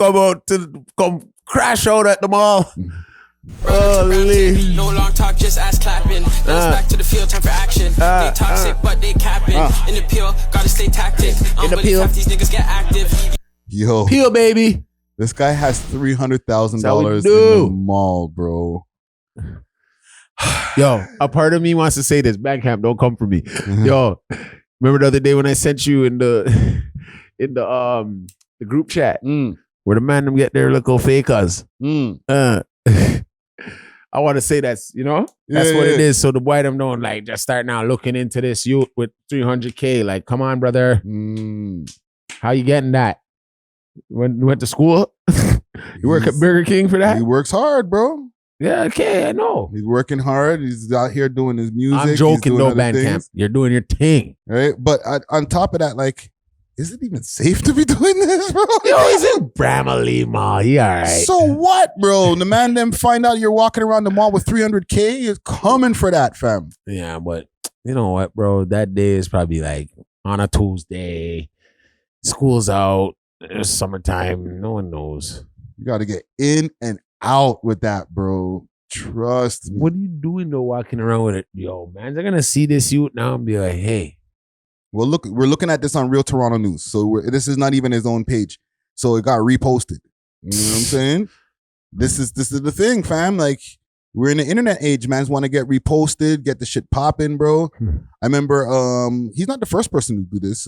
come crash out at the mall. Holy. No long talk, just ass clapping. Let's back to the field, time for action. They toxic, but they capping. In the peel, gotta stay tactic. In the peel, these niggas get active. Yo, peel, baby. This guy has $300,000 in the mall, bro. Yo, a part of me wants to say this. Bandcamp, don't come for me. Yo, remember the other day when I sent you in the group chat where the man them get their little fakers. I want to say that's what it is. So the boy them don't like just start now looking into this youth with $300K. Like, come on, brother. How you getting that? When you went to school? You work at Burger King for that? He works hard, bro. Yeah, okay, I know. He's working hard. He's out here doing his music. I'm joking though, Bandcamp. You're doing your thing. Right? But on top of that, like, is it even safe to be doing this, bro? Yo, he's in Bramalea Mall. He all right. So what, bro? The man them find out you're walking around the mall with $300K is coming for that, fam. Yeah, but you know what, bro? That day is probably like on a Tuesday. School's out. It's summertime. No one knows. You got to get in and out with that, bro. Trust me. What are you doing though walking around with it? Yo, man, they're going to see this youth now and be like, hey. Well, look, we're looking at this on Real Toronto News. So this is not even his own page. So it got reposted. You know what I'm saying? This is the thing, fam. Like, we're in the internet age. Mans want to get reposted, get the shit popping, bro. I remember he's not the first person to do this.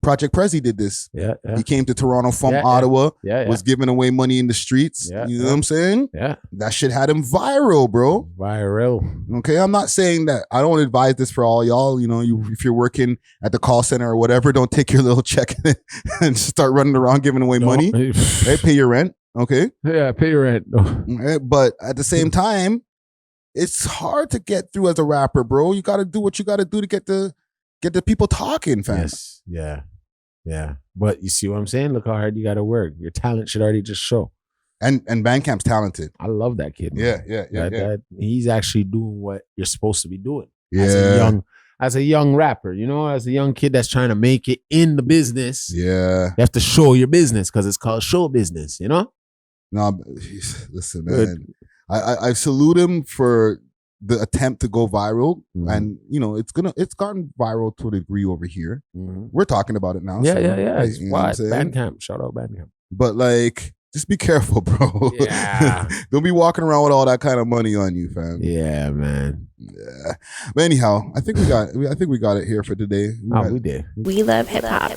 Project Prezi did this. Yeah. He came to Toronto from Ottawa. Yeah. Was giving away money in the streets. Yeah. You know what I'm saying? Yeah. That shit had him viral, bro. Viral. Okay, I'm not saying that. I don't advise this for all y'all. You know, if you're working at the call center or whatever, don't take your little check and start running around giving away money. Right? Pay your rent. Okay. Yeah, pay your rent. Right? But at the same time, it's hard to get through as a rapper, bro. You got to do what you got to do to get the people talking, fam. Yes. Yeah. But you see what I'm saying? Look how hard you got to work. Your talent should already just show. And Bandcamp's talented. I love that kid. Man. Yeah. He's actually doing what you're supposed to be doing. Yeah. As a young rapper, you know, as a young kid that's trying to make it in the business. Yeah. You have to show your business because it's called show business, you know? No, listen, man. I salute him for the attempt to go viral, and you know it's gotten viral to a degree over here. We're talking about it now. Yeah. You know Bandcamp, shout out Bandcamp. But like, just be careful, bro. Yeah. Don't be walking around with all that kind of money on you, fam. Yeah, man. Yeah. But anyhow, I think we got it here for today. We did. We love hip hop.